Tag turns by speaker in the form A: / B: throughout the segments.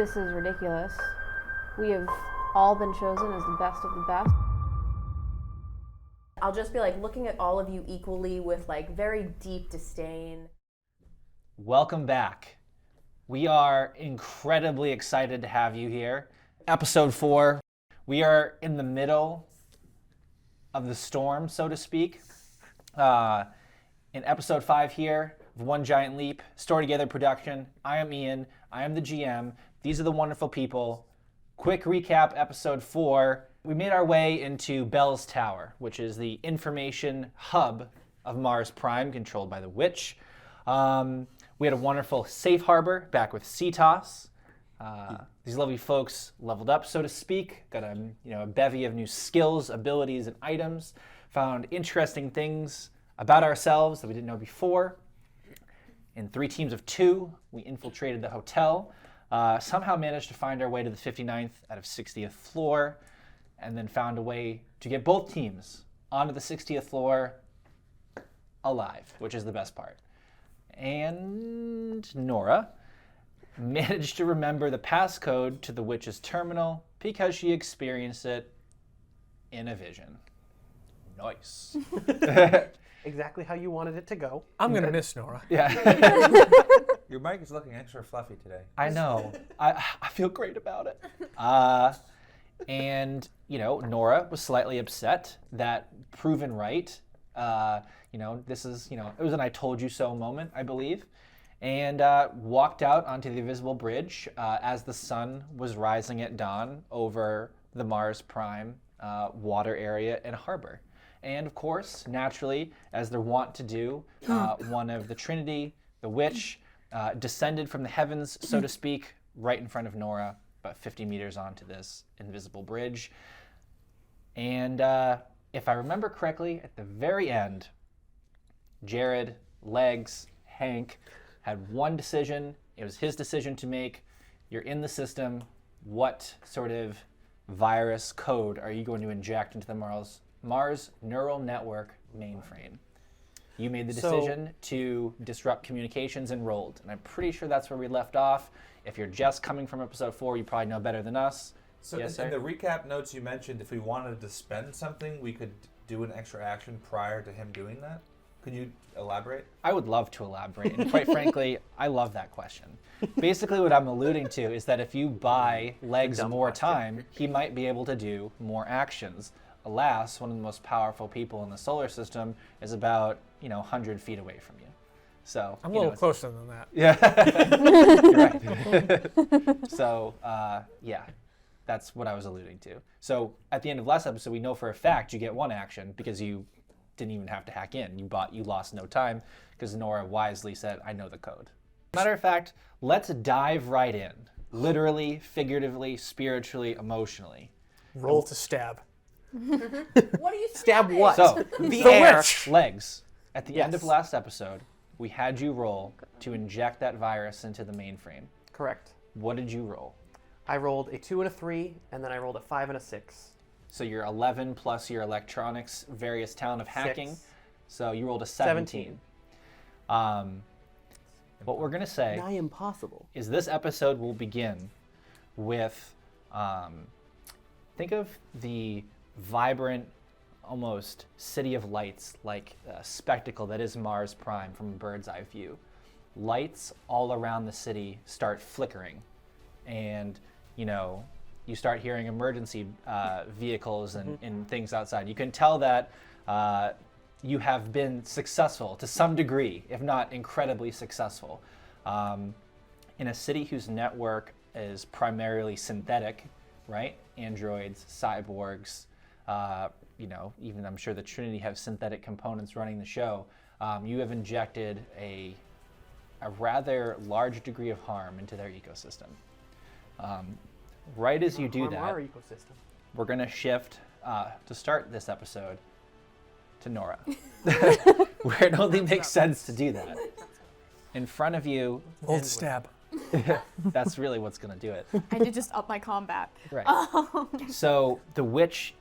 A: This is ridiculous. We have all been chosen as the best of the best.
B: I'll just be like looking at all of you equally with like very deep disdain.
C: Welcome back. We are incredibly excited to have you here. Episode 4. We are in the middle of the storm, so to speak. In episode 5 here of One Giant Leap, StoryTogether production. I am Ian. I am the GM. These are the wonderful people. Quick recap, episode 4. We made our way into Bell's Tower, which is the information hub of Mars Prime, controlled by the Witch. We had a wonderful safe harbor back with CTOS. These lovely folks leveled up, so to speak, got a bevy of new skills, abilities, and items, found interesting things about ourselves that we didn't know before. In 3 teams of 2, we infiltrated the hotel, somehow managed to find our way to the 59th out of 60th floor, and then found a way to get both teams onto the 60th floor alive, which is the best part. And Nora managed to remember the passcode to the witch's terminal because she experienced it in a vision. Nice.
D: Exactly how you wanted it to go.
E: I'm going to miss Nora.
C: Yeah.
F: Your mic is looking extra fluffy today.
C: I know. I feel great about it. And, Nora was slightly upset that proven right. This is, it was an I told you so moment, I believe. And walked out onto the invisible bridge as the sun was rising at dawn over the Mars Prime water area and harbor. And of course, naturally, as they're wont to do, one of the Trinity, the witch, descended from the heavens, so to speak, right in front of Nora, about 50 meters onto this invisible bridge. And if I remember correctly, at the very end, Jared, Legs, Hank had one decision. It was his decision to make. You're in the system. What sort of virus code are you going to inject into the Mars neural network mainframe? You made the decision to disrupt communications and rolled. And I'm pretty sure that's where we left off. If you're just coming from episode 4, you probably know better than us.
F: So
C: yes,
F: in the recap notes you mentioned if we wanted to spend something, we could do an extra action prior to him doing that. Could you elaborate?
C: I would love to elaborate. And quite frankly, I love that question. Basically what I'm alluding to is that if you buy Legs more time, he might be able to do more actions. Alas, one of the most powerful people in the solar system is about, 100 feet away from you. So
E: I'm a little closer than that.
C: Yeah, you're right. So, that's what I was alluding to. So at the end of last episode, we know for a fact you get one action because you didn't even have to hack in. You lost no time because Nora wisely said, I know the code. Matter of fact, let's dive right in. Literally, figuratively, spiritually, emotionally.
E: Roll to stab.
B: What are you
D: Stab
B: stabbing?
D: what?
C: So,
D: The air.
E: witch.
C: Legs. At the end of
D: Yes.
C: last episode, we had you roll to inject that virus into the mainframe.
D: Correct.
C: What did you roll?
D: I rolled a 2 and a 3, and then I rolled a 5 and a 6.
C: So you're 11 plus your electronics, various talent of hacking.
D: 6.
C: So you rolled a 17. What we're going to say
D: Nigh impossible.
C: is this episode will begin with, think of the vibrant, almost city of lights, like a spectacle that is Mars Prime from a bird's eye view. Lights all around the city start flickering, and you start hearing emergency vehicles and things outside. You can tell that you have been successful to some degree, if not incredibly successful. In a city whose network is primarily synthetic, right? Androids, cyborgs, even I'm sure the Trinity have synthetic components running the show. You have injected a rather large degree of harm into their ecosystem. Right as you do
D: Harm
C: that,
D: our ecosystem.
C: we're going to shift to start this episode to Nora, where it only makes sense to do that. In front of you,
E: Roll to stab.
C: that's really what's going to do it.
A: I did just up my combat.
C: Right. So the witch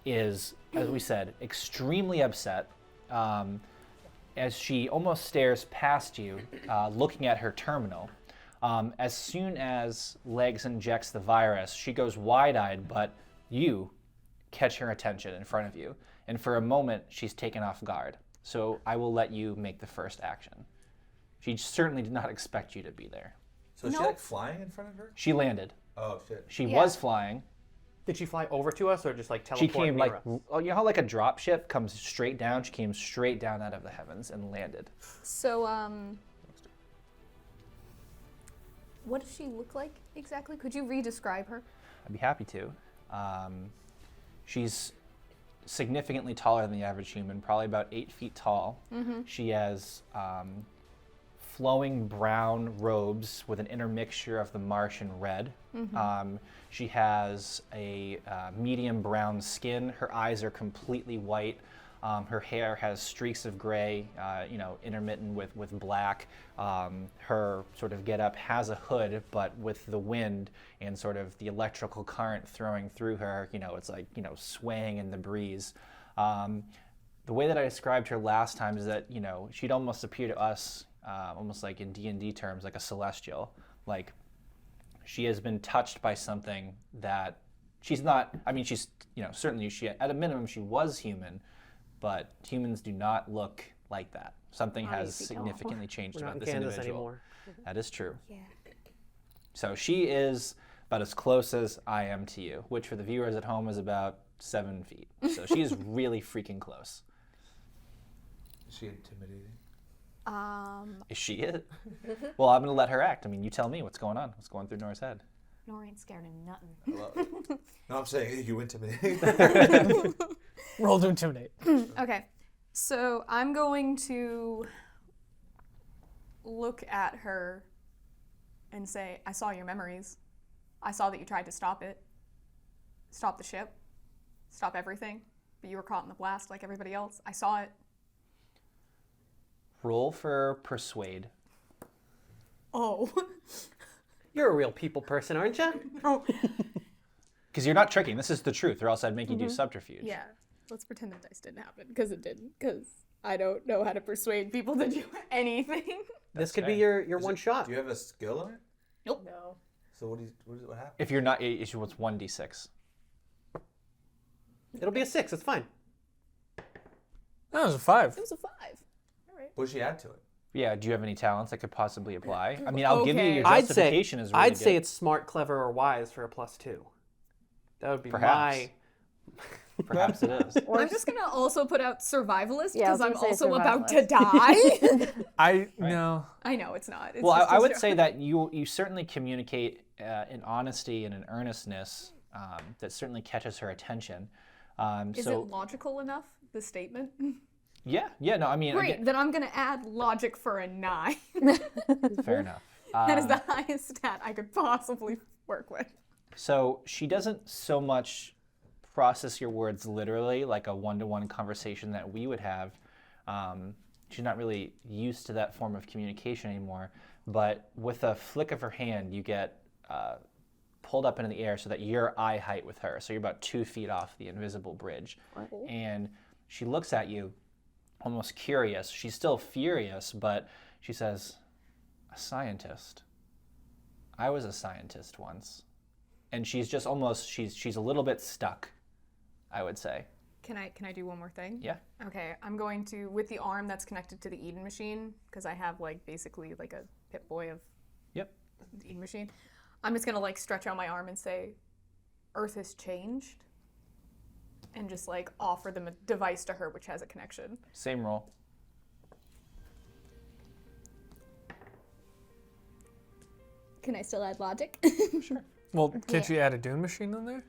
C: is, as we said, extremely upset as she almost stares past you, looking at her terminal. As soon as Legs injects the virus, she goes wide-eyed, but you catch her attention in front of you. And for a moment, she's taken off guard. So I will let you make the first action. She certainly did not expect you to be there.
F: So is she like flying in front of her?
C: She landed.
F: Oh shit.
C: She was flying.
D: Did she fly over to us or just like
C: She
D: teleport
C: came
D: near
C: like,
D: us?
C: you know how like a drop ship comes straight down? She came straight down out of the heavens and landed.
A: So, what does she look like exactly? Could you re-describe her?
C: I'd be happy to. She's significantly taller than the average human, probably about 8 feet tall. She has flowing brown robes with an intermixture of the marsh and red. She has a medium brown skin. Her eyes are completely white. Her hair has streaks of gray, intermittent with black. Her sort of getup has a hood, but with the wind and sort of the electrical current throwing through her, it's like, swaying in the breeze. The way that I described her last time is that, she'd almost appear to us, almost like in D&D terms, like a celestial. Like, she has been touched by something that she's not, she's, certainly at a minimum she was human, but humans do not look like that. Something has significantly changed
D: We're not
C: about
D: in
C: this
D: Kansas
C: individual.
D: anymore.
C: That is true.
A: Yeah.
C: So she is about as close as I am to you, which for the viewers at home is about 7 feet. So she is really freaking close.
F: Is she intimidating?
C: Is she it? Well, I'm going to let her act. You tell me what's going on. What's going through Nora's head?
B: Nora ain't scared of nothing.
F: I love it. No, I'm saying you intimidating.
E: Roll to intimidate.
A: Okay, so I'm going to look at her and say, I saw your memories. I saw that you tried to stop it. Stop the ship. Stop everything. But you were caught in the blast like everybody else. I saw it.
C: Roll for persuade.
A: Oh.
D: You're a real people person, aren't you?
A: Oh.
C: Because you're not tricking. This is the truth, or else I'd make you do subterfuge.
A: Yeah. Let's pretend the dice didn't happen, because it didn't. Because I don't know how to persuade people to do anything.
D: This could
C: fair.
D: be your one shot.
F: Do you have a skill on it?
A: Nope.
B: No.
F: So what happened?
C: If you're not, it's what's 1d6.
D: It'll be a 6. It's fine.
E: That was a 5.
A: It was a 5.
F: What did she add to it?
C: Yeah, do you have any talents that could possibly apply? I'll give you your
A: Okay.
C: justification is really
D: I'd say
C: good.
D: it's smart, clever, or wise for a +2. That would be
C: Perhaps. Perhaps it is.
A: I'm just going to also put out survivalist,
B: Yeah, I was
A: because I'm
B: gonna say
A: also about to die.
E: No.
A: I know, it's not. It's
C: Well,
A: just
C: I
A: a
C: would
A: joke.
C: say that you certainly communicate in honesty and in earnestness that certainly catches her attention.
A: Is it logical enough, the statement?
C: Yeah, no,
A: Great,
C: again,
A: then I'm going to add logic for a 9.
C: fair enough.
A: That is the highest stat I could possibly work with.
C: So she doesn't so much process your words literally like a one-to-one conversation that we would have. She's not really used to that form of communication anymore, but with a flick of her hand, you get pulled up into the air so that you're eye height with her. So you're about 2 feet off the invisible bridge. And she looks at you, almost curious. She's still furious, but she says, a scientist. I was a scientist once. And she's just almost, she's a little bit stuck, I would say.
A: Can I do one more thing?
C: Yeah.
A: Okay, I'm going to, with the arm that's connected to the Eden machine, because I have basically a Pip-Boy of
C: Yep.
A: the Eden machine, I'm just gonna stretch out my arm and say, Earth has changed, and just offer them a device to her which has a connection.
C: Same roll.
A: Can I still add logic?
C: Sure.
E: Well, can't you add a Dune machine in there?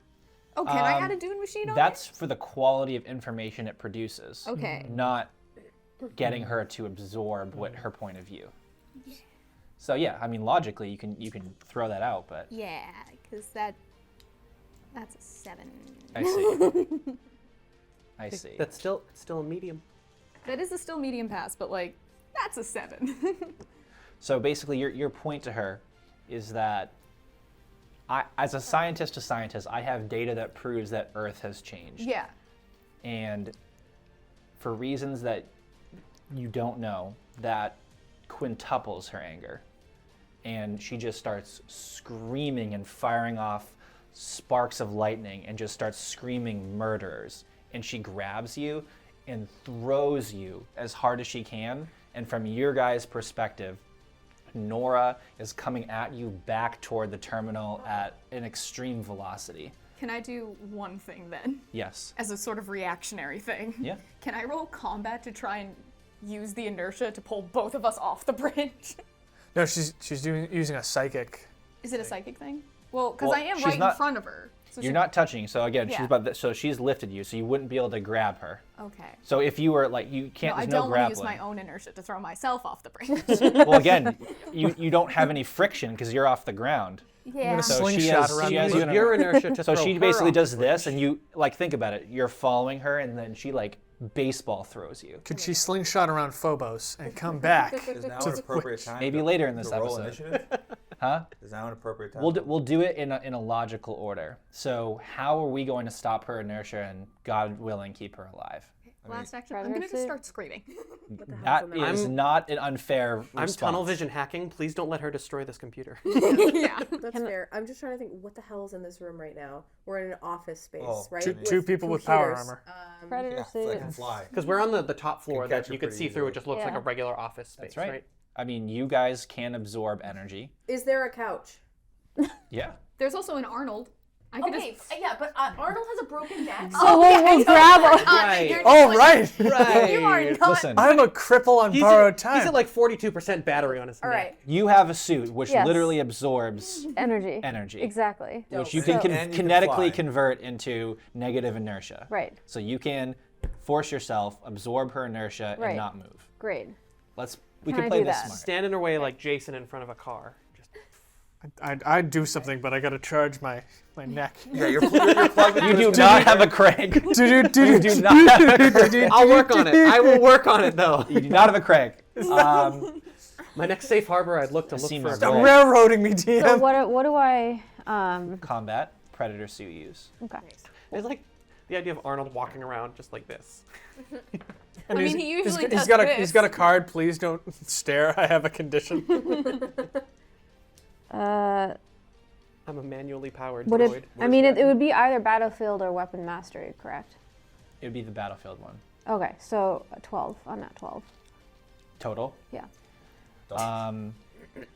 A: Oh, can I add a Dune machine on
C: That's for the quality of information it produces.
A: Okay.
C: Not getting her to absorb what her point of view. So yeah, logically you can throw that out, but
A: Yeah, because that's a 7.
C: I see. I see.
D: That's still a medium.
A: That is a still medium pass, but that's a 7.
C: So basically your point to her is that as a scientist to scientist, I have data that proves that Earth has changed.
A: Yeah.
C: And for reasons that you don't know, that quintuples her anger. and she just starts screaming and firing off sparks of lightning and just starts screaming murderers. And she grabs you and throws you as hard as she can. And from your guys' perspective, Nora is coming at you back toward the terminal at an extreme velocity.
A: Can I do one thing then?
C: Yes.
A: As a sort of reactionary thing?
C: Yeah.
A: Can I roll combat to try and use the inertia to pull both of us off the bridge?
E: No, she's using a psychic.
A: Is it a psychic thing? Well, because
C: Well,
A: I am
C: she's
A: right in
C: not-
A: front of her. So
C: You're not touching, so again,
A: Yeah.
C: so she's lifted you, so you wouldn't be able to grab her.
A: Okay.
C: So if you were like, you
A: No,
C: can't,
A: I
C: there's
A: don't
C: no
A: want to use
C: grappling.
A: my own inertia to throw myself off the bridge.
C: Well, again, you don't have any friction because you're off the ground.
B: Yeah.
C: So she
E: Slingshot
C: has,
E: around
C: she
E: the
C: has
E: bridge.
C: you in a-
D: Your inertia to
C: So
D: throw
C: she
D: her
C: basically
D: off
C: does
D: the
C: this,
D: bridge.
C: and you like think about it. You're following her, and then she like baseball throws you.
E: Could she slingshot around Phobos and come back?
F: Is now
E: To
F: an
E: the
F: appropriate time?
C: Maybe
F: to-
C: later in this
F: to roll
C: episode.
F: Initiative?
C: Huh?
F: Is now an appropriate time?
C: We'll do it in a logical order. So how are we going to stop her inertia and, God willing, keep her alive?
A: Last action, I'm going to just
G: Pregnancy?
A: start screaming.
C: That is not an unfair
D: I'm
C: response.
D: tunnel vision hacking. Please don't let her destroy this computer.
A: Yeah.
B: That's fair. I'm just trying to think what the hell is in this room right now. We're in an office space,
F: Oh,
B: right?
E: Two people with power
B: computers.
E: armor.
G: Predator
F: Yeah,
G: suit.
F: I can fly.
D: Because we're on the top floor
F: Can
D: that
F: catch her
D: you can
F: pretty
D: see through. It
F: easily.
D: just looks like
G: Yeah.
D: a regular office space,
C: That's right. I mean, you guys can absorb energy.
B: Is there a couch?
C: Yeah.
A: There's also an Arnold. I could
B: Okay,
A: just...
B: yeah, but Arnold has a broken neck.
G: So we'll grab a.
D: Right.
E: Oh, right.
D: Right.
A: You are not...
C: Listen,
E: I'm a cripple on borrowed time.
D: He's at like 42% battery on his
B: All
D: neck.
B: right.
C: you have a suit which
G: Yes.
C: literally absorbs
G: Energy.
C: energy.
G: Exactly.
C: Which you
B: Dope.
C: can
F: And you can
C: kinetically
F: fly.
C: convert into negative inertia.
G: Right.
C: So you can force yourself, absorb her inertia,
G: Right.
C: and not move.
G: Great.
C: We
G: Can
C: can
G: I
C: play
G: do
C: this
G: that?
C: smart.
D: Stand in her way like Jason in front of a car. Just
E: I'd do something, but I gotta charge my neck.
F: Yeah, you're plugged into
C: You do
F: this
C: not
F: computer.
C: have a crank.
E: You
C: do not have a crank.
D: I'll work on it. I will work on it though.
C: You do not have a crank.
D: My next safe harbor, I'd look to look
C: Seems
D: for a
C: right.
E: Stop
D: goal.
E: railroading me,
G: So
E: DM.
G: what do I?
C: Combat, predator suit use.
G: Okay.
D: It's like the idea of Arnold walking around just like this.
E: And
A: I mean, he usually does
E: he's
A: this.
E: got a card. Please don't stare. I have a condition.
D: I'm a manually powered
G: Would
D: droid.
G: it? I mean, it would be either battlefield or weapon mastery, correct?
C: It would be the battlefield one.
G: Okay, so 12. I'm at 12.
C: Total.
G: Yeah.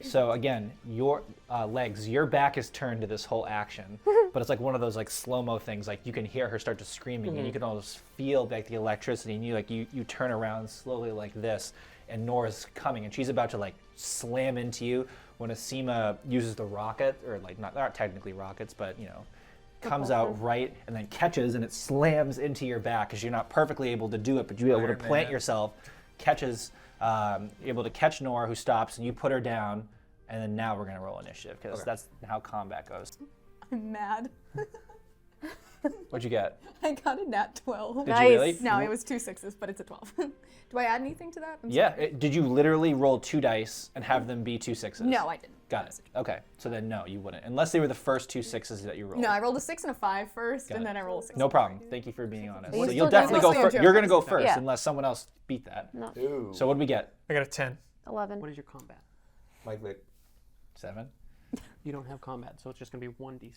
C: So again, your legs, your back is turned to this whole action, but it's like one of those like slow-mo things. Like you can hear her start to screaming, and you can almost feel like the electricity, and you turn around slowly like this, and Nora's coming, and she's about to like slam into you when Asima uses the rocket, or like not technically rockets, but comes out right and then catches, and it slams into your back because you're not perfectly able to do it, but you're able to
F: Iron
C: plant
F: Man.
C: yourself, catches. Able to catch Nora, who stops, and you put her down, and then now we're gonna roll initiative because that's how combat goes.
A: I'm mad.
C: What'd you get?
A: I got a nat 12.
C: Did you really?
A: No, it was 2 6s, but it's a 12. Do I add anything to that? I'm
C: Yeah.
A: sorry.
C: Did you literally roll 2 dice and have them be 2 6s?
A: No, I didn't.
C: Got it. Okay. So then no, you wouldn't, unless they were the first 2 6s that you rolled.
A: No, I rolled a 6 and a 5 first,
C: Got
A: and
C: it.
A: then I rolled a 6.
C: No problem. Thank you for being honest.
G: You
C: So
G: still
C: you'll
G: get
C: definitely go
A: mostly a
C: first.
A: joke.
C: You're gonna go first
G: Yeah.
C: unless someone else beat that.
G: No.
F: Ooh.
C: So what did we get?
E: I got a 10.
G: 11.
D: What is your combat?
F: Like, like
C: 7.
D: You don't have combat, so it's just going to be 1d6,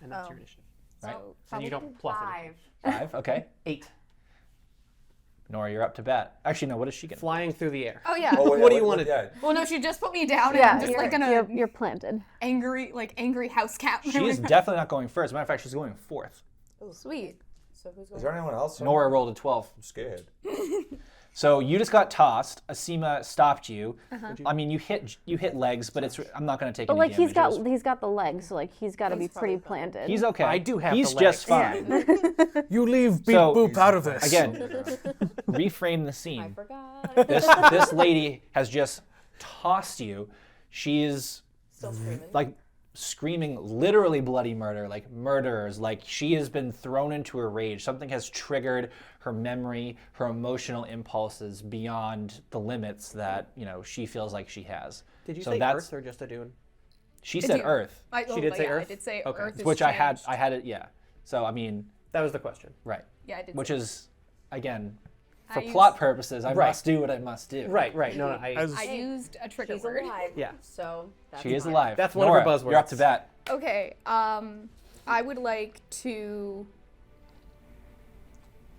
D: and that's your initiative.
C: Right.
D: And you don't plus it.
C: 5. Okay.
D: 8.
C: Nora, you're up to bat. Actually, no. What is she getting?
D: Flying through the air.
A: Oh yeah.
F: oh,
D: What do you
F: want
D: wanna-
F: to?
A: Well, no, she just put me down, and
G: Yeah,
A: I'm just
G: you're,
A: like an
G: you're planted.
A: angry house cat.
C: She is definitely not going first. Matter of fact, she's going 4th.
A: Sweet.
B: So who's going?
F: Is there anyone else?
C: Nora rolled a 12.
F: I'm scared.
C: So you just got tossed. Asima stopped you. I mean, you hit legs, but I'm not going to take
G: But
C: any
G: like
C: damage.
G: he's got the legs, so like he's got to be pretty planted.
C: He's okay.
D: I do have
C: He's
D: the
C: just
G: legs.
C: fine.
E: You leave Beep
C: So-
E: Boop out of this.
C: Again, reframe the scene.
B: Forgot.
C: This lady has just tossed you. She's
B: Still screaming.
C: like screaming literally bloody murder, like murderers. Like she has been thrown into a rage. Something has triggered her memory, her emotional impulses beyond the limits that she feels like she has.
D: Did you
C: So
D: say
C: that's-
D: Earth or just a dune?
C: She said
A: dune.
C: Earth,
D: She did say
A: yeah, I
D: Earth?
A: did say
D: Okay.
A: Earth is
C: which I
A: changed.
C: had it. Yeah. So I mean,
D: That was the question.
C: right.
A: Yeah, I did.
C: Which
A: say
C: is, again, For
A: I
C: plot
A: used-
C: purposes, I
D: Right.
C: must do what I must do.
D: Right. No.
A: I used a trigger
B: She's
A: word.
B: alive.
D: Yeah.
B: So that's
C: She is
B: fine.
C: alive.
D: That's one
C: Nora,
D: of her buzzwords.
C: You're up to bat.
A: Okay. I would like to.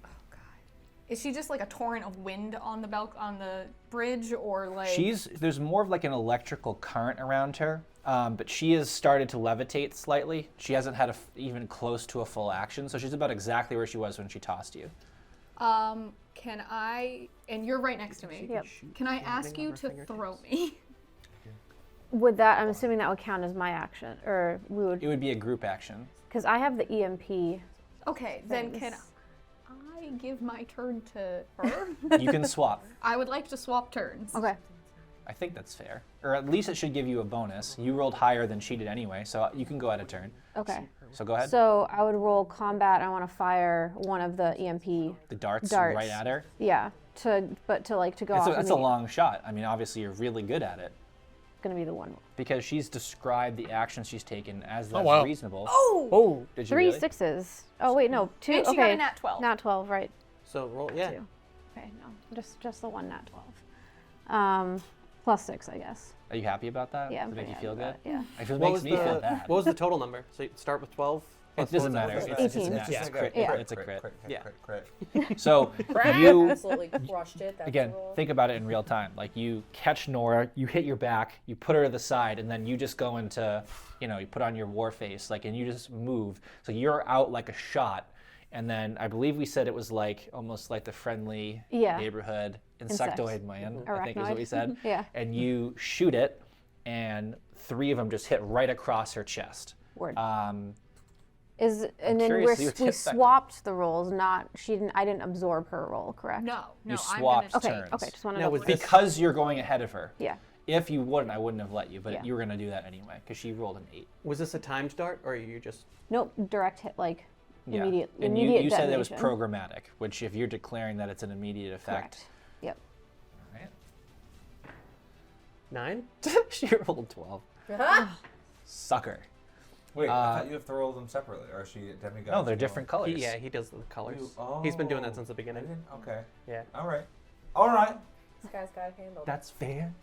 A: Oh God. Is she just like a torrent of wind on the on the bridge, or like?
C: There's more of like an electrical current around her, but she has started to levitate slightly. She hasn't had even close to a full action, so she's about exactly where she was when she tossed you.
A: Can I? And you're right next to me.
G: Yep.
A: Can I ask you to throw me?
G: Would that? I'm assuming that would count as my action, or we would,
C: It would be a group action.
G: because I have the EMP.
A: Okay, then can
G: Thanks.
A: I give my turn to her?
C: You can swap.
A: I would like to swap turns.
G: Okay.
C: I think that's fair. Or at least it should give you a bonus. You rolled higher than she did anyway, so you can go out of turn.
G: Okay.
C: So go ahead.
G: So I would roll combat. I want to fire one of the EMP.
C: The darts
G: Darts.
C: right at her.
G: Yeah. To go
C: It's
G: off.
C: a long shot. I mean, obviously you're really good at it
G: Gonna be the one.
C: because she's described the actions she's taken as that's
E: wow.
C: reasonable.
E: Oh,
C: Did you
G: Three
C: really?
G: sixes. Oh wait, no, two.
A: And she
G: okay.
A: got a nat 12.
G: Nat 12, right?
D: So roll. Yeah.
G: Two. Okay, no, just the one nat 12. Plus 6, I guess.
C: Are you happy about that?
G: Yeah. I'm
C: Does it make you
G: pretty
C: feel good?
G: happy about it,
C: I feel it
D: What
C: makes
D: was
C: me
D: the
C: feel bad.
D: What was the total number? So you start with 12.
C: It doesn't matter.
F: It's
C: It's
G: 18.
C: a
F: just
C: crit.
G: Yeah.
C: It's a crit.
D: Yeah.
F: Crit.
C: So you
B: Absolutely crushed it. That's
C: again
B: the roll.
C: think about it in real time. Like you catch Nora, you hit your back, you put her to the side, and then you just go into, you put on your war face, like, and you just move. So you're out like a shot. And then I believe we said it was like almost like the friendly
G: Yeah.
C: neighborhood
G: Insect.
C: insectoid man, I think is what
G: Arachnoid.
C: we said.
G: Yeah.
C: And you shoot it, and 3 of them just hit right across her chest.
G: Word.
C: Um,
G: And then
C: curious to see what
G: we
C: hit second.
G: swapped the rolls. Not I didn't absorb her roll, correct?
A: No,
C: You
A: I'm
C: swapped
A: gonna.
G: Okay.
C: turns.
G: Okay. Just want to
D: Now
G: know.
D: was this
C: because you're going ahead of her.
G: Yeah.
C: If you wouldn't, I wouldn't have let you, but
G: Yeah.
C: you were going to do that anyway because she rolled an 8.
D: was this a timed dart or you just?
G: Nope. Direct hit. Like
C: Yeah.
G: immediate.
C: And
G: immediate
C: you said that it was
G: detonation.
C: programmatic, which if you're declaring that it's an immediate effect.
G: Correct. Yep.
C: Right?
D: 9?
C: She rolled 12. Sucker.
F: Wait, I thought you have to roll them separately, or is she demigod?
C: No, they're different colors.
D: He does the colors.
F: You-
D: He's been doing that
F: oh,
D: since the
F: I
D: beginning.
F: didn't- Okay.
D: Yeah.
F: All right. All right.
B: This guy's got it handled.
D: That's fair.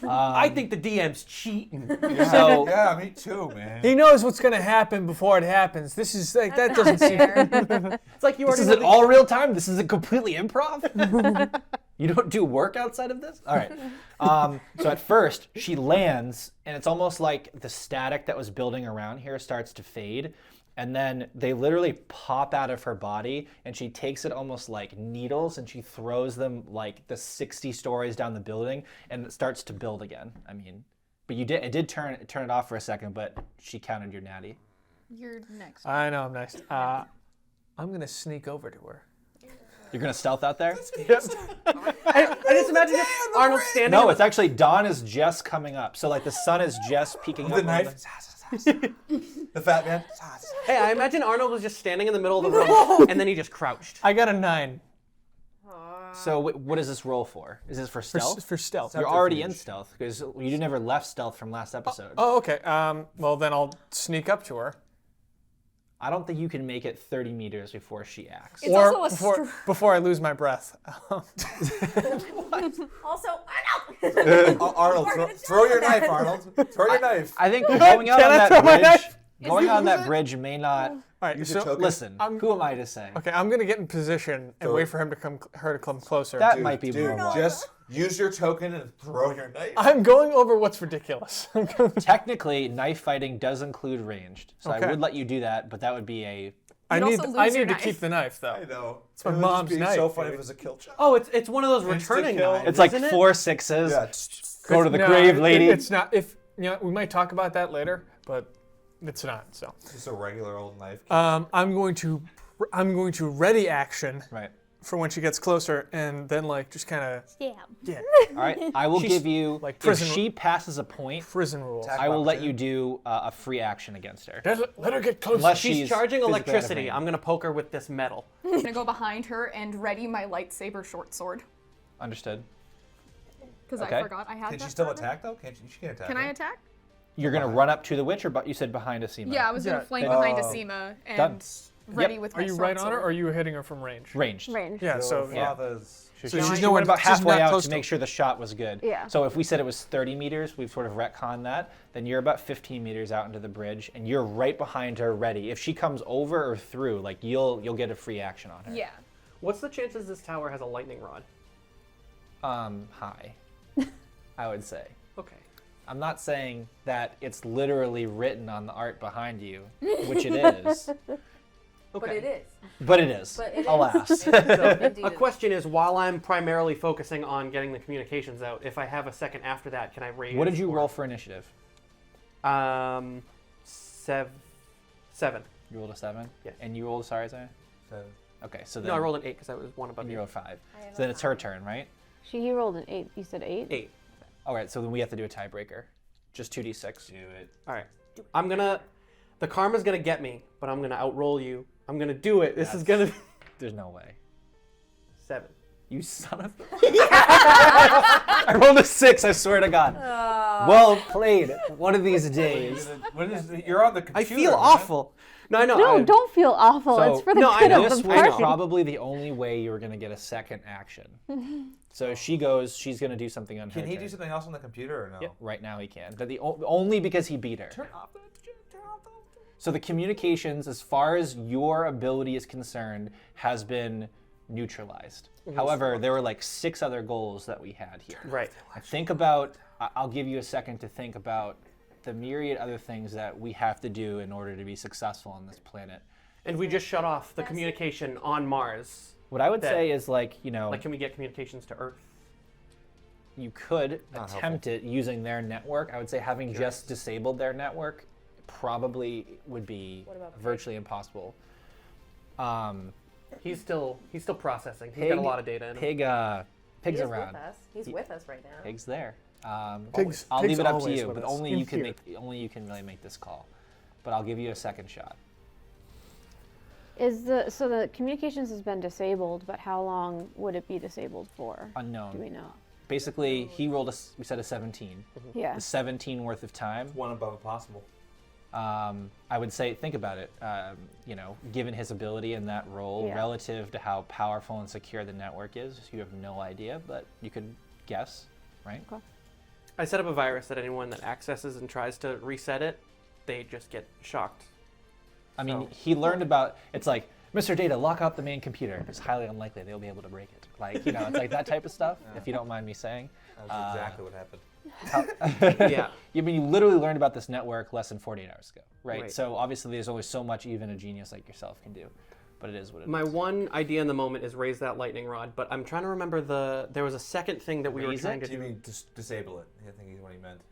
C: I
D: think the DM's cheating.
C: so.
F: Yeah, me too, man.
E: he knows what's gonna happen before it happens. This is like that doesn't seem.
D: It's like you
C: This
D: already
C: isn't
D: know
C: all real time. This isn't completely improv. You don't do work outside of this? All right. So at first, she lands, and it's almost like the static that was building around here starts to fade. And then they literally pop out of her body, and she takes it almost like needles, and she throws them like the 60 stories down the building, and it starts to build again. I mean, but it did turn it off for a second, but she counted your natty.
A: You're next.
E: I know I'm nice. I'm gonna sneak over to her.
C: You're gonna stealth out there?
D: I just imagine just Arnold standing.
C: No, it's actually dawn is just coming up. So like the sun is just peeking
F: The
C: up. on
F: knife. The fat man.
D: Hey, I imagine Arnold was just standing in the middle of the room, and then he just crouched.
E: I got a 9
C: So what is this roll for? Is this for stealth?
E: for stealth.
C: You're already in stealth because you never left stealth from last episode.
E: Oh, okay. Well, then I'll sneak up to her.
C: I don't think you can make it 30 meters before she acts.
A: It's
E: or
A: also a
E: before I lose my breath.
B: Also, Arnold!
F: Arnold, throw your knife, Arnold. Throw your knife.
C: I think going out
E: Can
C: on
E: I
C: that
E: throw my
C: bridge,
E: knife?
C: going on that bridge may not.
E: All right.
F: You
E: So
F: should choke it.
C: Listen, who am I to say?
E: okay, I'm gonna get in position and
F: So-
E: wait for her to come closer.
C: That might be
F: Dude,
C: more.
F: just use your token and throw your knife.
E: I'm going over what's ridiculous. I'm going-
C: Technically, knife fighting does include ranged, so
E: Okay.
C: I would let you do that, but that would be a.
E: I
A: You'd
E: need
A: also
E: I
A: lose your
E: need to
A: knife.
E: keep the knife though.
F: I know.
E: my
F: It would
E: mom's
F: just be
E: knife,
F: so funny
E: dude.
F: if it was a kill shot.
D: Oh, it's one of those returning
F: kill.
D: knives.
C: It's like
D: isn't it?
C: 4 6s.
F: Yeah.
C: Go to the
E: No,
C: grave, lady.
E: It's not. If we might talk about that later, but it's not. So
F: Just a regular old knife.
E: I'm going to ready action
C: Right.
E: for when she gets closer, and then like just kind of
G: Yeah.
C: All right. I will give you.
E: like
C: If
E: prison-
C: she passes a point,
E: prison rules.
F: Attack
C: I will let
F: opportunity.
C: you do a free action against her.
E: Let her get closer.
C: Unless
D: She's charging
C: physically out of
D: electricity.
C: range.
D: I'm gonna poke her with this metal.
A: I'm gonna go behind her and ready my lightsaber short sword
C: Understood.
A: because
C: Okay.
A: I forgot I had
F: Can
A: that.
F: she still
A: forever.
F: attack though? She can attack.
A: Can I
F: right?
A: attack?
C: You're gonna run up to the witch, or but you said behind Asima.
A: Yeah, I was gonna
E: Yeah.
A: flank behind
F: Oh.
A: Asima and
C: Done.
A: ready with
E: Are
A: my
E: you right on her,
A: sword.
E: or are you hitting her from range?
C: Ranged.
G: Range.
E: Yeah. So yeah.
F: Father's.
E: So
C: She
E: she's
C: she
E: nowhere-
C: went about
E: she's
C: halfway
E: not
C: out
E: close
C: to
E: to
C: make sure the shot was good.
G: Yeah.
C: So if we said it was 30 meters, we've sort of retconned that. Then you're about 15 meters out into the bridge, and you're right behind her, ready. If she comes over or through, like you'll get a free action on her.
A: Yeah.
D: What's the chances this tower has a lightning rod?
C: High, I would say.
D: Okay.
C: I'm not saying that it's literally written on the art behind you, which it is,
B: But it is.
C: but it is.
B: But it is.
C: alas.
D: So
B: Indeed
D: a
B: it is.
D: question is, while I'm primarily focusing on getting the communications out, if I have a second after that, can I raise?
C: What did you
D: or-
C: roll for initiative?
D: 7.
C: You rolled a 7?
D: Yes.
C: And you rolled, sorry, Isaiah?
F: So,
C: Okay, so then
D: No, I rolled an 8 because I was one above
C: and you
D: you.
C: rolled 5.
B: I have
C: So then
B: a
C: it's her
B: 5.
C: turn, right?
G: He rolled an 8. You said 8?
D: 8.
C: All right, so then we have to do a tiebreaker. Just 2d6.
F: do it.
D: All right. I'm gonna. The karma's gonna get me, but I'm gonna outroll you. I'm gonna do it. This is gonna.
C: There's no way.
D: 7.
C: You son of a... I rolled a 6, I swear to God. Well played. One of these days.
F: You're on the
D: I
F: computer.
D: feel
F: man.
D: awful. No, I know.
G: No, don't feel awful.
C: So-
G: it's for the
D: No, I
G: good
D: know.
G: of
C: This
G: the
C: was
G: party.
C: probably the only way you were going to get a second action. So she goes, she's going to do something on her
F: Can he
C: turn.
F: do something else on the computer or no?
C: Right now he can. But only because he beat her.
F: Turn off the. Turn off the.
C: So the communications, as far as your ability is concerned, has been neutralized. However, there were like 6 other goals that we had here.
D: Right.
C: Think about, I'll give you a second to think about the myriad other things that we have to do in order to be successful on this planet.
D: And we just shut off the communication on Mars.
C: What I would
D: That-
C: say is like,
D: Like, can we get communications to Earth?
C: you could
F: Not
C: attempt it using their network. I would say having just disabled their network probably would be
B: What about
C: virtually impossible.
D: He's still processing. He's
C: Pig-
D: got a lot of data in him.
C: Pig's
B: He is
C: around.
B: with us. He's with us right now.
C: Pig's there.
E: Pig's-
C: I'll
E: Pig's
C: leave it up to
E: always
C: you,
E: with
C: but
E: us.
C: only
E: In
C: you can
E: here.
C: only you can really make this call. But I'll give you a second shot.
G: So the communications has been disabled, but how long would it be disabled for?
C: Unknown.
G: Do we know?
C: Basically, he rolled we said a 17.
G: Yeah.
C: The 17 worth of time.
F: One above a possible.
C: I would say, think about it. Given his ability in that role,
G: Yeah.
C: relative to how powerful and secure the network is, you have no idea, but you could guess, right?
D: I set up a virus that anyone that accesses and tries to reset it, they just get shocked.
C: I mean,
D: So-
C: he learned about. It's like, Mr. Data, lock out the main computer. It's highly unlikely they'll be able to break it. Like, it's like that type of stuff. If you don't mind me saying.
F: That's exactly what happened.
D: Yeah.
C: You literally learned about this network less than 48 hours ago, right?
D: Right.
C: So obviously, there's only so much even a genius like yourself can do, but it is what it is.
D: My one idea in the moment is raise that lightning rod, but I'm trying to remember there was a second thing that we were
C: Raise
D: trying
C: it?
D: to
F: Do you
D: do.
F: mean disable it? I think is what he meant.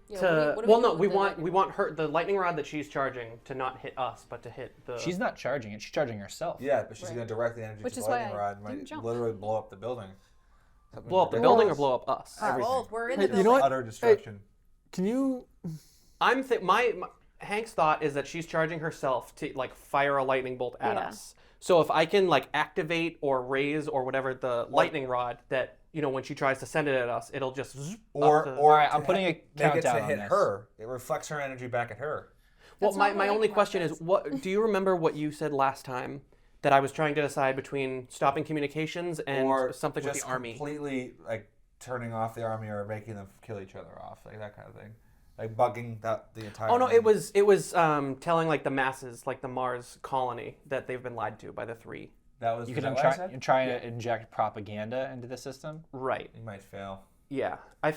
B: Yeah, what do
D: Well,
B: do
D: no, we
B: with the
D: want
B: lightning
D: we want her the lightning rod that she's charging to not hit us, but to hit the.
C: She's not charging it; she's charging herself.
F: Yeah, but she's
B: Right.
F: going to direct the energy
A: Which
F: to
A: is
F: the
A: why
F: lightning
A: I
F: rod and
A: didn't
F: might
A: jump.
F: literally blow up the building. Something
D: blow up the
F: ridiculous.
D: building or blow up us.
F: Everything.
B: Both. We're in
E: Hey,
B: the
E: you
B: building.
E: know what?
F: Utter destruction.
E: Can you?
D: My Hank's thought is that she's charging herself to like fire a lightning bolt at
G: Yeah.
D: us. So if I can like activate or raise or whatever the lightning rod that when she tries to send it at us, it'll just zzz
F: Or
D: up to-
C: All right, I'm
F: to
C: putting a
F: make it
C: countdown
F: to
C: on
F: hit
C: this.
F: her. It reflects her energy back at her.
D: Well,
A: That's
D: my
A: not what
D: only
A: lightning
D: question
A: rod
D: is,
A: does.
D: what do you remember what you said last time that I was trying to decide between stopping communications and
F: or
D: something with
F: just
D: the army?
F: completely like turning off the army or making them kill each other off, like that kind of thing, like bugging the entire.
D: Oh no,
F: army.
D: it was telling like the masses, like the Mars colony, that they've been lied to by the 3.
F: That was.
C: You
F: was
C: can
F: that what I said?
C: try to inject propaganda into the system.
D: Right.
F: You might fail.
D: Yeah. I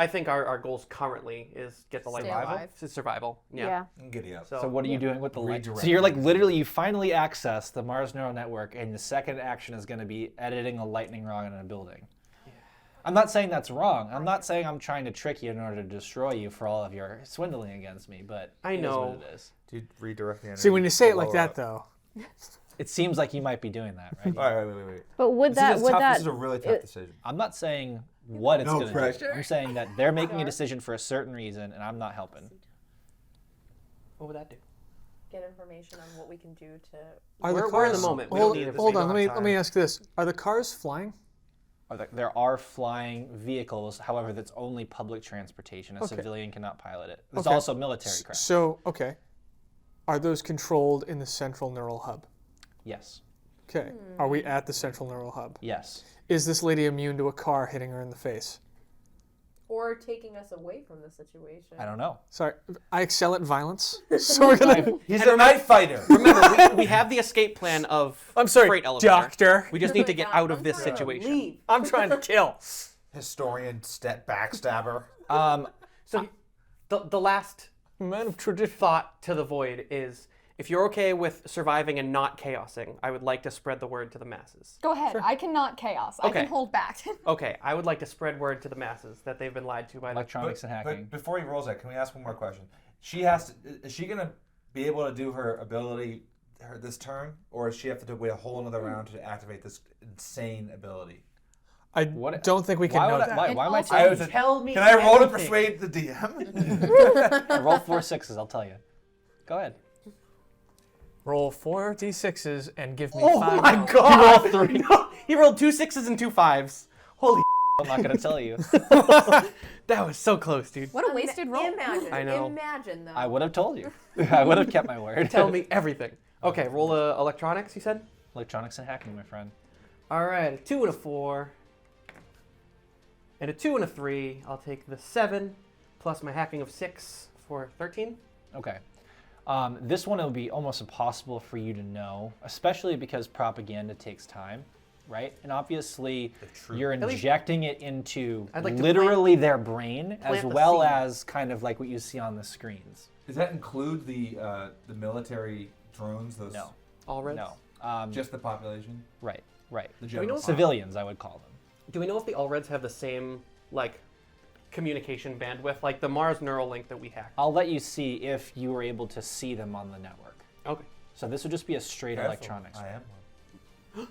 D: think our goals currently is get the lightning rod.
A: alive.
D: It's survival. Yeah.
F: And giddy up.
C: So what are you doing with the light?
F: Redirect
C: So you're like
F: it.
C: literally you finally access the Mars neural network, and the second action is going to be editing a lightning rod in a building. I'm not saying that's wrong. I'm not saying I'm trying to trick you in order to destroy you for all of your swindling against me, but
D: I
C: it is
D: know.
C: what it is.
F: Dude, redirect the energy.
E: See, when you say it
F: Blow
E: like
F: her
E: that,
F: up.
E: though,
C: It seems like you might be doing that, right?
F: All right, wait.
G: But would
F: This is a really tough decision.
C: I'm not saying what it's
F: No
C: going to
F: pressure.
C: do. I'm saying that they're making a decision for a certain reason, and I'm not helping.
D: What would that do?
B: Get information on what we can do to.
E: are the
D: We're in
E: cars?
D: the moment. We
E: Hold,
D: don't need this.
E: hold
F: We
E: on.
F: don't
E: Let me
F: have
E: let me
F: time.
E: ask this: are the cars flying?
C: There are flying vehicles, however, that's only public transportation. A
E: Okay.
C: civilian cannot pilot it. There's
E: Okay.
C: also military craft.
E: So okay, Are those controlled in the central neural hub?
C: Yes.
E: Okay. Are we at the central neural hub?
C: Yes.
E: Is this lady immune to a car hitting her in the face?
B: Or taking us away from the situation.
C: I don't know.
E: Sorry, I excel at violence, so we're gonna.
F: He's a night fighter.
D: Remember, we have the escape plan of
E: I'm sorry,
D: freight elevator.
E: doctor.
D: We just need to get out of this situation.
B: Leave.
E: I'm trying to kill.
F: Historian, backstabber.
D: So the last
E: Man of tradition.
D: thought to the void is, if you're okay with surviving and not chaosing, I would like to spread the word to the masses.
A: Go ahead. I cannot chaos. I
D: Okay.
A: can hold back.
D: Okay, I would like to spread word to the masses that they've been lied to by the...
C: Electronics and hacking.
F: But before he rolls that, can we ask one more question? She has to. Is she gonna be able to do her ability this turn, or does she have to wait a whole another round to activate this insane ability?
E: I
C: What-
E: don't think we can
C: Why
E: know
C: would I,
E: that.
C: why am I
A: also-
C: telling you?
D: Tell me
F: Can I roll to
D: everything.
F: persuade the DM?
C: I roll 4 6s, I'll tell you. Go ahead.
E: Roll 4 d6s and give me
D: Oh
E: 5.
D: my
E: rounds.
D: god! He rolled 3. No, he rolled 2 6s and 2 5s. Holy
C: I'm not going to tell you.
D: that was so close, dude.
A: What a wasted roll.
B: Imagine.
D: I know.
B: Imagine though.
C: I would have told you. I would have kept my word.
D: Tell me everything. Okay, roll electronics, you said?
C: Electronics and hacking, my friend.
D: All right, a 2 and a 4. And a 2 and a 3. I'll take the 7 plus my hacking of 6 for 13.
C: Okay. This one will be almost impossible for you to know, especially because propaganda takes time, right? And obviously, you're
D: least-
C: injecting it into
D: I'd like to
C: literally their brain, as
D: plant the
C: well
D: seed.
C: as kind of like what you see on the screens.
F: Does that include the military drones? Those
C: No,
D: All right.
C: no.
F: just the population.
C: Right, right.
F: The
D: we
F: general
D: know-
C: Civilians, I would call them.
D: Do we know if the Allreds have the same, like, communication bandwidth, like the Mars neural link that we hacked?
C: I'll let you see if you were able to see them on the network.
D: Okay.
C: So this would just be a straight
F: Careful.
C: electronics.
F: I am.
D: It's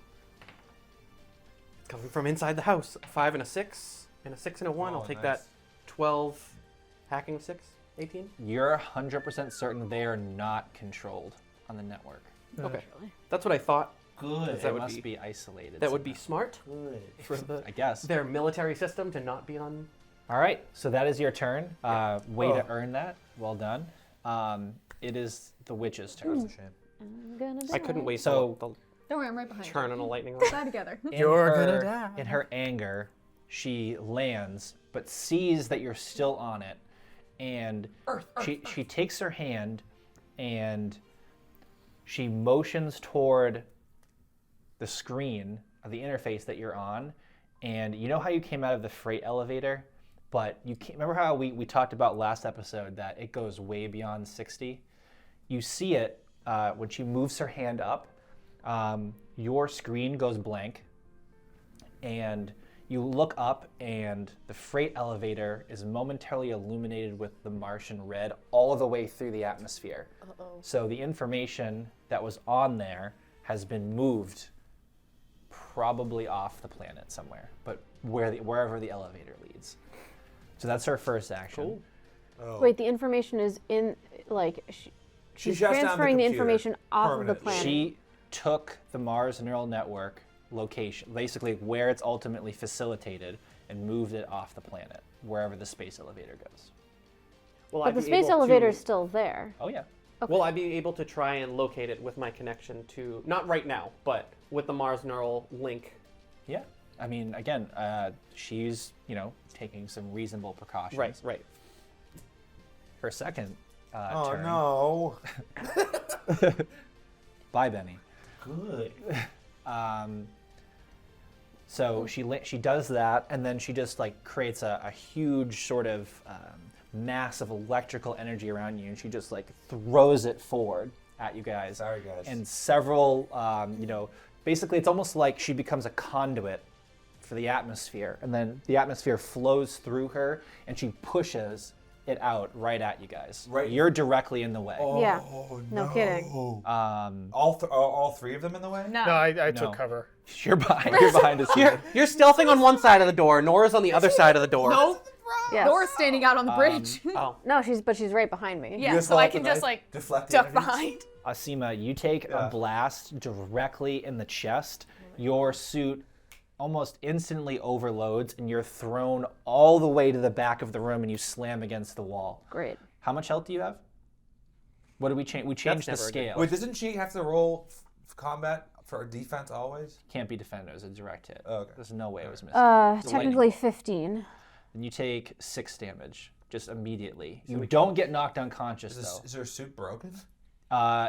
D: coming from inside the house. A 5 and a 6, and a 6 and a 1. I'll
F: Oh,
D: take
F: nice.
D: that 12 hacking of 6, 18.
C: You're 100% certain they are not controlled on the network.
D: Okay.
G: Really.
D: That's what I thought.
F: Good.
C: That
D: That would
C: must
D: be-
C: be isolated.
D: That would be
C: somehow.
D: smart
F: Good.
D: for
C: I guess.
D: their military system to not be on.
C: All right, so that is your turn. Way to
F: Oh.
C: earn that. Well done. It is the witch's turn.
F: That's a shame.
G: I'm gonna die.
D: I couldn't wait
C: So-
D: till
A: Don't worry, I'm right behind
D: the
A: you.
D: turn on a lightning rod.
A: Die together.
C: In
E: You're
C: her,
E: gonna die.
C: In her anger, she lands, but sees that you're still on it, and she takes her hand and she motions toward the screen of the interface that you're on. And you know how you came out of the freight elevator, but you can't remember how we talked about last episode that it goes way beyond 60. You see it when she moves her hand up. Your screen goes blank, and you look up, and the freight elevator is momentarily illuminated with the Martian red all the way through the atmosphere. So the information that was on there has been moved, probably off the planet somewhere, but wherever the elevator leads. So that's her first action.
F: Oh.
G: Wait, the information is in, like, she's
F: shuts down the
G: transferring the
F: computer
G: information off of the
F: permanently.
G: planet.
C: She took the Mars neural network location, basically where it's ultimately facilitated, and moved it off the planet, wherever the space elevator goes.
D: Will
G: But the space elevator is still there.
C: Oh yeah.
D: Will I be able to try and locate it with my connection to, not right now, but with the Mars neural link?
C: Yeah. I mean, again, she's, taking some reasonable precautions.
D: Right, right.
C: Her second
F: Oh
C: turn.
F: no.
C: Bye, Benny.
F: Good.
C: So she does that, and then she just creates a huge sort of mass of electrical energy around you, and she just throws it forward at you guys.
F: Sorry, guys.
C: And several, basically it's almost like she becomes a conduit for the atmosphere, and then the atmosphere flows through her, and she pushes it out right at you guys.
F: Right.
C: You're directly in the way.
G: Yeah.
F: Oh,
G: No kidding.
F: All three of them in the way?
E: No, I
C: No.
E: took cover.
C: You're behind us.
D: You're stealthing on one side of the door. Nora's on the other side of the door.
A: No,
G: Yes.
A: Nora's standing out on the bridge.
D: Oh.
G: No, she's right behind me.
A: Yeah,
F: just
A: so
F: pull
A: I
F: out the
A: can just
F: knife, deflect the
A: duck
F: enemies?
A: behind.
C: Asima, you take a blast directly in the chest. Your suit almost instantly overloads, and you're thrown all the way to the back of the room, and you slam against the wall.
G: Great.
C: How much health do you have? What did we change? We changed the
D: never a good
C: scale.
F: Wait, doesn't she have to roll combat for defense always?
C: Can't be defended as a direct hit.
F: Oh, okay.
C: There's no way it was missing. It's a lightning
G: Technically
C: bolt.
G: 15.
C: And you take 6 damage just immediately. You don't get knocked unconscious though.
F: Is her suit broken?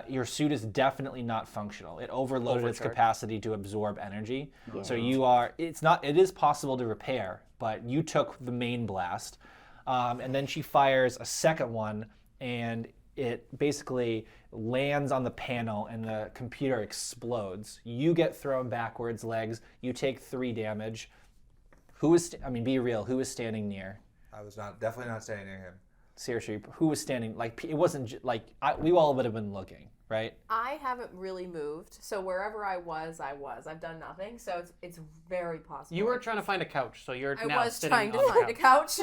C: Your suit is definitely not functional. It overloaded its
D: Overcharged.
C: capacity to absorb energy. So you are. It's not. It is possible to repair, but you took the main blast, and then she fires a second one, and it basically lands on the panel, and the computer explodes. You get thrown backwards, legs. You take 3 damage. Who is? Be real. Who is standing near?
F: I was definitely not standing near him.
C: Seriously, who was standing? Like it wasn't we all would have been looking, right?
B: I haven't really moved, so wherever I was. I've done nothing, so it's very possible.
D: You were trying to find a couch, so you're
B: I
D: now
B: was
D: sitting
B: trying to
D: on the
B: find a couch.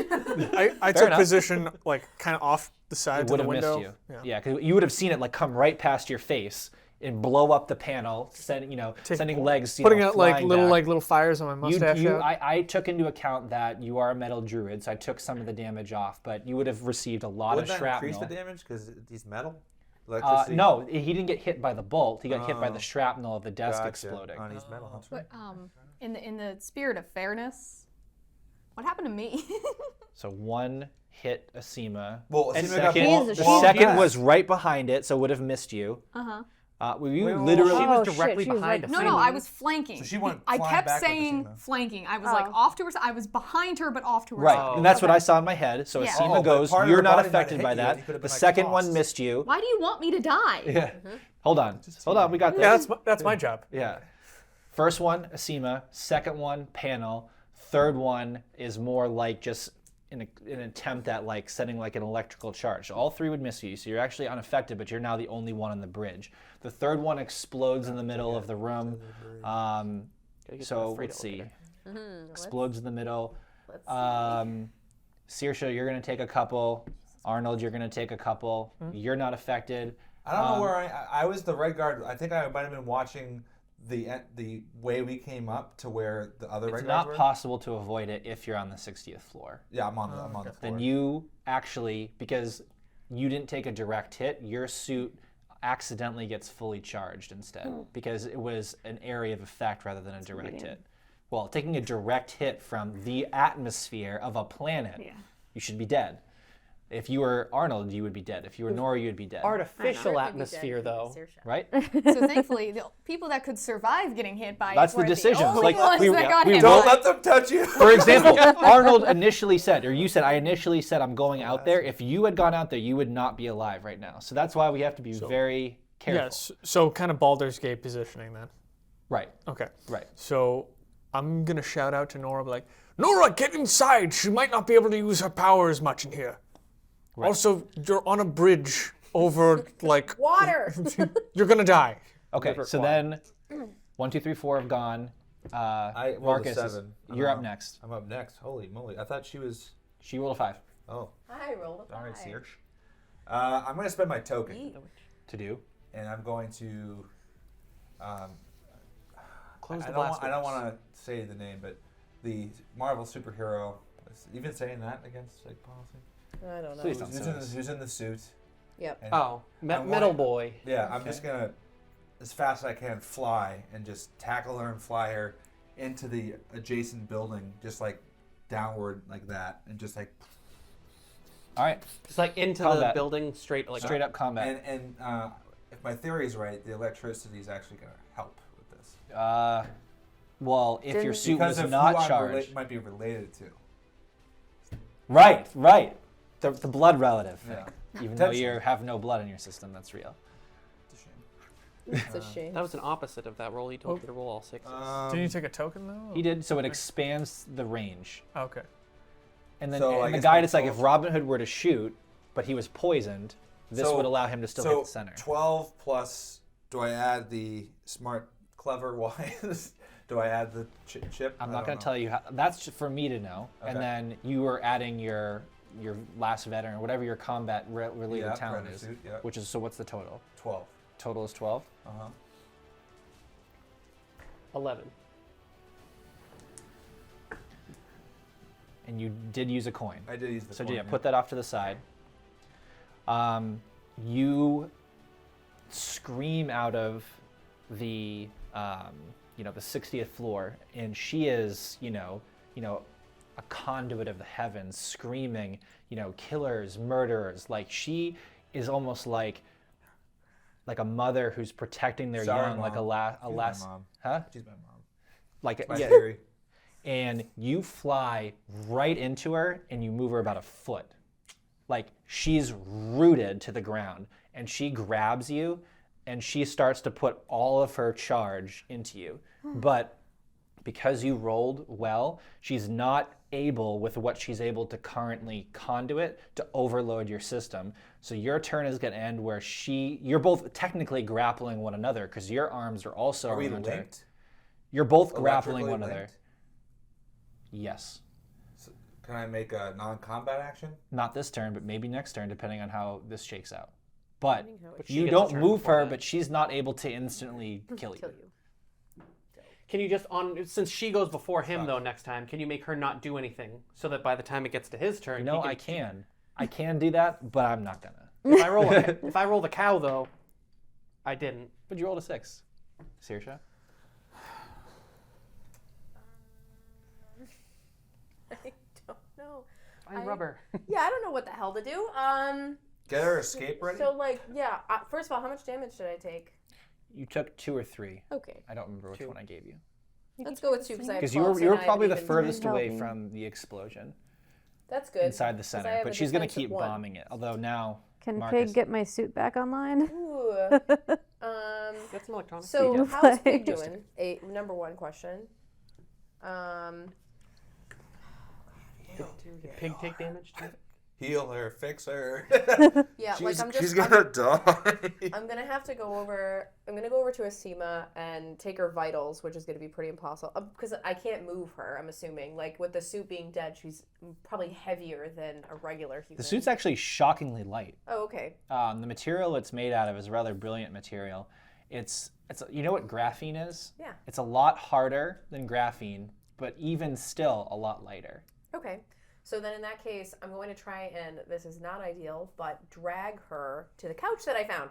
E: I took
C: enough.
E: position like kind of off the side
C: It
E: to
C: would
E: the
C: have
E: window.
C: missed you. Yeah, because you would have seen it like come right past your face and blow up the panel, sending legs,
E: Putting out like
C: flying
E: little
C: back.
E: little fires on my mustache. out.
C: I took into account that you are a metal druid, so I took some of the damage off, but you would have received a lot
F: Wouldn't
C: of
F: that
C: shrapnel.
F: increase the damage because he's metal? Electricity?
C: No, he didn't get hit by the bolt. He got hit by the shrapnel of the desk
F: Gotcha.
C: exploding.
F: Oh, he's metal. That's right.
A: But in the spirit of fairness, what happened to me?
C: So 1 hit Asima.
F: Well,
C: And
F: Asima got
C: second,
F: blown-
G: Jesus.
C: the
F: blown
C: second
F: past.
C: was right behind it, so would have missed you.
A: Uh-huh.
C: You
D: Wait,
C: literally.
D: she was
G: Oh, shit,
D: directly
G: she was
D: behind
G: right
D: us.
A: No, I was flanking.
F: So she went
A: I
F: flying
A: kept
F: back with
A: saying
F: Asima.
A: flanking. I was like off to her side. I was behind her, but off to her
C: Right,
A: side.
C: and that's what I saw in my head. So
A: Yeah.
C: Asima
F: Oh, but
C: goes,
F: part of
C: you're
F: her
C: not
F: body might have
C: affected
F: hit
C: by
F: you, and
C: that.
F: you could have
C: The
F: been, like,
C: second one
F: tossed.
C: missed you.
A: Why do you want me to die?
C: Yeah. Hold on, we got this.
E: Yeah, that's my job.
C: Yeah. First one, Asima. Second one, panel. Third one is more like just an attempt at like setting like an electrical charge. So all 3 would miss you, so you're actually unaffected, but you're now the only one on the bridge. The third one explodes in the middle of the room. So let's see. Explodes in the middle.
B: Let's see.
C: Saoirse, you're gonna take a couple. Arnold, you're gonna take a couple. You're not affected.
F: I don't know where I was the red guard. I think I might have been watching the way we came up to where the other
C: It's
F: red guards
C: not
F: were.
C: possible to avoid it if you're on the 60th floor.
F: Yeah, I'm on the floor.
C: Then you actually, because you didn't take a direct hit, your suit accidentally gets fully charged instead because it was an area of effect rather than a direct hit. Well, taking a direct hit from the atmosphere of a planet, you should be dead. If you were Arnold, you would be dead. If you were Nora, you would be dead.
D: Artificial atmosphere, though.
C: Right?
A: So thankfully, the people that could survive getting hit by
C: That's
A: it
C: the
A: were
C: decisions.
A: the only
C: Like,
A: ones
C: we-
A: that got
C: we
A: hit
C: roll
F: Don't
A: by
F: let them touch you.
C: For example, Arnold initially said, or you said, I initially said I'm going out there. If you had gone out there, you would not be alive right now. So that's why we have to be very careful.
E: Yes. So kind of Baldur's Gate positioning then.
C: Right,
E: Okay.
C: right.
E: So I'm gonna shout out to Nora, be like, Nora, get inside. She might not be able to use her powers much in here. Also, you're on a bridge over like
B: Water.
E: you're gonna die.
C: Okay,
D: River
C: so
D: Quad.
C: then 1, 2, 3, 4 have gone.
F: I rolled
C: Marcus,
F: a 7.
C: you're up next.
F: I'm up next. Holy moly! I thought she was.
C: She rolled a 5
F: Oh,
B: I rolled a
F: all right,
B: 5.
F: Search. I'm gonna spend my token,
C: to do.
F: and I'm going to.
D: Close
F: I
D: the
F: don't.
D: blast
F: I don't
D: doors.
F: want to say the name, but the Marvel superhero. Even saying that against like policy.
B: I don't know.
C: Please don't.
F: Who's in the suit?
B: Yep.
F: And
D: Oh,
F: I'm
D: metal
F: wanting-
D: boy.
F: Yeah, I'm just gonna, as fast as I can, fly and just tackle her and fly her into the adjacent building, just like downward like that, and just like
C: All right,
D: Just like into
C: Combat.
D: the building, straight like
C: straight up combat.
F: and if my theory is right, the electricity is actually gonna help with this
C: Well, if your
B: Didn't-
C: suit
F: because
C: was
F: of
C: not
F: who I'm
C: charged.
F: might be related to.
C: Right. The blood relative thing.
F: Yeah.
C: Even though
F: Potentially.
C: you have no blood in your system, that's real.
F: It's a shame.
B: It's a shame.
D: That was an opposite of that roll. He told you to roll all 6s.
E: Didn't you take a token though?
C: He did, so it expands the range.
E: Okay.
C: And then
F: So I
C: in the
F: guess
C: guide,
F: my
C: it's like if
F: 12
C: Robin Hood were to shoot, but he was poisoned, this
F: So-
C: would allow him to still hit the center.
F: 12 plus. Do I add the smart, clever wise? Do I add the chip?
C: I'm not going to tell you how. That's for me to know. And
F: Okay.
C: then you are adding your last veteran, whatever your combat related
F: Yeah,
C: talent
F: predator
C: is.
F: suit, yeah.
C: Which is, so what's the total?
F: 12.
C: Total is 12.
D: 11.
C: And you did use a coin.
F: I did use the
C: So
F: coin,
C: yeah, put that off to the side. You scream out of the the 60th floor, and she is a conduit of the heavens, screaming, killers, murderers. Like she is almost like a mother who's protecting their
F: Sorry,
C: young, like a
F: Mom. She's my
C: last,
F: mom.
C: huh?
F: She's my mom.
C: Like
F: My
C: yeah,
F: theory.
C: and you fly right into her and you move her about a foot. Like she's rooted to the ground, and she grabs you and she starts to put all of her charge into you. But because you rolled well, she's not able, with what she's able to currently conduit, to overload your system. So your turn is going to end where you're both technically grappling one another, because your arms are also
F: Are we
C: around her.
F: linked?
C: You're both grappling
F: Electrically
C: one another.
F: linked?
C: Yes.
F: So can I make a non-combat action?
C: Not this turn, but maybe next turn, depending on how this shakes out. But
D: But she
C: you
D: gets a
C: don't
D: turn
C: move
D: before
C: her,
D: that.
C: but she's not able to instantly kill you.
D: Can you just since she goes before him though next time? Can you make her not do anything so that by the time it gets to his turn,
C: No,
D: he
C: I can. I can do that, but I'm not gonna.
D: If I roll the cow though, I didn't.
C: But you rolled a 6. Saoirse?
B: I don't know.
D: Fine rubber.
B: Yeah, I don't know what the hell to do.
F: Get her escape ready?
B: So like, yeah. First of all, how much damage did I take?
C: You took 2 or 3.
B: Okay,
C: I don't remember which
D: 2.
C: one I gave you.
B: let's go with 2 because I have
C: Because
B: 12,
C: you were
B: and I
C: probably the
B: haven't
C: furthest
G: help
C: away
G: me.
C: from the explosion
B: That's good.
C: inside the
B: 'cause
C: center.
B: I have
C: But
B: a
C: she's gonna
B: defense of
C: keep
B: 1.
C: bombing it. Although now
G: Can
C: Marcus,
G: Pig get my suit back online?
B: Ooh.
D: Get some electronics.
B: So
G: Free to
B: how's
G: play.
B: Pig doing? Number 1 question.
D: Did Pig take damage too?
F: Heal her, fix her.
B: Yeah,
F: she's,
B: like
F: she's gonna die.
B: I'm gonna have to go over. I'm gonna go over to Asima and take her vitals, which is gonna be pretty impossible because I can't move her. I'm assuming, like with the suit being dead, she's probably heavier than a regular human.
C: the suit's actually shockingly light.
B: Oh, okay.
C: The material it's made out of is a rather brilliant material. It's you know what graphene is?
B: Yeah.
C: It's a lot harder than graphene, but even still a lot lighter.
B: Okay. So then in that case, I'm going to try and this is not ideal, but drag her to the couch that I found.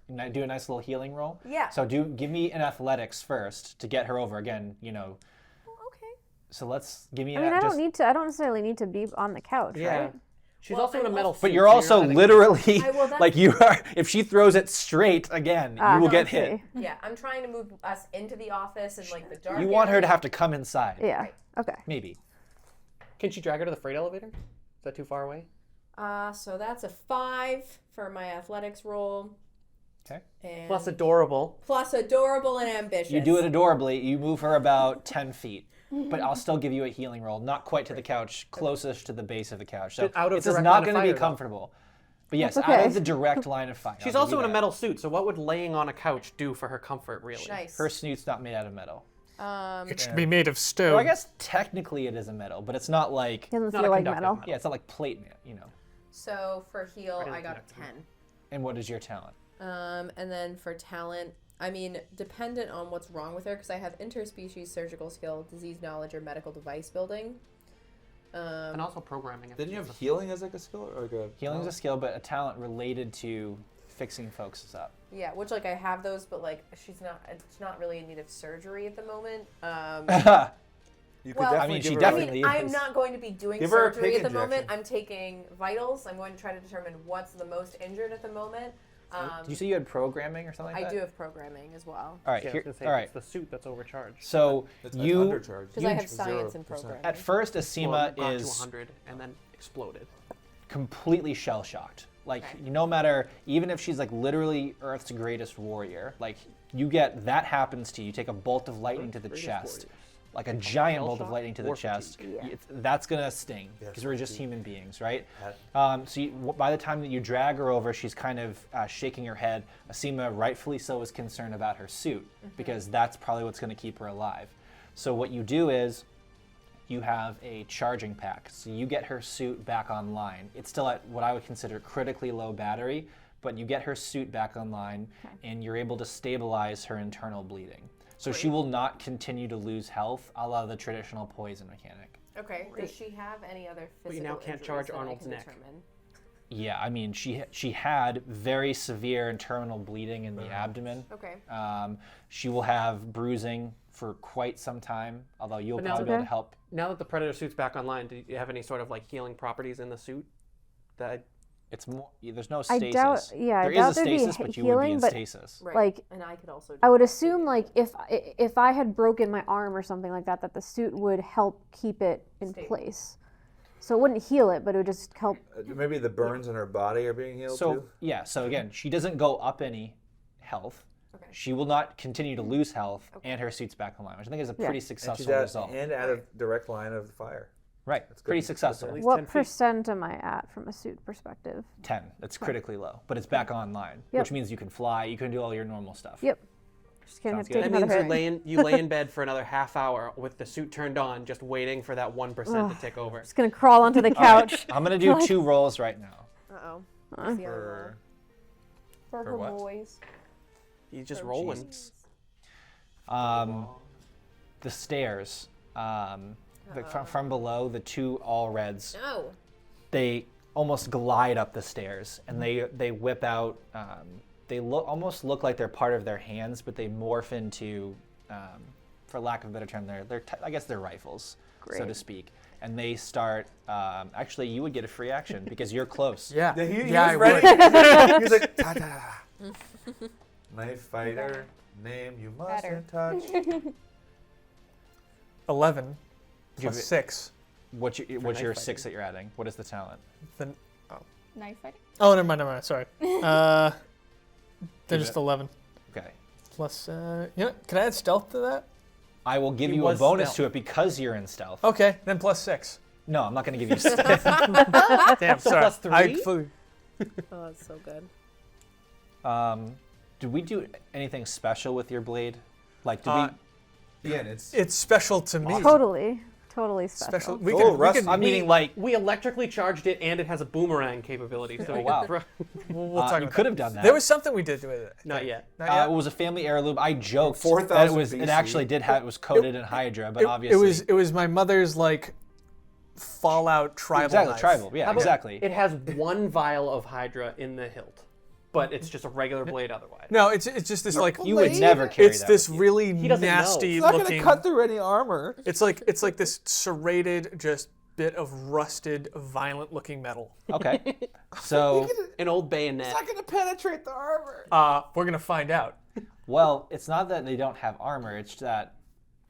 C: And I do a nice little healing roll.
B: Yeah.
C: So give me an athletics first to get her over again.
B: Okay.
C: So let's give me.
G: I mean, I don't necessarily need to be on the couch,
D: Yeah.
G: right?
D: She's
B: Well,
D: also in a
B: I'm
D: metal
B: also-
C: But
D: suit,
C: you're
D: so
C: also
D: not gonna-
C: literally
B: well, that's-
C: like you are. If she throws it straight again, you will
G: No,
C: get
G: I
C: hit.
G: see.
B: Yeah, I'm trying to move us into the office and like the dark.
C: You want her to
B: area.
C: have to come inside.
G: Yeah. Okay.
C: Maybe.
D: Can she drag her to the freight elevator? Is that too far away?
B: So that's a 5 for my athletics roll.
C: Okay.
B: And
D: Plus adorable.
B: plus adorable and ambitious.
C: You do it adorably. You move her about 10 feet. But I'll still give you a healing roll. Not quite to the couch, closest to the base of the couch. So
D: Just out of
C: this is
D: direct
C: not
D: line of
C: going to be
D: fire, though.
C: comfortable. But yes,
G: That's
C: out
G: okay.
C: of the direct line of fire.
D: She's
C: I'll
D: also
C: give
D: in
C: you
D: a
C: that.
D: metal suit, so what would laying on a couch do for her comfort, really?
B: Nice.
C: Her snoot's not made out of metal.
E: It should be made of stone.
C: Well, I guess technically it is a metal, but it's not like
G: Doesn't
D: not
G: feel
D: a
G: like
D: conductive
G: metal.
D: metal.
C: yeah, it's not like plate,
B: So for heal,
D: Right,
B: I got a
D: yeah.
B: 10.
C: And what is your talent?
B: And then for talent, I mean, dependent on what's wrong with her, because I have interspecies surgical skill, disease knowledge, or medical device building.
D: And also programming. if
F: Didn't you
D: she's
F: have
D: a-
F: healing as like a skill or like a
C: Healing's a skill, but a talent related to fixing folks up.
B: Yeah, which like I have those, but like she's not really in need of surgery at the moment.
F: You could
B: Well,
F: definitely
C: I mean,
F: give
C: she
F: her,
C: definitely
B: I'm
C: is.
B: not going to be doing
F: Give her a
B: surgery
F: pig
B: at the moment.
F: injection.
B: I'm taking vitals. I'm going to try to determine what's the most injured at the moment.
C: Did you say you had programming or something like
B: I
C: that?
B: do have programming as well.
C: All right,
D: Yeah, I
C: here,
D: was gonna say,
C: all right.
D: It's the suit that's overcharged.
C: So
F: It's
C: you,
F: undercharged.
B: Because I have
F: Huge.
B: science and
F: 0%.
B: programming.
C: at first,
D: Well,
C: Asima
D: it got to
C: is
D: 100 and then exploded.
C: completely shell shocked. Like,
B: Okay.
C: no matter, even if she's like literally Earth's greatest warrior, like you get that happens to you. You take a bolt of lightning to the
D: Greatest
C: chest,
D: warriors.
C: like a giant
D: Shell
C: bolt of
D: shock
C: lightning to the
D: or
C: chest.
D: fatigue?
G: Yeah.
C: That's gonna sting
F: Yes,
C: because we're just
F: fatigue.
C: human beings, right?
F: Pat.
C: So by the time that you drag her over, she's kind of shaking her head. Asima, rightfully so, is concerned about her suit because that's probably what's going to keep her alive. So what you do is you have a charging pack. So you get her suit back online. It's still at what I would consider critically low battery, but you get her suit back online and you're able to stabilize her internal bleeding. So she will not continue to lose health a la the traditional poison mechanic.
B: Okay. Does she have any other physical
D: But you now can't
B: injuries
D: charge
B: that I
D: Arnold's
B: can
D: neck.
B: determine?
C: Yeah, I mean, she had very severe and terminal bleeding in the abdomen.
B: Okay.
C: She will have bruising for quite some time, although you'll
D: But now
C: probably be able to help.
D: Now that the Predator suit's back online, do you have any sort of like healing properties in the suit? That
C: It's more. There's no
G: I
C: stasis.
G: doubt. Yeah,
C: There
G: I
C: is
G: doubt
C: a
G: there'd be
C: stasis, but you would be
G: healing,
C: in
G: but
C: stasis.
B: Right.
G: like
B: and I could also.
G: I would assume like if I had broken my arm or something like that, that the suit would help keep it in
B: Stable.
G: place. So it wouldn't heal it, but it would just help.
F: Maybe the burns in her body are being healed
C: So
F: too.
C: yeah. So again, she doesn't go up any health.
B: Okay.
C: She will not continue to lose health, and her suit's back online, which I think is a pretty
F: And she's
C: successful result.
F: out of direct line of fire.
C: Right.
F: That's
C: Pretty
F: good.
C: successful.
D: At least 10
G: What
D: feet.
G: percent am I at from a suit perspective?
C: 10. That's critically low, but it's back online,
G: Yep.
C: which means you can fly. You can do all your normal stuff.
G: Yep. Just gonna
C: Sounds
G: have to
C: good.
G: take
D: That means
G: another hit.
D: you lay in bed for another half hour with the suit turned on, just waiting for that 1% to tick over.
G: Just gonna crawl onto the
C: All right,
G: couch.
C: I'm gonna do 2 rolls right now.
B: Uh-oh.
F: For
A: For
F: For
A: her
F: what?
A: boys.
D: He's just rolling.
C: The stairs. From below, the 2 all reds.
B: No.
C: They almost glide up the stairs, and they whip out. They almost look like they're part of their hands, but they morph into, for lack of a better term, I guess they're rifles, so to
G: Great.
C: speak. And they start. Actually, you would get a free action because you're close.
E: Yeah.
F: he
E: I
F: was
E: would.
F: ready. He's like, ta ta. Knife fighter, name you
A: Better.
F: mustn't touch.
E: 11
C: Give
E: plus
C: it-
E: 6.
C: What's your
D: knife
C: 6
D: fighting.
C: that you're adding? What is the talent?
E: Then,
A: Knife fighting?
E: oh, never mind. Sorry. Then
C: Give
E: just
C: it-
E: 11
C: Okay.
E: plus. You know, can I add stealth to that?
C: I will give
D: He
C: you a
D: was
C: bonus
D: stealth.
C: to it because you're in stealth.
E: Okay, then plus 6.
C: No, I'm not going to give you stealth.
E: Damn,
D: So
E: sorry.
D: plus 3?
E: I fully-
B: Oh, that's so good.
C: Did we do anything special with your blade? Like, did
E: Uh,
F: Ian, it's
E: It's special to me.
G: Totally special.
E: Special. We
F: Oh,
E: could. We
F: Russ,
E: could
C: I'm meaning like
D: We electrically charged it, and it has a boomerang capability. So we
C: wow.
D: can throw.
E: we'll talk
C: you
E: about
C: could
E: that.
C: have done that.
E: There was something we did with it.
D: Not yet.
E: Not yet?
C: It was a family heirloom. I joked that
F: 4000
C: it
F: BC.
C: actually did have it was coated in Hydra, but obviously
E: it was my mother's like Fallout tribal
C: exactly
E: knife.
C: tribal. Yeah,
D: How about-
C: exactly.
D: It has 1 vial of Hydra in the hilt, but it's just a regular blade otherwise.
E: No, it's just this like
C: you would never carry
E: it's
C: that
E: this
C: with you.
E: really
D: He doesn't know.
E: nasty
F: it's not
E: looking.
F: gonna cut through any armor.
E: It's like this serrated just bit of rusted, violent looking metal.
C: Okay, so
D: An old bayonet.
F: It's not gonna penetrate the armor.
E: We're gonna find out.
C: well, it's not that they don't have armor. It's that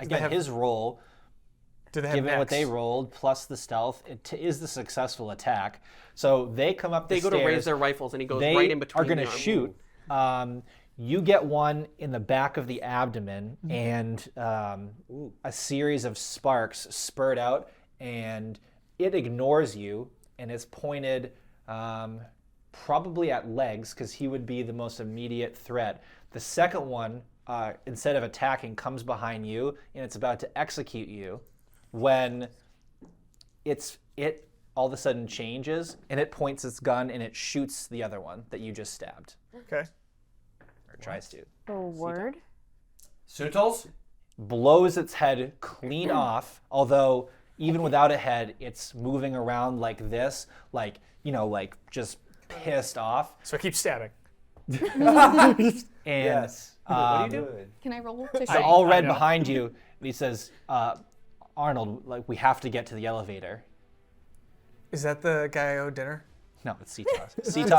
C: again
E: have-
C: his roll,
E: Do they have
C: given what
E: necks?
C: they rolled plus the stealth, is the successful attack. So they come up.
D: They
C: the
D: go to raise
C: stairs,
D: their rifles, and he goes
C: they
D: right in between.
C: are going
D: the
C: to
D: arm.
C: shoot. You get one in the back of the abdomen,
D: Mm-hmm.
C: and a series of sparks spurt out, and it ignores you, and it's pointed probably at legs, because he would be the most immediate threat. The second one, instead of attacking, comes behind you, and it's about to execute you, when it all of a sudden changes, and it points its gun, and it shoots the other one that you just stabbed,
E: Okay.
C: or tries to.
G: Oh, word.
F: Sutals?
C: Blows its head clean off, although even without a head, it's moving around like this, like, like just pissed off.
E: So I keep stabbing.
C: And
F: Yes.
D: What do you do?
F: Good.
A: Can I roll to
C: the
A: shoot?
C: all red
E: know.
C: behind you, he says, Arnold, like, we have to get to the elevator.
E: Is that the guy I owe dinner?
C: No, it's Cetos. Cetos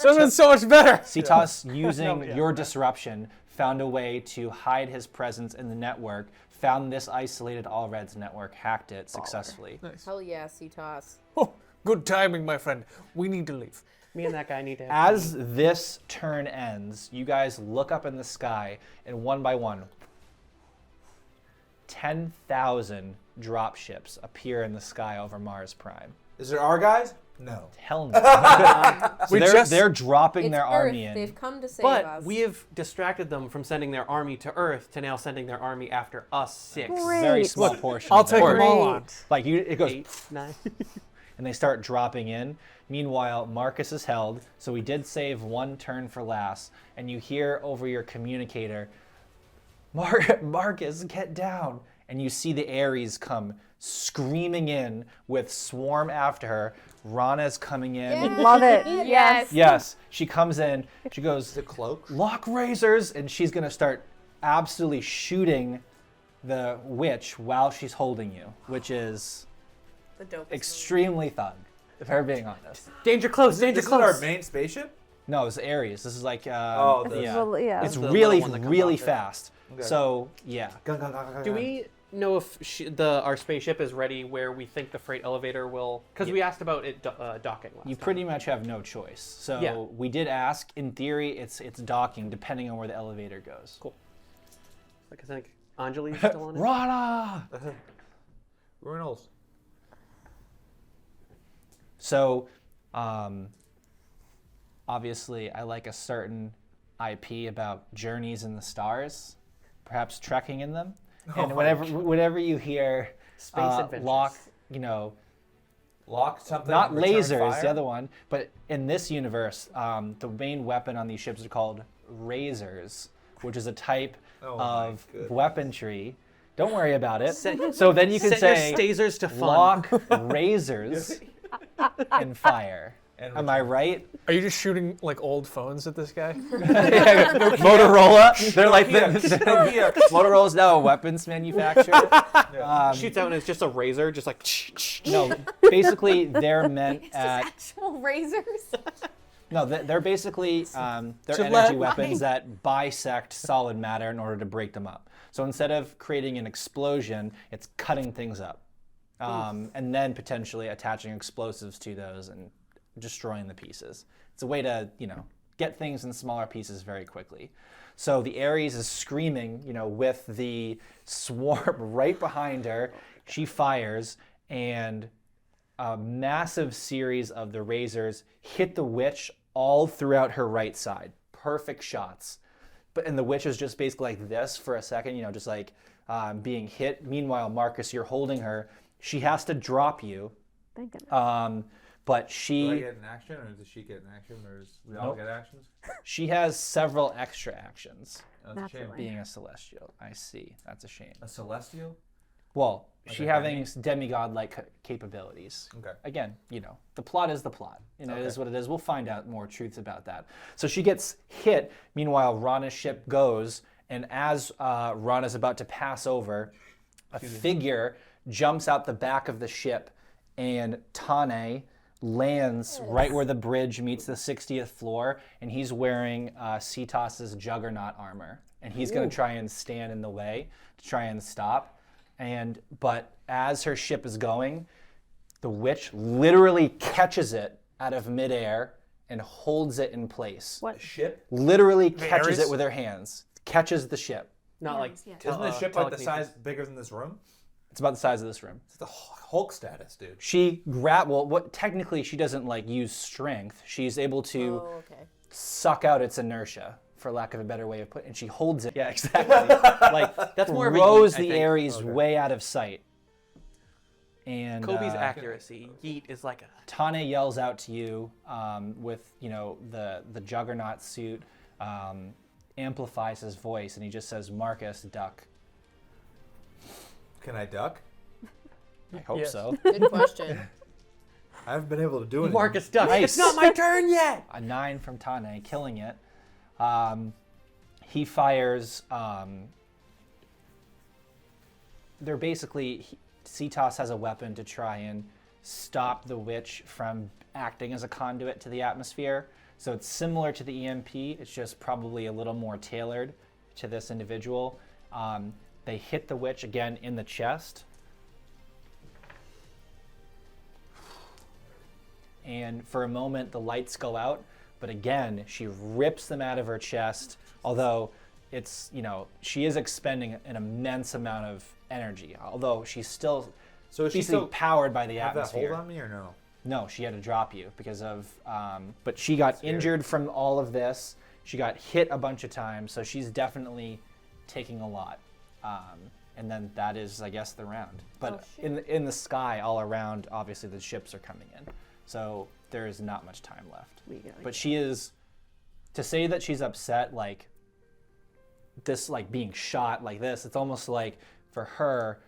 E: That was so much better.
C: Cetos, using your disruption, found a way to hide his presence in the network, found this isolated All Reds network, hacked it successfully.
B: Hell yeah, C-Toss.
E: Oh, good timing, my friend. We need to leave.
D: Me and that guy need to have.
C: As this turn ends, you guys look up in the sky, and one by one, 10,000 drop ships appear in the sky over Mars Prime.
F: Is it our guys? No.
C: Hell no. So they're dropping
B: It's
C: their
B: Earth.
C: army in.
B: They've come to save
D: But
B: us.
D: we have distracted them from sending their army to Earth to now sending their army after us 6.
G: Great.
C: Very small
E: Look,
C: portion.
E: I'll
C: of
E: take
C: them.
E: them all on.
C: Like it goes,
D: 8, 9.
C: and they start dropping in. Meanwhile, Marcus is held, so we did save one turn for last. And you hear over your communicator, Marcus, get down. And you see the Ares come screaming in with Swarm after her. Rana's coming in.
G: Love it.
A: Yes.
C: Yes, she comes in. She goes,
F: The cloak.
C: lock razors, and she's gonna start absolutely shooting the witch while she's holding you, which is
B: The dopest.
C: extremely thug, if I'm being honest.
D: Danger close, danger
F: This is our
D: close.
F: main spaceship.
C: No, it's Ares. This is like,
F: Oh, the-
C: yeah.
G: Well, yeah.
C: It's
D: The
C: really,
D: little one that comes
C: really
D: off it.
C: fast.
F: Okay.
C: So, yeah.
D: Do we know if our spaceship is ready where we think the freight elevator will? Because we asked about it docking last
C: You
D: time.
C: pretty much have no choice. So
D: Yeah.
C: we did ask. In theory, it's docking depending on where the elevator goes.
D: Cool. Like I think Anjali's still on it.
C: Rana!
F: Urinals.
C: So, obviously, I like a certain IP about journeys in the stars, perhaps trekking in them. And whenever you hear
D: Space adventures.
C: lock, you know,
F: Lock something.
C: not
F: return
C: lasers,
F: fire?
C: the other one, but in this universe, the main weapon on these ships are called razors, which is a type
F: Oh my
C: of
F: goodness.
C: weaponry. Don't worry about it.
D: Set-
C: So then you can
D: Set
C: say
D: your stasers to fun.
C: lock razors and fire.
F: And
C: Am I right?
E: Are you just shooting like old phones at this guy?
C: Motorola. They're like
F: Nokia.
C: Motorola's now a weapons manufacturer.
D: Shoots out and it's just a razor, just like.
C: No, basically they're meant at
A: Actual razors.
C: no, they're basically they're
D: Gillette.
C: energy weapons that bisect solid matter in order to break them up. So instead of creating an explosion, it's cutting things up, and then potentially attaching explosives to those and destroying the pieces. It's a way to get things in smaller pieces very quickly. So the Ares is screaming, with the swarm right behind her. She fires, and a massive series of the razors hit the witch all throughout her right side. Perfect shots. And the witch is just basically like this for a second, just like being hit. Meanwhile, Marcus, you're holding her. She has to drop you.
G: Thank goodness.
C: But
F: Do I
C: she
F: get an action, or does she get an action, or does we all
C: Nope.
F: get actions?
C: she has several extra actions.
F: That's a shame.
G: Naturally.
C: Being a celestial, I see. That's a shame.
F: A celestial.
C: Well,
F: Like
C: she
F: a
C: having demigod-like capabilities.
F: Okay.
C: Again, the plot is the plot. It
F: Okay.
C: is what it is. We'll find out more truths about that. So she gets hit. Meanwhile, Rana's ship goes, and as Rana's about to pass over, a figure jumps out the back of the ship, and Tane lands right where the bridge meets the 60th floor, and he's wearing Cetas's juggernaut armor, and he's going to try and stand in the way to try and stop. But as her ship is going, the witch literally catches it out of midair and holds it in place.
G: What?
F: Ship.
C: Literally catches
E: Ares?
C: it with her hands. Catches the ship.
D: Not like.
A: Yeah.
F: Isn't the ship like the
D: telekinesis.
F: size bigger than this room?
C: It's about the size of this room.
F: It's the Hulk status, dude.
C: She technically she doesn't use strength. She's able to
B: Oh, okay.
C: suck out its inertia, for lack of a better way of putting it, and she holds it. Yeah, exactly.
D: That's more of a
C: throws
D: yeet, I
C: the
D: think.
C: Ares way out of sight. And
D: Kobe's accuracy. Yeet is like a.
C: Tane yells out to you with the juggernaut suit, amplifies his voice, and he just says, "Marcus, duck."
F: Can I duck?
C: I hope
E: Yes.
C: so.
B: Good question.
F: I haven't been able to do anything.
D: Marcus Duck.
C: Nice.
D: It's not my turn yet.
C: A 9 from Tane, killing it. He fires. They're basically. Cetas has a weapon to try and stop the witch from acting as a conduit to the atmosphere. So it's similar to the EMP. It's just probably a little more tailored to this individual. They hit the witch again in the chest. And for a moment, the lights go out. But again, she rips them out of her chest. Although it's, she is expending an immense amount of energy. Although she's still
F: So is she
C: basically
F: still
C: powered by the
F: have that
C: atmosphere.
F: hold on me or no?
C: No, she had to drop you because of. But she got injured from all of this. She got hit a bunch of times, so she's definitely taking a lot. And then that is, I guess, the round. But in the sky all around, obviously the ships are coming in, so there is not much time left. But she is, to say that she's upset, like this, like being shot like this. It's almost like for her,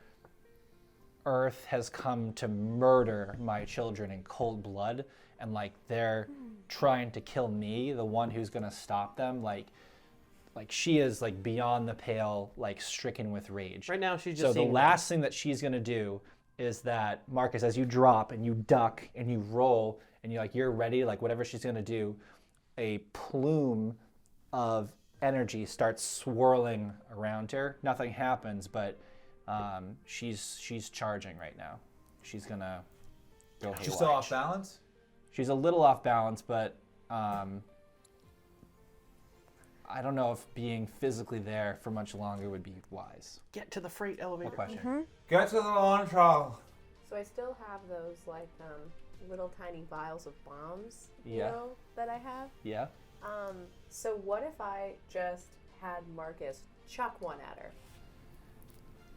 C: Earth has come to murder my children in cold blood, and like they're trying to kill me, the one who's gonna stop them. Like she is like beyond the pale, like stricken with rage.
D: Right now, she's just
C: So the
D: seeing
C: last thing that she's gonna do is that, Marcus, as you drop and you duck and you roll and you're ready, like whatever she's gonna do, a plume of energy starts swirling around her. Nothing happens, but she's charging right now. She's gonna go haywire.
F: She's still off balance?
C: She's a little off balance, but I don't know if being physically there for much longer would be wise.
D: Get to the freight elevator.
C: No question.
F: Get to the launch hall.
B: So I still have those like little tiny vials of bombs, you
C: Yeah.
B: know, that I have.
C: Yeah.
B: So what if I just had Marcus chuck one at her?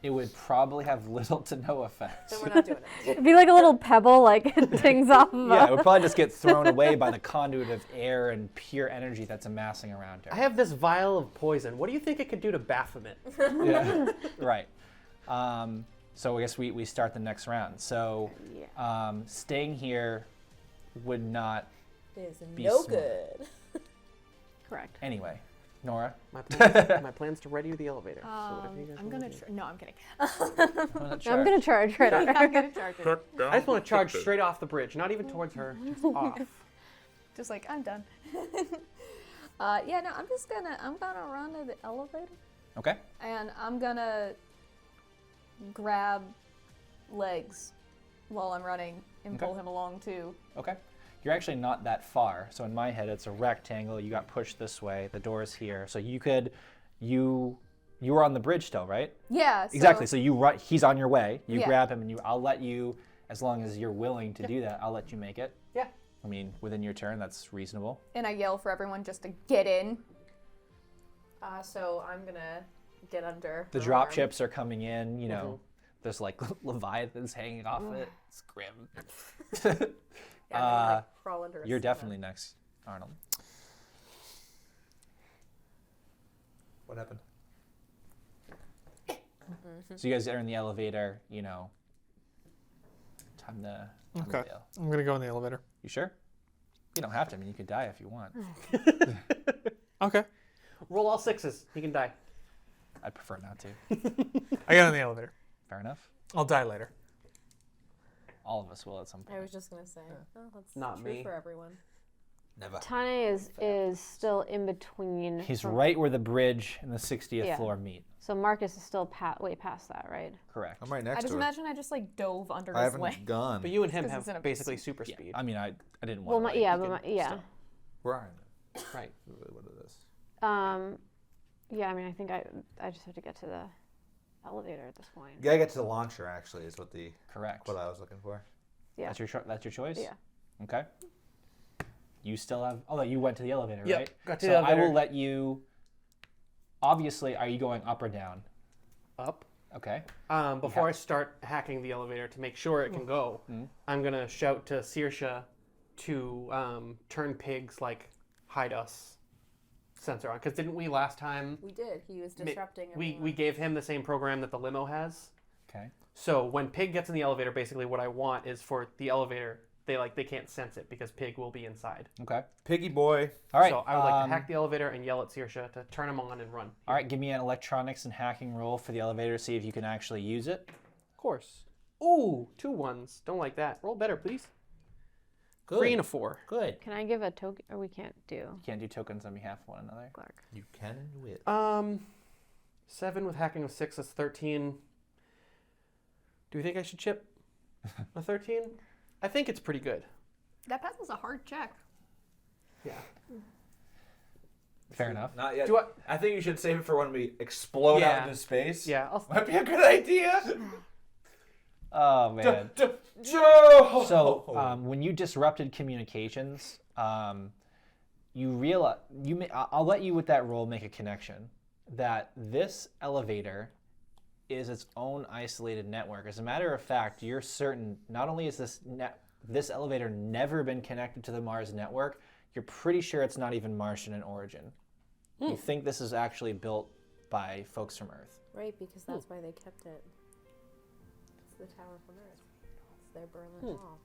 C: It would probably have little to no effect.
B: Then we're not doing it.
G: It'd be like a little pebble, like it dings off of
C: Yeah, it would probably just get thrown away by the conduit of air and pure energy that's amassing around her.
D: I have this vial of poison. What do you think it could do to Baphomet?
C: Yeah. Right. So I guess we start the next round. So staying here would not
B: Is
C: Be
B: no
C: smart.
B: good.
G: Correct.
C: anyway. Nora,
D: My plans to ready the elevator. So whatever you guys
A: I'm
D: wanna
A: gonna.
D: do.
A: No, I'm kidding.
G: I'm gonna charge right on
A: I'm
G: her.
A: gonna charge it.
D: I just want to charge straight off the bridge, not even towards her, just off.
A: Just like I'm done.
H: Yeah, no, I'm gonna run to the elevator
C: okay.
A: And I'm gonna grab legs while I'm running and
C: Okay.
A: pull him along too.
C: Okay. You're actually not that far. So in my head, it's a rectangle. You got pushed this way. The door is here. So you were on the bridge still, right?
A: Yeah.
C: Exactly. So you run. He's on your way. You
A: Yeah.
C: grab him, and I'll let you, as long as you're willing to do that, I'll let you make it.
D: Yeah.
C: I mean, within your turn, that's reasonable.
A: And I yell for everyone just to get in.
B: So I'm gonna get under.
C: The
B: her
C: drop
B: arm.
C: ships are coming in. You know, there's like leviathans hanging off it. It's grim.
B: Yeah, I'm gonna, like, crawl under.
C: You're
B: a
C: definitely next, Arnold.
F: What happened?
C: So you guys are in the elevator. You know, time to
E: Okay.
C: bail.
E: I'm gonna go in the elevator.
C: You sure? You don't have to. I mean, you could die if you want.
E: Okay.
D: Roll all sixes. He can die.
C: I'd prefer not to.
E: I get in the elevator.
C: Fair enough.
E: I'll die later.
C: All of us will at some point.
B: I was just gonna say, oh, that's
D: Not
B: true
D: me.
B: for everyone.
F: Never.
G: Tane is still in between.
C: He's
G: from-
C: right where the bridge and the 60th
G: Yeah.
C: floor meet.
G: So Marcus is still way past that, right?
C: Correct.
F: I'm right
A: I
F: next
A: just
F: to her.
A: imagine I just like dove under
F: I
A: his
F: haven't
A: leg.
F: gone.
D: But you and him
A: 'Cause
D: have
A: it's in a
D: basically
A: suit.
D: super
C: Yeah.
D: speed.
C: I mean, I didn't
G: Well,
C: want to.
G: yeah,
C: you
G: but
C: can
G: yeah.
C: still-
F: Where are you?
D: Right.
F: That's really what it is.
G: Yeah. I mean, I think I just have to get to the elevator at this point.
F: You gotta get to the launcher. Actually, is what
C: Correct.
F: what I was looking for.
G: Yeah.
C: That's your choice?
G: Yeah.
C: Okay. You still have. Oh, you went to the elevator,
D: Yep,
C: right?
D: got to
C: so
D: the
C: I
D: elevator.
C: will let you. Obviously, are you going up or down?
D: Up.
C: Okay.
D: Before I start hacking the elevator to make sure it can go, I'm gonna shout to Saoirse to turn Pig's like hide us sensor on. Because didn't we last time?
B: We did. He was
D: ma-
B: disrupting.
D: we
B: everyone.
D: gave him the same program that the limo has.
C: Okay.
D: So when Pig gets in the elevator, basically what I want is for the elevator. They can't sense it because Pig will be inside.
C: Okay.
F: Piggy boy.
C: All right.
D: So I would like to hack the elevator and yell at Saoirse to turn him on and run.
C: All right. Give me an electronics and hacking roll for the elevator. See if you can actually use it.
D: Of course. Ooh, 2 1s. Don't like that. Roll better, please.
C: Good.
D: 3 and a 4.
C: Good.
G: Can I give a token? Or we can't do.
C: You can't do tokens on behalf of one another.
G: Clark.
F: You can do it.
D: 7 with hacking of 6 is 13. Do you think I should chip a 13? I think it's pretty good.
A: That passes a hard check.
D: Yeah.
C: Fair enough.
F: Not yet.
D: Do
F: I think you should save it for when we explode
D: Yeah.
F: out into space.
D: Yeah.
F: Might be a good idea.
C: Oh man.
F: Joe.
C: So when you disrupted communications, you realize I'll let you with that roll make a connection that this elevator is its own isolated network. As a matter of fact, you're certain not only is this elevator never been connected to the Mars network, you're pretty sure it's not even Martian in origin. You think this is actually built by folks from Earth.
B: Right, because that's why they kept it. the tower from Earth. It's their Berlin Wall.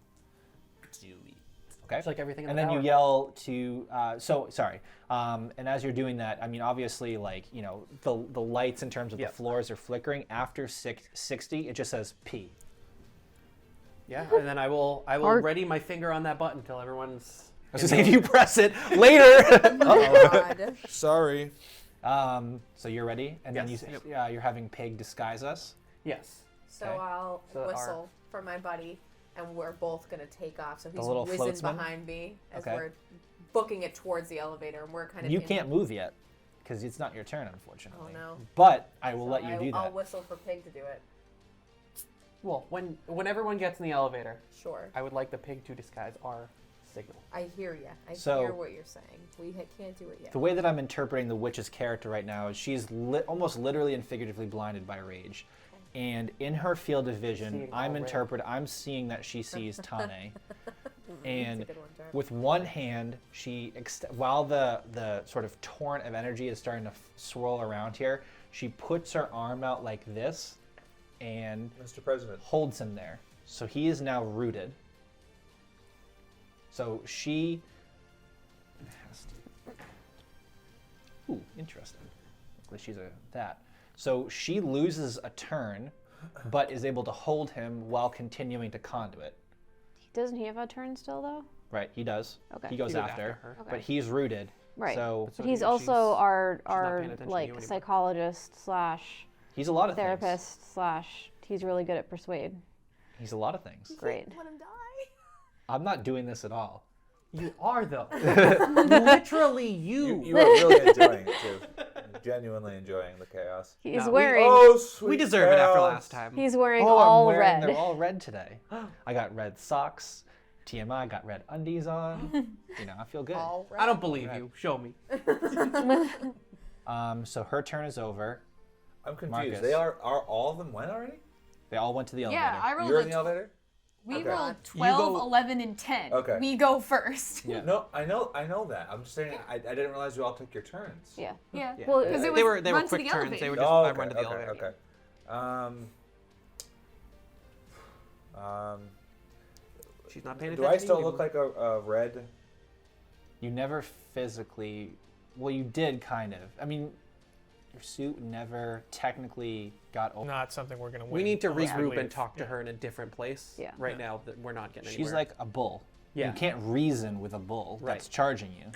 C: Okay.
D: It's like everything in
C: And
D: the
C: then you
D: tower.
C: yell to, and as you're doing that, I mean, obviously, like, you know, the lights in terms of
D: Yep.
C: the floors are flickering. After 60, it just says P.
D: Yeah, and then I will
G: Art.
D: ready my finger on that button until everyone's.
C: I was gonna say, if you press it later.
B: Oh God.
E: Sorry.
C: So you're ready, and then
D: Yes.
C: you're having Pig disguise us.
D: Yes.
B: So
C: Okay.
B: I'll
D: So our-
B: whistle for my buddy, and we're both gonna take off. So he's
C: little
B: whizzing
C: floatsman?
B: behind me as
C: Okay.
B: we're booking it towards the elevator, and we're kind of.
C: You can't move yet, because it's not your turn, unfortunately.
B: Oh no.
C: But I will
B: So
C: let you do
B: I'll
C: that.
B: whistle for Pig to do it.
D: Well, when everyone gets in the elevator,
B: Sure.
D: I would like the pig to disguise our signal.
B: I hear you. I
C: So-
B: hear what you're saying. We can't do it yet.
C: The way that I'm interpreting the witch's character right now is she's almost literally and figuratively blinded by rage. And in her field of vision,
D: Seeing all red.
C: I'm seeing that she sees Tane. And
B: That's a good one, Jar.
C: with one hand, while the sort of torrent of energy is starting to swirl around here, she puts her arm out like this and
F: Mr. President.
C: holds him there. So he is now rooted. So she has to. Ooh, interesting. At least she's that. So she loses a turn, but is able to hold him while continuing to conduit.
G: Doesn't he have a turn still though?
C: Right, he does.
G: Okay.
C: He goes
D: He goes
C: after,
D: after her.
G: Okay.
C: but he's rooted.
G: Right.
C: So
D: So
G: He's
D: he-
G: also
D: she's-
G: our
D: not paying attention to
G: like
D: you anymore.
G: psychologist slash
C: he's a lot of things.
G: therapist slash he's really good at persuade.
C: He's a lot of things.
G: Great.
B: Let him die.
C: I'm not doing this at all.
D: You are though. Literally you.
F: You are really enjoying it too. Genuinely enjoying the chaos.
G: He's
D: No,
G: wearing
F: Oh, sweet
D: We deserve it after
F: chaos.
D: last time.
G: he's wearing
C: Oh,
G: all
C: I'm wearing,
G: red.
C: They're all red today. I got red socks. TMI got red undies on. You know, I feel good.
B: All right.
D: I don't believe you. Show me.
C: So her turn is over.
F: I'm confused.
C: Marcus.
F: They are all of them went already?
C: They all went to the elevator.
A: Yeah, I rolled
F: You're
A: a
F: in the elevator?
A: We
F: Okay.
A: rolled
F: You
A: 12,
D: go-
A: 11, and 10.
F: Okay.
A: We go first.
C: Yeah.
F: No, I know that. I'm just saying I didn't realize you all took your turns.
G: Yeah.
A: Yeah.
C: Yeah.
G: Well,
A: Because it was
D: They were
A: run to
D: quick
A: the
D: turns.
A: elevator.
D: They were just
F: Oh,
D: I
F: okay,
D: run to the
F: okay,
D: elevator.
F: okay.
D: She's not paying
F: Do
D: attention.
F: I still
D: to you.
F: look like a red?
C: You never physically. Well, you did kind of. I mean, your suit never technically got over.
E: Not something we're gonna win.
D: We need to
E: unless we
D: regroup and
E: leave.
D: talk to her in a different place.
G: Yeah.
D: Right now, that we're not getting anywhere.
C: She's like a bull.
D: Yeah.
C: You can't reason with a bull that's
D: Right.
C: charging you.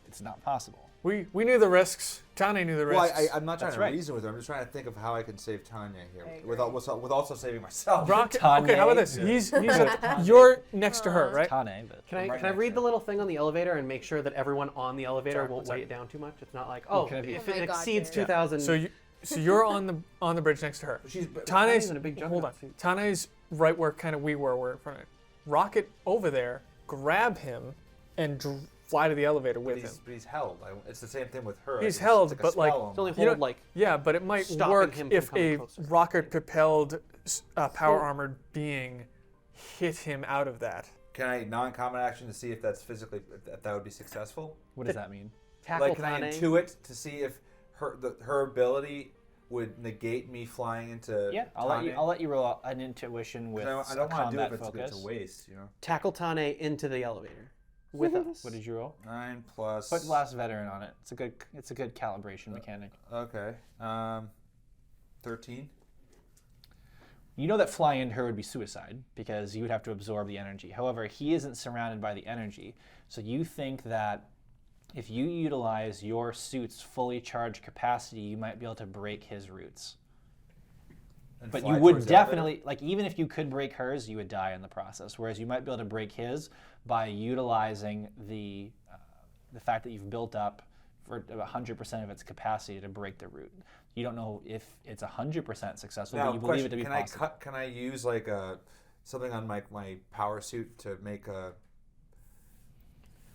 C: It's not possible.
E: We knew the risks. Tane knew the
F: Well,
E: risks.
F: I'm not trying
C: That's
F: to
C: right.
F: reason with her. I'm just trying to think of how I can save Tanya here
B: I
F: with
B: agree.
F: with also saving myself.
E: Rocket.
C: Tane.
E: Okay, how about this?
F: Yeah.
E: He's you're next to her, right?
C: Tane, but
D: Can I
F: right
D: can I
F: next
D: read
F: to
D: the
F: her.
D: little thing on the elevator and make sure that everyone on the elevator
E: Sorry,
D: won't
E: sorry.
D: weigh it down too much? It's not like, oh,
C: can I be-
D: if
B: Oh
D: it
B: my God,
D: exceeds
B: Jared.
D: 2,000.
E: So you're on the bridge next to her.
F: She's
E: Tane's
D: even a big
E: hold on.
D: juggernaut suit.
E: Tane's right where kind of we were. We're in front of it. Rocket over there, grab him, and fly to the elevator with him.
F: but he's held. It's the same thing with her.
E: He's
F: It's
E: held,
F: like a
E: but, like,
F: spell
D: it's only
F: almost.
E: You know-
D: hold like
E: Yeah, but it might
D: Stopping
E: work
D: him from
E: if
D: coming
E: a
D: closer.
E: rocket-propelled power armored being hit him out of that.
F: Can I non-combat action to see if that's physically if that would be successful?
C: what does that mean?
D: tackle
F: Like, can I
D: Tane.
F: intuit to see if her ability would negate me flying into?
C: Yeah, I'll let you roll an intuition with
F: I
C: a
F: don't want to do it
C: combat
F: if
C: focus.
F: it's a waste, you know.
D: Tackle Tane into the elevator with us.
C: What did you roll?
F: 9 plus.
C: Put last veteran on it. It's a good calibration mechanic.
F: Okay. 13.
C: You know that flying into her would be suicide because you would have to absorb the energy. However, he isn't surrounded by the energy. So you think that if you utilize your suit's fully charged capacity, you might be able to break his roots.
F: And
C: But
F: fly
C: you would
F: towards the elevator?
C: definitely, like, even if you could break hers, you would die in the process. Whereas you might be able to break his by utilizing the fact that you've built up for 100% of its capacity to break the root. You don't know if it's 100% successful,
F: Now,
C: but you believe it to
F: question,
C: be
F: can
C: possible.
F: Can I use like something on my power suit to make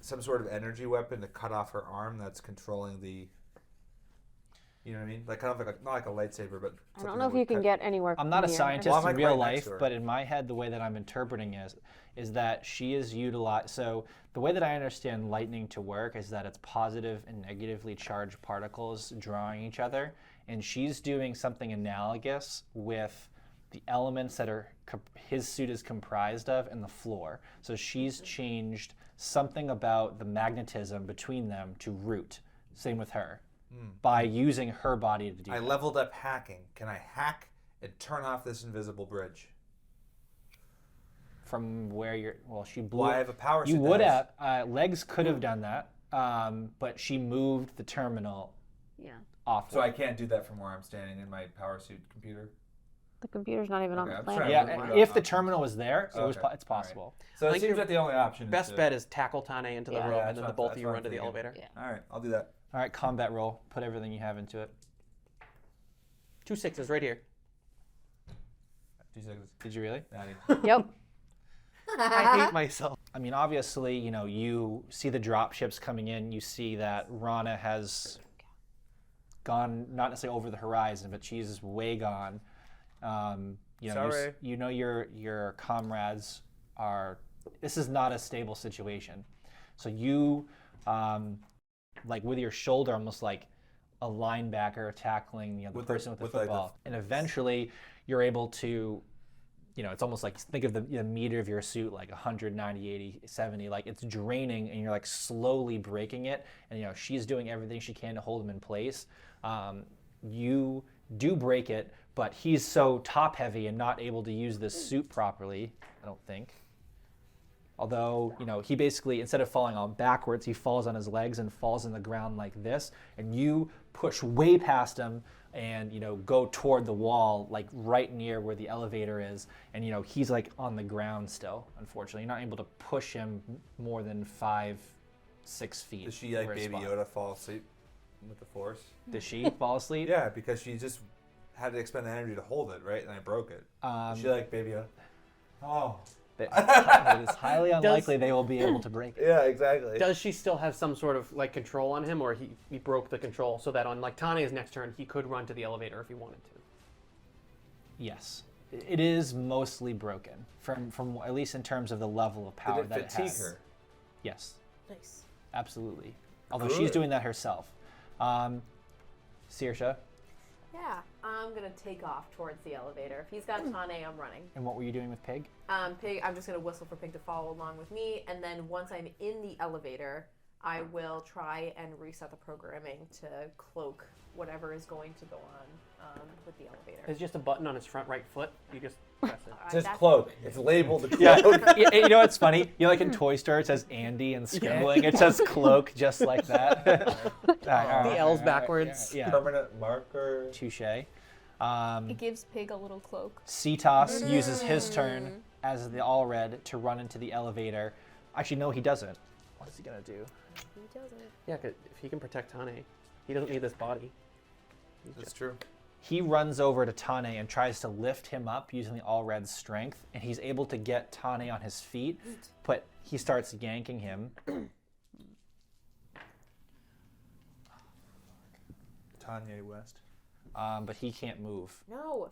F: some sort of energy weapon to cut off her arm that's controlling the? You know what I mean? Like kind of like not like a lightsaber, but
G: I don't know if you can get anywhere.
C: I'm not a
G: near her.
C: scientist
F: Well, I'm,
C: in
F: like,
C: real
F: right next
C: life,
F: to her.
C: but in my head, the way that I'm interpreting is that she is utilized. So the way that I understand lightning to work is that it's positive and negatively charged particles drawing each other, and she's doing something analogous with the elements that are his suit is comprised of and the floor. So she's changed something about the magnetism between them to root. Same with her. By using her body to do
F: I
C: that.
F: leveled up hacking. Can I hack and turn off this invisible bridge?
C: From where you're, well, she blew.
F: Well, I have a power
C: You
F: suit
C: would
F: that
C: have. Legs could have done that, but she moved the terminal
G: Yeah.
C: off.
F: So I can't do that from where I'm standing in my power suit computer.
G: The computer's not even on
F: Okay,
G: the
F: I'm
G: planet.
F: trying to
C: Yeah,
F: remember
C: and
F: what
C: if the
F: options.
C: terminal was there, it's
F: Okay, all right.
C: possible.
F: So
D: I
F: it
D: think
F: seems
D: your
F: like the only option.
D: Best
F: is
D: bet is tackle Tane into the
G: Yeah.
D: room,
F: Yeah,
D: and
F: that's
D: then the
F: what-
D: both of
F: that's
D: you
F: what
D: run
F: I'm
D: to the
F: thinking.
D: elevator.
G: Yeah.
F: All right, I'll do that.
C: All right, combat roll. Put everything you have into it.
D: 2 6s right here.
F: 2 seconds.
C: Did you really?
F: Natty.
G: Yep.
D: I hate myself.
C: I mean, obviously, you see the drop ships coming in. You see that Rana has gone, not necessarily over the horizon, but she's way gone.
F: Sorry.
C: Your comrades are. This is not a stable situation. So you, like with your shoulder, almost like a linebacker tackling the
F: With
C: person with the
F: like the-
C: football, and eventually you're able to. It's almost like think of the meter of your suit like 190, 80, 70, like it's draining and you're like slowly breaking it. And, she's doing everything she can to hold him in place. You do break it, but he's so top heavy and not able to use this suit properly, I don't think. Although, he basically, instead of falling on backwards, he falls on his legs and falls in the ground like this. And you push way past him and, go toward the wall, like right near where the elevator is. And, he's like on the ground still, unfortunately. You're not able to push him more than 5-6 feet.
F: Does she like
C: for his
F: Baby
C: spot.
F: Yoda fall asleep with the Force?
C: Does she fall asleep?
F: Yeah, because she just had to expend the energy to hold it, right? And I broke it. Is she like Baby Yoda? Oh.
C: It is highly unlikely they will be able to break it.
F: Yeah, exactly.
D: Does she still have some sort of like control on him, or he broke the control so that on like Tane's next turn he could run to the elevator if he wanted to?
C: Yes. It is mostly broken, from at least in terms of the level of power
F: Did
C: that
F: it
C: it
F: fatigue
C: has.
F: her?
B: Nice.
C: Yes, absolutely. Although she's
F: Good.
C: doing that herself. Saoirse,
B: Yeah, I'm gonna take off towards the elevator. If he's got Tane, I'm running.
C: and what were you doing with Pig?
B: Pig, I'm just gonna whistle for Pig to follow along with me, and then once I'm in the elevator, I will try and reset the programming to cloak whatever is going to go on with the elevator.
D: There's just a button on his front right foot. You just press it.
F: Just
B: That's-
F: cloak. It's labeled the
C: Yeah,
F: cloak.
C: you know what's funny? Like in Toy Story, it says Andy and scribbling. It says cloak just like that.
D: The L's backwards.
C: Yeah,
F: Permanent marker.
C: touche.
A: It gives Pig a little cloak.
C: Cetos uses his turn as the all red to run into the elevator. Actually, no, he doesn't. What is he gonna do?
B: He doesn't.
D: Yeah, 'cause if he can protect Tane, he doesn't need this body.
F: That's true.
C: He runs over to Tane and tries to lift him up using the all red strength, and he's able to get Tane on his feet, but he starts yanking him.
F: Tanya West.
C: But he can't move.
B: No.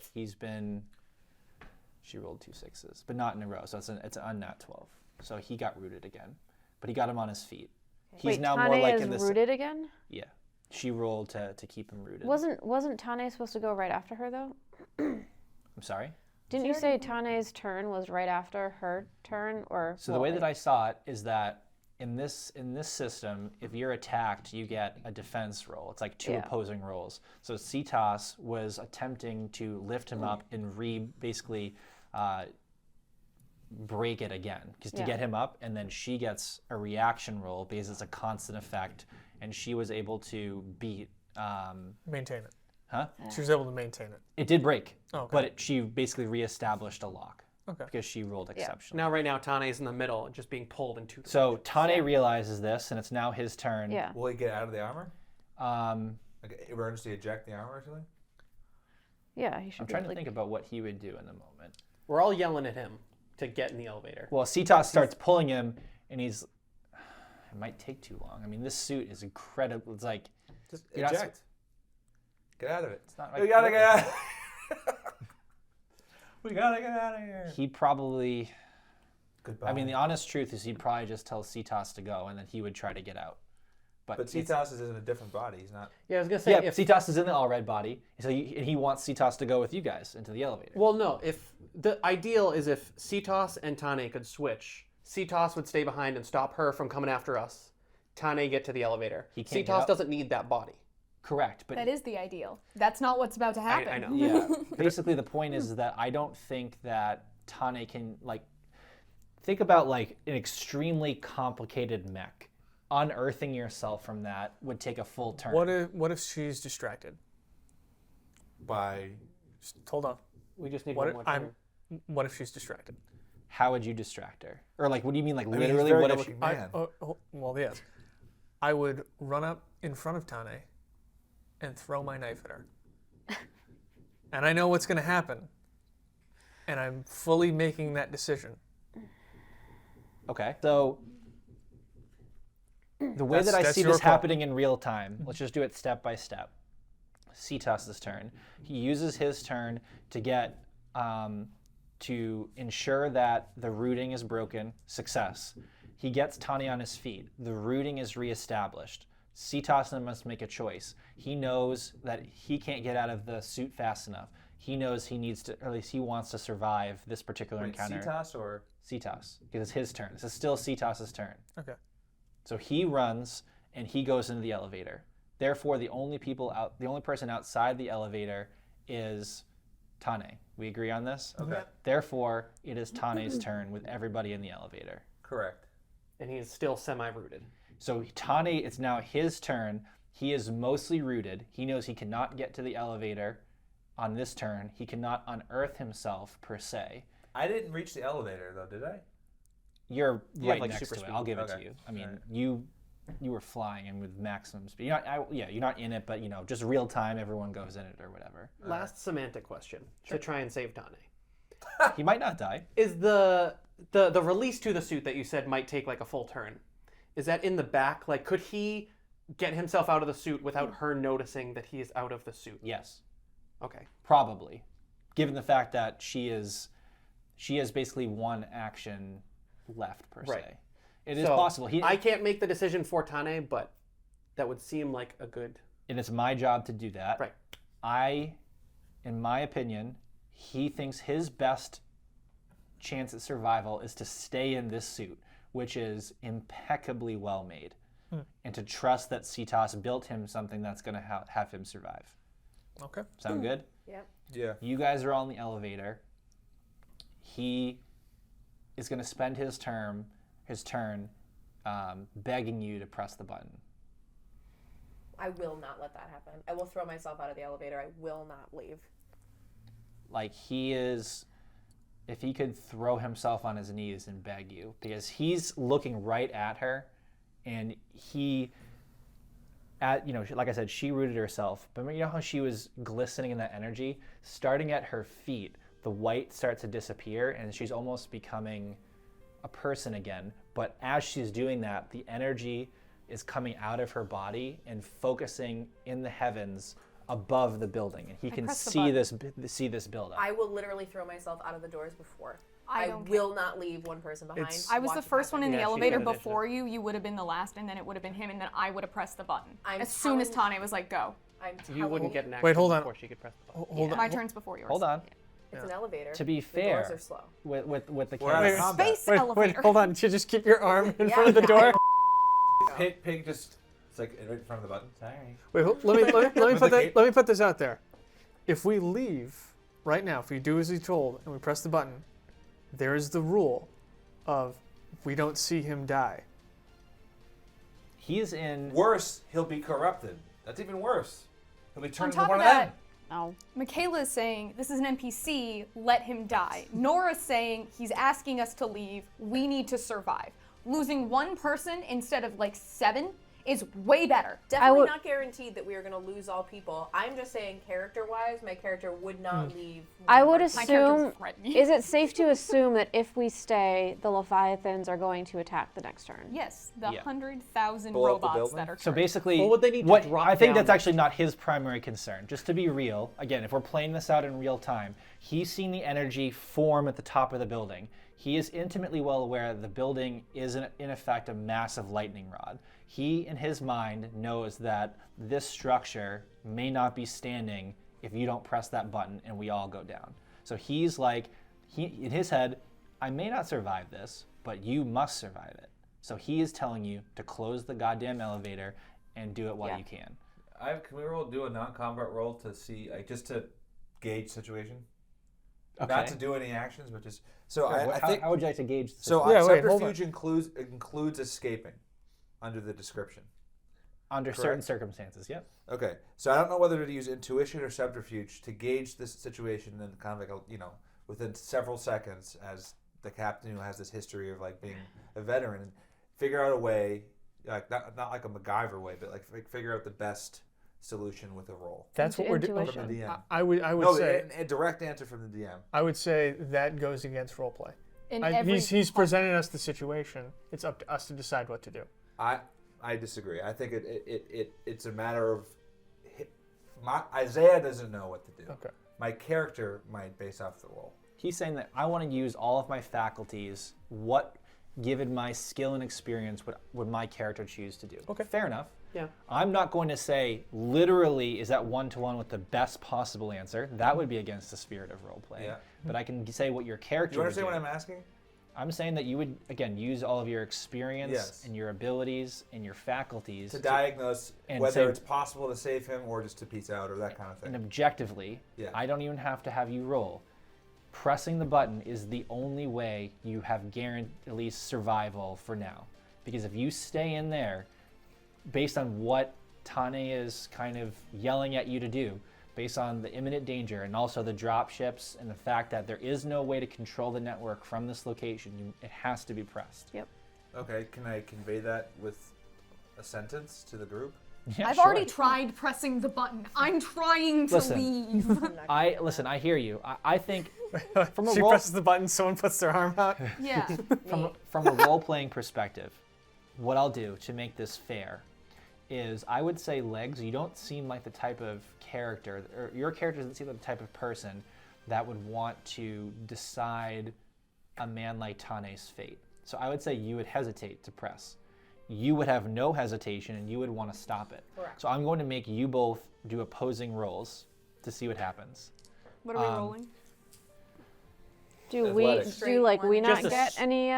C: She rolled 2 6s, but not in a row, so it's an unnat 12. So he got rooted again, but he got him on his feet. He's
G: Wait,
C: now
G: Tane
C: more like
G: is
C: in this.
G: rooted again?
C: Yeah, she rolled to keep him rooted.
G: Wasn't Tane supposed to go right after her though?
C: I'm sorry.
G: Didn't you say Tane's turn was right after her turn, or?
C: So the way that I saw it is that in this system, if you're attacked, you get a defense roll. It's like two
G: Yeah.
C: opposing rolls. So Cetos was attempting to lift him up and basically break it again, because to
G: Yeah.
C: get him up, and then she gets a reaction roll because it's a constant effect, and she was able to beat.
E: Maintain it.
C: Huh?
E: She was able to maintain it.
C: It did break,
E: Okay.
C: but she basically reestablished a lock
E: Okay.
C: because she rolled exceptionally.
D: Now, right now, Tane's in the middle, just being pulled in two.
C: So Tane realizes this, and it's now his turn.
G: Yeah.
F: Will he get out of the armor?
C: Um,
F: Like emergency eject the armor or something?
G: Yeah, he should.
C: I'm
G: be
C: trying to
G: like,
C: think about what he would do in the moment.
D: We're all yelling at him to get in the elevator.
C: Well, Cetos starts pulling him, and he's. It might take too long. I mean, this suit is incredible. It's like
F: Just
C: You're not
F: eject. Get out of it.
C: it's not
F: We
C: like
F: gotta get out. We gotta get out of here.
C: he'd probably.
F: Goodbye.
C: I mean, the honest truth is he'd probably just tell Cetos to go, and then he would try to get out.
F: But
C: it's-
F: Cetos is in a different body. He's not.
D: Yeah, I was gonna say
C: yeah,
D: if
C: Cetos is in the all red body, so and he wants Cetos to go with you guys into the elevator.
D: well, no, if the ideal is if Cetos and Tane could switch, Cetos would stay behind and stop her from coming after us. Tane get to the elevator.
C: He can't get
D: Cetos
C: out.
D: doesn't need that body.
C: Correct, but
A: That is the ideal. That's not what's about to happen.
D: I know.
C: yeah. Basically, the point is that I don't think that Tane can think about like an extremely complicated mech. Unearthing yourself from that would take a full turn.
E: What if she's distracted?
F: By
E: Hold on.
D: We just need one more turn.
E: What if she's distracted?
C: How would you distract her? Or like, what do you mean? Like
F: he's
C: literally,
F: very
C: what if?
F: good-looking man.
E: Well, yes. I would run up in front of Tane and throw my knife at her. And I know what's going to happen. And I'm fully making that decision.
C: Okay, so the way that I
E: That's
C: see
E: your
C: this
E: call.
C: happening in real time, let's just do it step by step. Cetos' turn. He uses his turn to get to ensure that the rooting is broken. Success. He gets Tani on his feet. The rooting is reestablished. Cetos must make a choice. He knows that he can't get out of the suit fast enough. He knows he needs to, or at least he wants to survive this particular encounter.
F: Cetos or
C: Cetos, because it's his turn. This is still Cetos' turn.
E: Okay.
C: So he runs and he goes into the elevator. Therefore, the only person outside the elevator is Tane. We agree on this?
F: Okay.
C: Therefore, it is Tane's turn with everybody in the elevator.
F: Correct.
D: And he's still semi-rooted.
C: So Tane, it's now his turn. He is mostly rooted. He knows he cannot get to the elevator on this turn. He cannot unearth himself per se.
F: I didn't reach the elevator though, did I?
C: You're
D: You
C: right
D: have, like,
C: next
D: super
C: to it.
D: speed.
C: I'll give it
F: Okay.
C: to you. I mean,
F: Alright.
C: you were flying and with maximum speed. You're not in it, but just real time. Everyone goes in it or whatever.
D: Last semantic question to try and save Tane.
C: He might not die.
D: Is the release to the suit that you said might take like a full turn? Is that in the back? Like, could he get himself out of the suit without her noticing that he is out of the suit?
C: Yes,
D: Okay.
C: probably, given the fact that she has basically one action left per
D: Right.
C: se. It is
D: So,
C: possible.
D: I can't make the decision for Tane, but that would seem like a good.
C: And it's my job to do that.
D: Right.
C: In my opinion, he thinks his best chance at survival is to stay in this suit, which is impeccably well made, and to trust that Cetos built him something that's going to have him survive.
E: Okay.
C: Sound good?
B: Yep.
F: Yeah.
C: You guys are all in the elevator. He is going to spend his turn begging you to press the button.
B: I will not let that happen. I will throw myself out of the elevator. I will not leave.
C: Like if he could throw himself on his knees and beg you, because he's looking right at her, and like I said, she rooted herself, but you know how she was glistening in that energy? Starting at her feet, the white starts to disappear, and she's almost becoming a person again. But as she's doing that, the energy is coming out of her body and focusing in the heavens above the building, and he can
A: press the
C: see this build up.
B: I will literally throw myself out of the doors before.
A: I
B: I
A: don't
B: will not leave one person behind.
E: It's-
A: I was the
B: watching
A: first one in
B: happen.
A: the
D: Yeah, she
A: elevator
D: got initiative.
A: before you. You would have been the last, and then it would have been him, and then I would have pressed the button.
B: I'm
A: As soon as
B: telling-
A: Tane was like, go.
B: I'm
D: You wouldn't
B: telling
D: get an action
E: Wait, hold on.
D: before she could press the button.
E: Hold on.
A: My turn's before yours.
C: Hold on.
B: It's an elevator.
C: To be
B: The
C: fair,
B: doors are slow.
C: with the
F: We're out of
C: case,
F: combat.
A: Space
E: Wait,
A: elevator.
E: hold on. You just keep your arm in
B: Yeah,
E: front of the
B: yeah,
E: door.
F: Pig just it's like right in front of the button. Sorry.
E: Wait, let me
F: With
E: put
F: the
E: that.
F: cape?
E: Let me put this out there. If we leave right now, if we do as he's told and we press the button, there is the rule of we don't see him die.
C: he's in.
F: Worse, he'll be corrupted. That's even worse. He'll be
A: On
F: turned into
A: top
F: one
A: of
F: of
A: that,
F: them.
G: No.
A: Michaela is saying, this is an NPC, let him die. Nora's saying, he's asking us to leave, we need to survive. Losing one person instead of like 7 is way better.
B: Definitely
G: would-
B: not guaranteed that we are going to lose all people. I'm just saying, character-wise, my character would not leave.
G: I would
B: one person.
A: My character
G: assume.
A: would threaten me.
G: Is it safe to assume that if we stay, the Leviathans are going to attack the next turn?
A: Yes, the
C: Yeah.
A: 100,000
F: Blow up the
A: robots
F: building?
A: that are
C: So
A: turned.
C: basically,
D: Well, would they need to
C: what
D: drop
C: I think
D: down
C: that's
D: the-
C: actually not his primary concern. Just to be real, again, if we're playing this out in real time, He's seen the energy form at the top of the building. He is intimately well aware that the building is in effect a massive lightning rod. He, in his mind, knows that this structure may not be standing if you don't press that button and we all go down. So he's like, in his head, I may not survive this, but you must survive it. So he is telling you to close the goddamn elevator and do it while you can.
F: Can we do a non-combat roll to see, like, just to gauge situation?
C: Okay.
F: Not to do any actions, but just so
C: Sure.
F: I think.
C: How would you like to gauge the
F: So
E: Yeah, wait, hold
F: subterfuge includes escaping, under the description.
C: under certain circumstances? Yep.
F: Okay, so I don't know whether to use intuition or subterfuge to gauge this situation in kind of like within several seconds, as the captain who has this history of like being a veteran, and figure out a way, like not like a MacGyver way, but like figure out the best solution with a roll.
E: That's what we're doing.
G: Intuition.
F: From the DM.
E: I would
F: No,
E: say
F: a direct answer from the DM.
E: I would say that goes against roleplay.
A: In every
E: He's presented us the situation. It's up to us to decide what to do.
F: I disagree. I think it's a matter of Isaiah doesn't know what to do.
E: Okay.
F: My character might base off the roll.
C: He's saying that I want to use all of my faculties. What, given my skill and experience, would my character choose to do?
E: Okay.
C: Fair enough.
D: Yeah.
C: I'm not going to say literally is that one-to-one with the best possible answer. That would be against the spirit of roleplay.
F: Yeah.
C: But I can say what your character
F: Do you
C: would
F: understand
C: do.
F: what I'm asking?
C: I'm saying that you would, again, use all of your experience
F: Yes.
C: and your abilities and your faculties
F: To diagnose
C: and
F: whether
C: say-
F: it's possible to save him or just to peace out or that kind of
C: and
F: thing.
C: objectively,
F: Yeah.
C: I don't even have to have you roll. Pressing the button is the only way you have guaranteed at least survival for now. Because if you stay in there, based on what Tane is kind of yelling at you to do, based on the imminent danger and also the drop ships and the fact that there is no way to control the network from this location, it has to be pressed.
G: Yep.
F: Okay, can I convey that with a sentence to the group?
C: Yeah,
A: I've
C: sure.
A: already tried pressing the button. I'm trying to
C: Listen.
A: leave.
C: I hear you. I think from a
E: She
C: role
E: presses the button, someone puts their arm out.
A: Yeah.
C: from a role-playing perspective, what I'll do to make this fair is I would say, Legs, you don't seem like the type of character, or your character doesn't seem like the type of person that would want to decide a man like Tane's fate. So I would say you would hesitate to press. You would have no hesitation and you would want to stop it.
B: Correct.
C: So I'm going to make you both do opposing rolls to see what happens.
A: What are we rolling?
G: Do
F: Athletics.
G: we not
C: Just a
G: get any?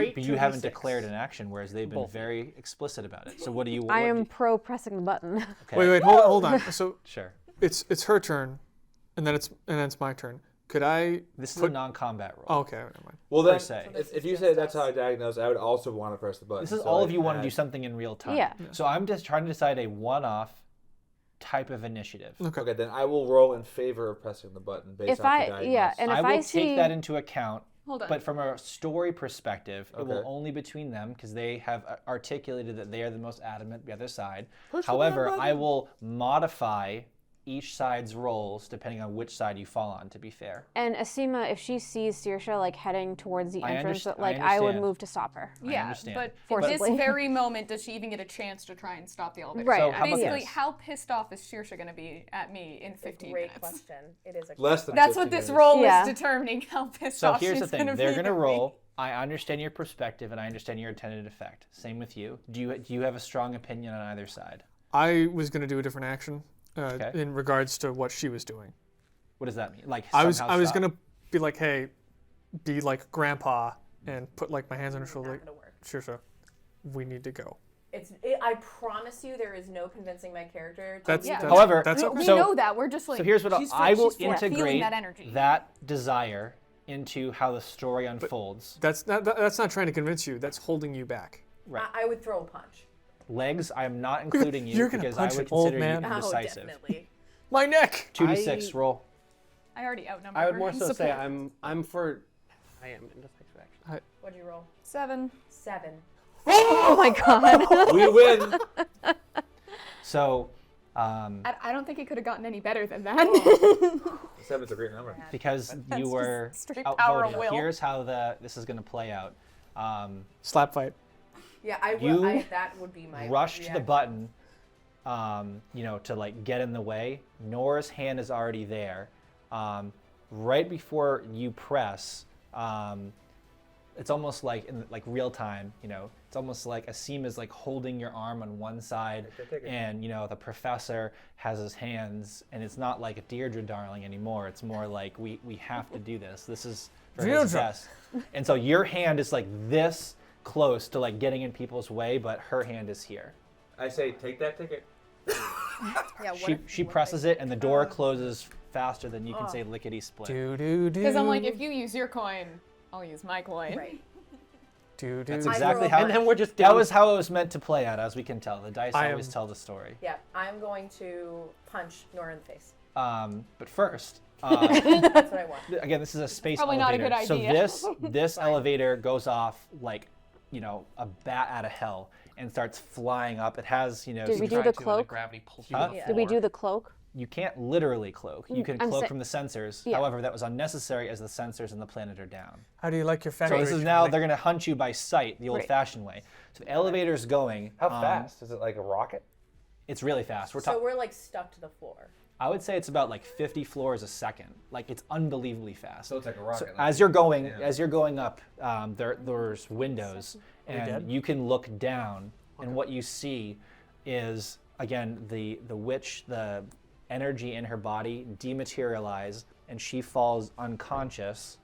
C: But you haven't
D: 2d6.
C: declared an action, whereas they've been
E: Both.
C: very explicit about it. So what do you?
G: I
C: what
G: am
C: do you-
G: pro pressing the button.
C: okay.
E: Wait, hold on. So
C: Sure.
E: it's her turn, and then it's my turn. Could I?
C: This is
E: Put-
C: a non-combat roll.
E: Oh, okay, never mind.
F: Well,
C: Per
F: then,
C: se.
F: if you say that's how I diagnose, I would also want to press the button.
C: This is
F: So
C: all
F: I
C: of you want to
F: add-
C: do something in real time.
G: Yeah.
C: So I'm just trying to decide a one-off type of initiative.
F: Okay, then I will roll in favor of pressing the button based
G: If
F: off the
G: I
F: diagnosis.
G: yeah, and if
C: I will
G: I
C: take
G: see
C: that into account.
A: Hold on.
C: But from a story perspective, it will
F: Okay.
C: only between them because they have articulated that they are the most adamant the other side.
F: Push the
C: However,
F: button.
C: I will modify each side's roles depending on which side you fall on, to be fair.
G: and Asima, if she sees Saoirse like heading towards the
C: I
G: entrance,
C: underst- I
G: like I would
C: understand.
G: move to stop her.
C: I
A: Yeah,
C: understand.
A: but at
G: Forcibly.
A: this very moment, does she even get a chance to try and stop the elevator?
G: Right,
C: So how about
A: Basically,
C: this?
A: how pissed off is Saoirse going to be at me in 15
B: Great
A: minutes?
B: question. It is a
F: Less than
A: That's what
F: 15
A: this
F: minutes.
A: roll
G: Yeah.
A: is determining how pissed
C: So
A: off
C: here's
A: she's
C: the thing:
A: gonna
C: they're
A: be
C: going to
A: at me.
C: roll. I understand your perspective and I understand your intended effect. Same with you. Do you have a strong opinion on either side?
E: I was going to do a different action
C: Okay.
E: in regards to what she was doing.
C: What does that mean? Like
E: I was
C: somehow stop.
E: going to be like, hey, be like grandpa and put like my hands on her shoulder.
B: Not
E: Like,
B: gonna work.
E: sure. We need to go.
B: I promise you, there is no convincing my character. To
E: That's,
B: leave.
E: that's
C: However,
E: that's
A: we,
E: okay.
A: we
C: So-
A: know that. We're just like,
C: So here's what
A: she's
C: I will
A: she's feeling
C: integrate
A: that energy.
C: that desire into how the story unfolds.
E: That's not trying to convince you. That's holding you back.
C: Right.
B: I would throw a punch.
C: Legs, I am not including you
E: You're gonna
C: because
E: punch
C: I would
E: an old
C: consider
E: man?
C: you
B: Oh,
C: indecisive.
B: definitely.
E: My neck.
C: 2d6 roll.
A: I already outnumbered
D: I would
A: her
D: more
A: in
D: so say
A: support.
D: I'm for. I am indecisive actually.
B: What'd you roll?
A: 7.
B: 7.
G: Oh my god.
F: We win.
C: So,
A: I don't think it could have gotten any better than that.
F: 7's a great number.
C: because
A: That's
C: you
A: just
C: were
A: straight power of
C: outvoted,
A: will.
C: here's how this is going to play out.
E: Slap fight.
B: Yeah,
C: You
B: that would be my
C: Rush to the
B: reaction.
C: button, to like get in the way. Nora's hand is already there. right before you press, it's almost like in like real time, it's almost like Asim is like holding your arm on one side, and the professor has his hands, and it's not like a Deirdre darling anymore. It's more like we have to do this. This is for his best. And so your hand is like this close to like getting in people's way, but her hand is here.
F: I say, take that ticket.
B: Yeah,
C: She presses it, and the door closes faster than you can say lickety split.
A: Because I'm like, if you use your coin, I'll use my coin.
B: Right.
C: That's exactly how.
D: And then we're just
C: That
D: down.
C: was how it was meant to play out, as we can tell. The dice
E: I
C: always
E: am-
C: tell the story.
B: Yeah, I'm going to punch Nora in the face.
C: But first,
B: That's what I want.
C: again, this is a space
A: Probably not a
C: elevator.
A: good
C: So
A: idea.
C: this elevator goes off like, a bat out of hell and starts flying up. It has,
G: Did we
C: some-
G: do
D: Try
G: the
D: to, and
G: cloak?
D: gravity pulls you
C: Huh?
D: to the
G: Did we
D: floor.
G: do the cloak?
C: you can't literally cloak. You can
G: I'm
C: cloak
G: sa-
C: from the sensors.
G: Yeah.
C: However, that was unnecessary as the sensors and the planet are down.
E: How do you like your
C: So
E: factory?
C: this is now they're going to hunt you by sight, the
G: Right.
C: old-fashioned way. So the elevator's going.
F: How fast? Is it like a rocket?
C: It's really fast.
B: So we're like stuck to the floor.
C: I would say it's about like 50 floors a second. Like it's unbelievably fast.
F: So it's like a rocket.
C: So
F: like-
C: as you're going,
F: yeah.
C: as you're going up, there's windows,
E: dead?
C: and you can look down, and what you see is again the witch, the energy in her body dematerialize, and she falls unconscious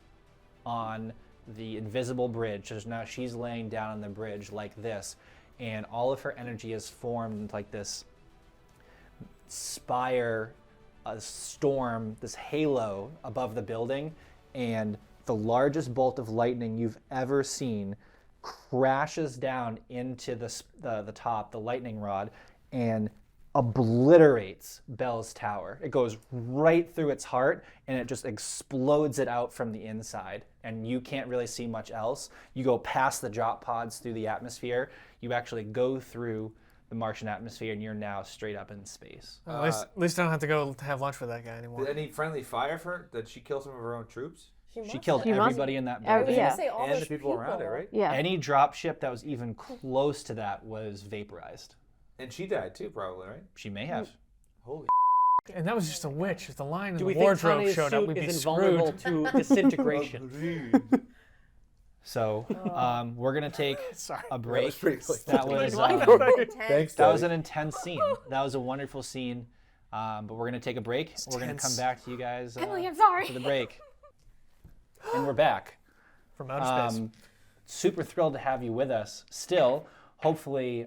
C: on the invisible bridge. So now she's laying down on the bridge like this, and all of her energy is formed like this spire, a storm, this halo above the building, and the largest bolt of lightning you've ever seen crashes down into the top, the lightning rod, and obliterates Bell's tower. It goes right through its heart, and it just explodes it out from the inside, and you can't really see much else. You go past the drop pods through the atmosphere. You actually go through the Martian atmosphere, and you're now straight up in space.
E: At least I don't have to go have lunch with that guy anymore.
F: Did any friendly fire for her? Did she kill some of her own troops?
C: She killed
G: She must-
C: everybody in that
G: Every-
C: building.
G: yeah.
B: Say all
F: And
B: those
F: the people around it, right?
G: Yeah.
C: Any drop ship that was even close to that was vaporized.
F: And she died too, probably, right?
C: She may have.
F: Holy.
E: And that was just a witch. If the lion in
D: Do
E: the
D: we think
E: wardrobe
D: Tane's
E: showed up,
D: suit
E: we'd be
D: is invulnerable
E: screwed.
D: to disintegration?
C: So we're gonna take a break.
F: was pretty quick.
C: That was
F: Thanks,
C: that was an intense scene. That was a wonderful scene. But we're gonna take a break. We're gonna come
E: tense.
C: back to you guys
A: Emily, I'm sorry.
C: for the break. And we're back.
E: From outer space.
C: Super thrilled to have you with us. Still, hopefully,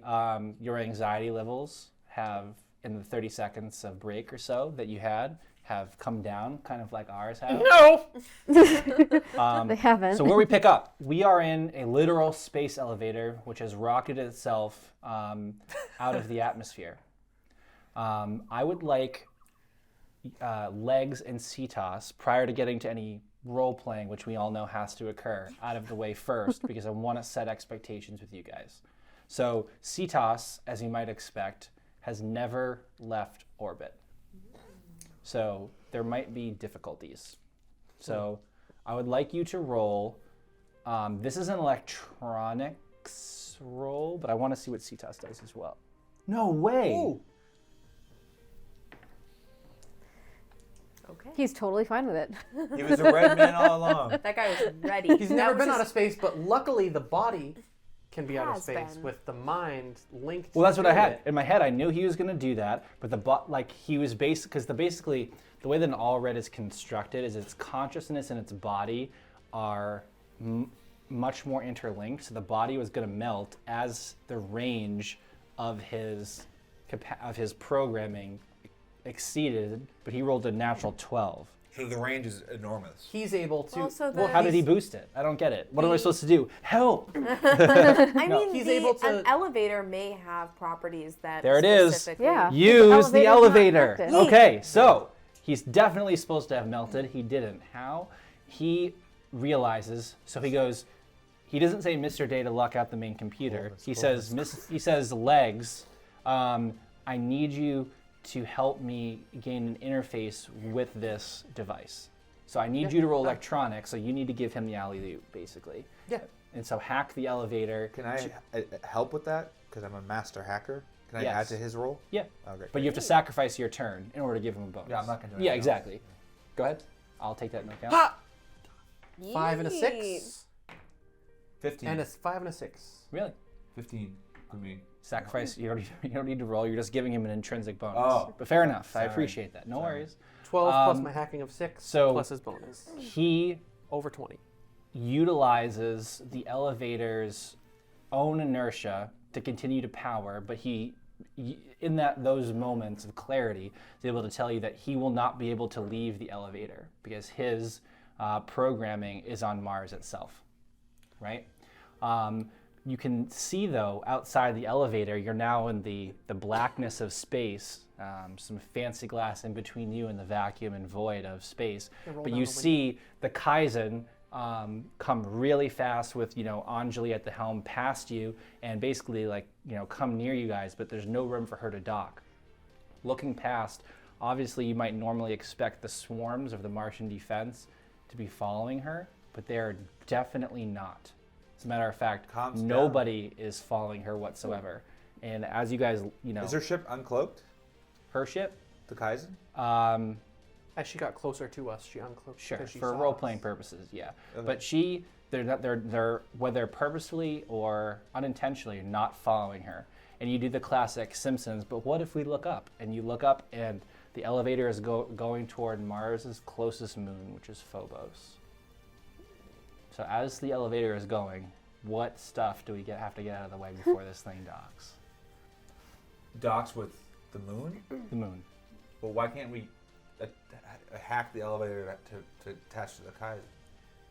C: your anxiety levels have, in the 30 seconds of break or so that you had, have come down, kind of like ours have.
E: No!
G: They haven't.
C: So where we pick up, we are in a literal space elevator, which has rocketed itself out of the atmosphere. I would like Legs and Cetos, prior to getting to any role playing, which we all know has to occur, out of the way first, because I want to set expectations with you guys. So Cetos, as you might expect, has never left orbit. So there might be difficulties. So I would like you to roll. This is an electronics roll, but I want to see what Cetos does as well. No way!
F: Ooh.
B: Okay.
G: He's totally fine with it.
F: He was a red man all along.
B: That guy was ready.
D: He's never been out of space, but luckily the body can be out of
B: Has
D: space
B: been.
D: with the mind linked.
C: Well, that's what
D: to
C: I had
D: it.
C: in my head. I knew he was going to do that, but he was because basically the way that an all red is constructed is its consciousness and its body are much more interlinked. So the body was going to melt as the range of his programming exceeded, but he rolled a natural 12.
F: So the range is enormous.
D: He's able to.
B: Also,
D: well,
C: How did he
D: he's-
C: boost it? I don't get it. What am I supposed to do? Help!
B: I mean,
D: he's able to-
B: an elevator may have properties that
C: There it is.
B: specifically-
G: Yeah.
C: Use the
G: elevator's not
C: elevator.
G: connected.
C: Okay, so he's definitely supposed to have melted. He didn't. How? He realizes. So he goes. He doesn't say Mr. Day to lock out the main computer. He says, Legs, I need you to help me gain an interface with this device. So I need you to roll electronics. So you need to give him the alley-oop, basically.
D: Yeah.
C: And so hack the elevator.
F: Can I help with that? Because I'm a master hacker. Can I
C: Yes.
F: add to his role?
C: Yeah.
F: Oh, great.
C: But you have to sacrifice your turn in order to give him a bonus.
F: Yeah, I'm not gonna do
C: Yeah,
F: anything else.
C: exactly. Go ahead. I'll take that into account.
D: 5 and a 6.
F: 15.
D: And a 5 and a 6.
C: Really?
F: 15 for me.
C: Sacrifice. You don't need to roll. You're just giving him an intrinsic bonus.
F: Oh.
C: But fair enough. I
F: Sorry.
C: appreciate that. No worries.
D: 12 plus
C: Um,
D: my hacking of 6
C: so-
D: plus his bonus.
C: He
D: Over 20.
C: utilizes the elevator's own inertia to continue to power, but in those moments of clarity, is able to tell you that he will not be able to leave the elevator because his programming is on Mars itself, right? You can see, though, outside the elevator, you're now in the blackness of space, some fancy glass in between you and the vacuum and void of space. But you see the Kaizen come really fast with, Anjali at the helm past you and basically, come near you guys, but there's no room for her to dock. Looking past, obviously you might normally expect the swarms of the Martian defense to be following her, but they are definitely not. As a matter of fact,
F: Calms
C: nobody is following her whatsoever. And as you guys,
F: Is her ship uncloaked?
C: her ship,
F: The Kaizen?
D: As she got closer to us, she uncloaked.
C: sure,
D: because she
C: for
D: saw
C: role-playing
D: us.
C: purposes, yeah.
F: Okay.
C: But they're whether purposefully or unintentionally not following her. And you do the classic Simpsons, but what if we look up? And you look up and the elevator is going toward Mars's closest moon, which is Phobos. So as the elevator is going, what stuff do we have to get out of the way before this thing docks?
F: Docks with the moon?
C: The moon.
F: Well, why can't we hack the elevator to attach to the Kaizen?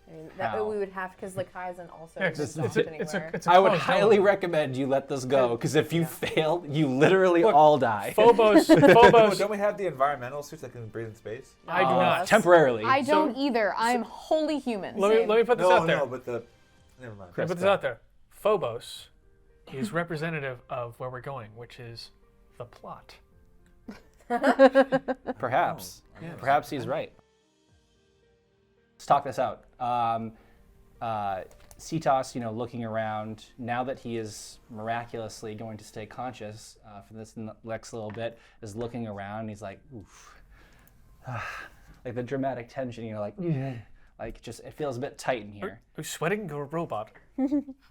B: I mean, that
C: How?
B: we would have because the Kaizen also
E: Yeah, 'cause
B: doesn't
E: it's
B: dock
E: a
B: anywhere.
C: I would
E: closed
C: highly
E: zone.
C: recommend you let this go, because if you fail, you literally
E: Look,
C: all die.
E: Phobos.
F: Don't we have the environmental suits that can breathe in space?
E: I do not.
C: Temporarily.
A: I don't either. I'm wholly human.
E: Let me put this out there.
F: No, but never mind.
E: Let me put this out there. Phobos is representative of where we're going, which is the plot.
C: Perhaps. Perhaps he's right. Let's talk this out. Cetos, looking around, now that he is miraculously going to stay conscious for this next little bit, is looking around. He's like, oof. Like the dramatic tension, like just it feels a bit tight in here.
E: Are you sweating? Go a robot.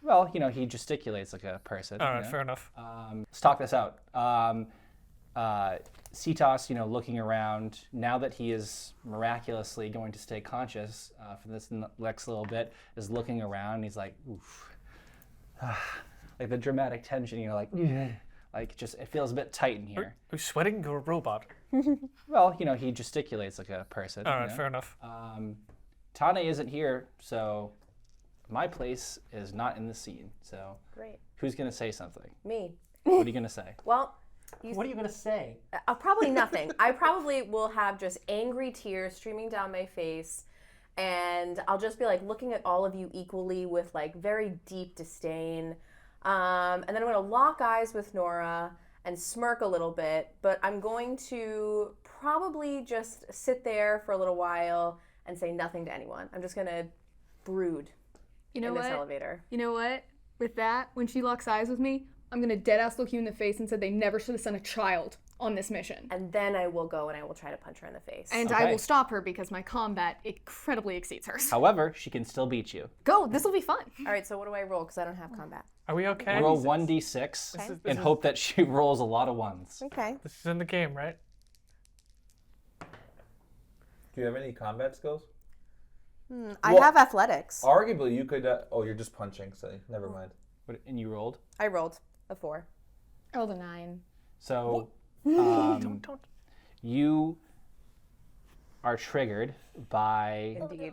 C: Well, he gesticulates like a person.
E: All right, fair enough.
C: Let's talk this out. Cetos, looking around, now that he is miraculously going to stay conscious for this next little bit, is looking around. He's like, oof. Like the dramatic tension, like just it feels a bit tight in here.
E: Are you sweating? Go a robot.
C: Well, he gesticulates like a person.
E: All right, fair enough.
C: Tane isn't here, so my place is not in the scene. So
B: Great.
C: who's gonna say something?
B: Me.
C: What are you gonna say?
B: Well,
D: What are you gonna say?
B: probably nothing. I probably will have just angry tears streaming down my face, and I'll just be like looking at all of you equally with like very deep disdain. And then I'm gonna lock eyes with Nora and smirk a little bit, but I'm going to probably just sit there for a little while and say nothing to anyone. I'm just gonna brood
A: You know
B: in this
A: what?
B: elevator.
A: You know what? With that, when she locks eyes with me, I'm gonna deadass look you in the face and say they never should have sent a child on this mission.
B: And then I will go and I will try to punch her in the face.
A: And I
C: Okay.
A: will stop her because my combat incredibly exceeds hers.
C: However, she can still beat you.
A: Go, this will be fun.
B: All right, so what do I roll? Because I don't have combat.
E: Are we okay?
C: Roll 1d6
B: Okay.
C: and hope that she rolls a lot of ones.
B: Okay.
E: This is in the game, right?
F: Do you have any combat skills?
B: I
F: Well-
B: have athletics.
F: Arguably, you could. You're just punching, so never mind.
C: And you rolled.
B: I rolled a 4.
A: I rolled a 9.
C: So
E: Don't.
C: you are triggered by,
B: Indeed.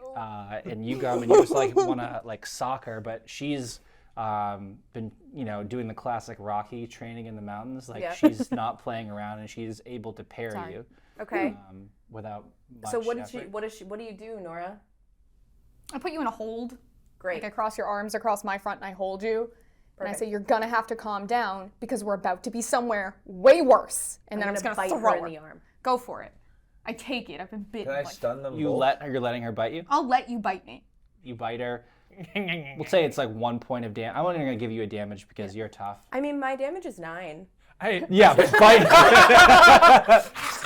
C: and you go and you just want to sock her, but she's been doing the classic Rocky training in the mountains. Like
B: Yeah.
C: she's not playing around and she's able to parry
A: Sorry.
C: you
B: Okay.
C: without much
B: So what
C: effort.
B: do you do, Nora?
A: I put you in a hold.
B: Great.
A: Like I cross your arms across my front and I hold you. And I
B: Perfect.
A: say, you're gonna have to calm down because we're about to be somewhere way worse. And then I'm just gonna
B: bite
A: throw
B: her
A: her.
B: in the arm.
A: Go for it. I take it. I've been bitten.
F: Can I
A: like-
F: stun them
C: You're
F: both?
C: letting her bite you?
A: I'll let you bite me.
C: You bite her. We'll say it's like 1 point of damage. I'm only going to give you a damage because you're tough.
B: I mean, my damage is 9.
E: Hey,
C: Yeah, but bite.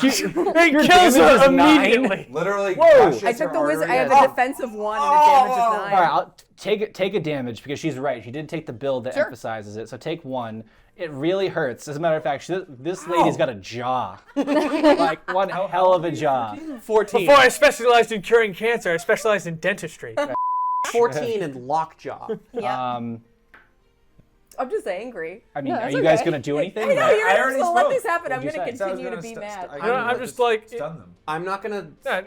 E: He kills
C: damage
E: her
C: is 9.
E: immediately.
F: Literally.
C: Whoa.
F: crushes
B: I took
F: her
B: the wizard. I
F: artery.
B: have a defensive 1 and the damage is 9.
C: All right, I'll take a damage because she's right. She did take the build that emphasizes it. So take 1. It really hurts. As a matter of fact, this lady's got a jaw, like one hell of a jaw.
D: 14.
E: Before I specialized in curing cancer, I specialized in dentistry.
D: 14 and lockjaw.
B: I'm just angry.
C: I mean,
B: No,
C: are
B: that's
C: you guys
B: okay.
C: gonna do anything?
B: I know,
C: Right?
B: you're
F: I
B: just
F: already
B: gonna let
F: spoke.
B: this happen. I'm
C: What'd you
B: gonna
C: say?
F: So I was
B: continue to
F: gonna
B: be
F: st-
B: mad.
F: st-
E: You know, I'm
F: to
E: just like-
F: stun them.
D: I'm not gonna.
E: Yeah,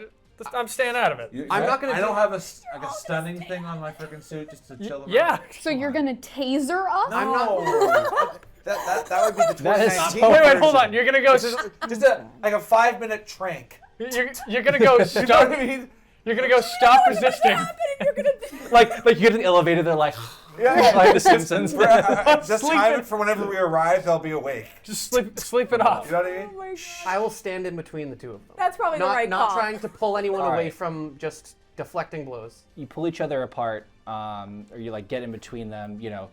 E: I'm staying out of it.
D: I'm not gonna
F: I
D: do-
F: don't have a stunning thing on my freaking suit just to chill them.
E: Yeah.
F: out.
H: So you're gonna taser us?
F: No.
D: I'm not-
F: that would be the
C: That is
F: 2019
C: so-
E: Wait, hold
F: version.
E: on. You're gonna go.
F: Just a 5-minute trank.
E: You're gonna go
F: You know
E: stop.
F: what I mean?
E: You're gonna go stop resisting.
C: Like you get in the elevator, they're like,
F: Yeah.
C: like the Simpsons.
F: Just time it for whenever we arrive, they'll be awake.
E: Just sleep it off.
F: You know what I mean?
D: I will stand in between the two of them.
B: That's probably
D: not,
B: the right
D: Not
B: call.
D: trying to pull anyone
C: All
D: away
C: right.
D: from just deflecting blows.
C: You pull each other apart, or you like get in between them. You know,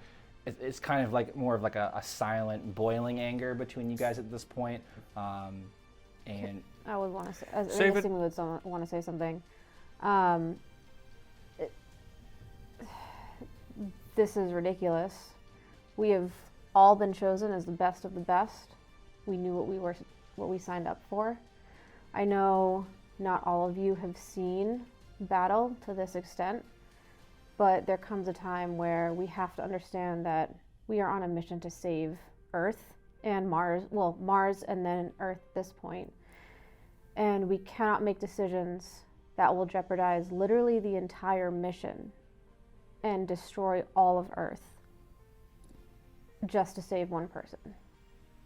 C: it's kind of like more of like a silent, boiling anger between you guys at this point. And
G: I would want to say, I
E: Save it.
G: assume we would want to say something. This is ridiculous. We have all been chosen as the best of the best. We knew what we signed up for. I know not all of you have seen battle to this extent, but there comes a time where we have to understand that we are on a mission to save Earth and Mars. Well, Mars and then Earth at this point. And we cannot make decisions that will jeopardize literally the entire mission and destroy all of Earth just to save one person.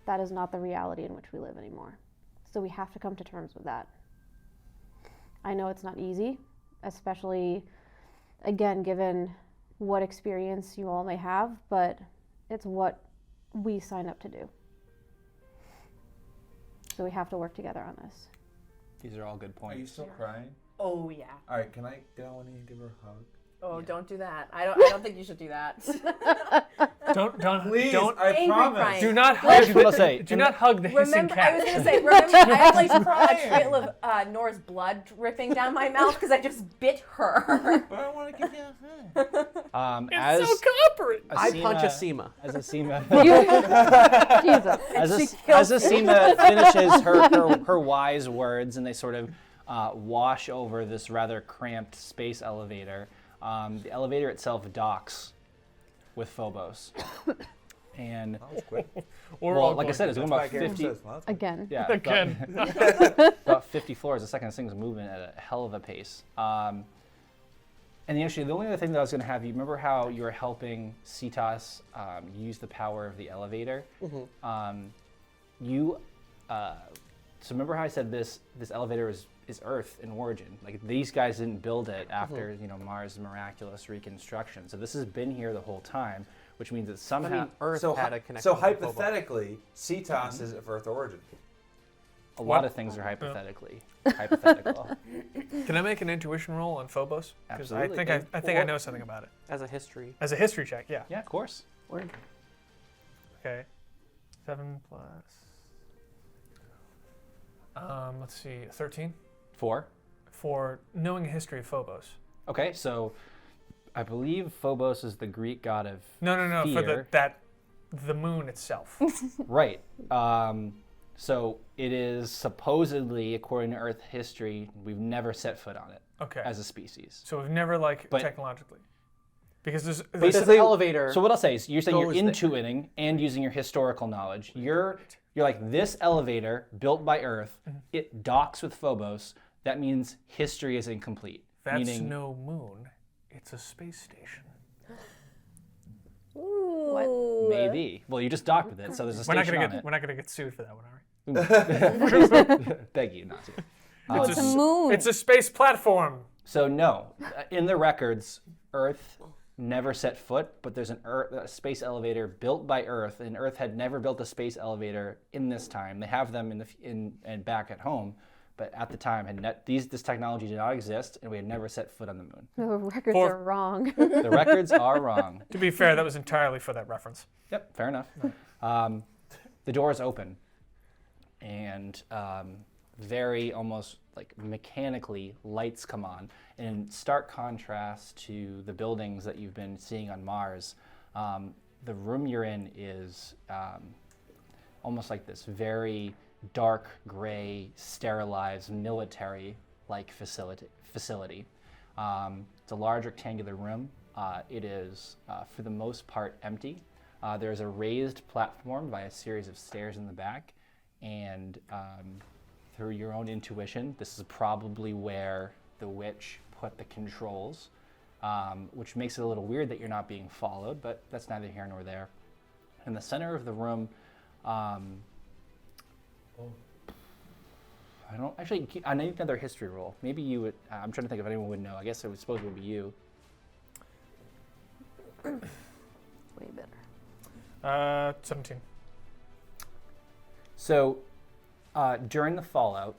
G: That is not the reality in which we live anymore. So we have to come to terms with that. I know it's not easy, especially, again, given what experience you all may have, but it's what we signed up to do. So we have to work together on this.
C: these are all good
F: Are you
C: points.
F: still crying?
B: Oh yeah.
F: All right, can I go in and give her a hug?
B: Oh, don't do that. I don't think you should do that.
F: Please,
E: don't.
F: I
B: Angry
F: promise.
B: crying.
E: Do not
C: Here's
E: hug.
C: what I'll say.
E: Do not hug the hissing
B: Remember, I was
E: cat.
B: gonna say, remember, I have like
F: crying.
B: a trail of Nora's blood dripping down my mouth because I just bit her.
F: But I want to give you a hug.
C: As
E: It's so cooperate.
D: I punch a Seema.
C: As Asima,
G: Jesus.
C: as Asima finishes her wise words, and they sort of wash over this rather cramped space elevator. The elevator itself docks with Phobos, and
F: That was quick.
C: well, like I said, it's going about
F: That's why Garen
C: 50.
F: says, well, that's
G: Again.
C: Yeah,
E: Again.
C: about 50 floors a second. This thing's moving at a hell of a pace. And actually, the only other thing that I was going to have you remember how you were helping Cetas use the power of the elevator. So remember how I said this elevator is Earth in origin. Like these guys didn't build it after Mars' miraculous reconstruction. So this has been here the whole time, which means that
D: I
C: somehow
D: mean, Earth
F: So,
D: had a connection.
F: so
D: with Phobos.
F: hypothetically, Cetas is of Earth origin.
C: a lot of things are hypothetical.
E: Can I make an intuition roll on Phobos? Because I
C: Absolutely.
E: think I think I know something about it.
D: As a history.
E: As a history check, yeah.
C: Yeah, of course.
E: Okay. 7 plus. Let's see, 13
C: 4.
E: for knowing a history of Phobos.
C: Okay, so I believe Phobos is the Greek god of
E: No, for
C: fear.
E: the moon itself.
C: Right. So it is supposedly, according to Earth history, we've never set foot on it
E: Okay.
C: as a species.
E: So we've never
C: But-
E: technologically, because there's
C: Basically,
D: elevator
C: So what I'll say is, you're saying you're
D: goes there.
C: intuiting and using your historical knowledge. You're like, this elevator built by Earth, it docks with Phobos. That means history is incomplete.
E: that's
C: meaning,
E: no moon. It's a space station.
B: Ooh.
C: maybe. Well, you just docked with it, so there's a
E: We're not
C: station
E: gonna
C: on
E: get
C: it.
E: we're not gonna get sued for that one, are we?
C: Beg you not to.
H: It's a moon.
E: It's a space platform.
C: So no, in the records, Earth never set foot, but there's a space elevator built by Earth, and Earth had never built a space elevator in this time. They have them and back at home, but at the time this technology did not exist, and we had never set foot on the moon.
G: The records
E: For-
G: are wrong.
C: The records are wrong.
E: To be fair, that was entirely for that reference.
C: Yep, fair enough. The doors open, and very almost like mechanically lights come on. And in stark contrast to the buildings that you've been seeing on Mars, the room you're in is almost like this very dark gray, sterilized, military-like facility. It's a large rectangular room. It is, for the most part, empty. There's a raised platform by a series of stairs in the back, and through your own intuition, this is probably where the witch put the controls, which makes it a little weird that you're not being followed, but that's neither here nor there. In the center of the room, I need another history roll. Maybe you would, I'm trying to think if anyone would know. I guess I would suppose it would be you.
H: Way better.
E: 17.
C: So, during the fallout,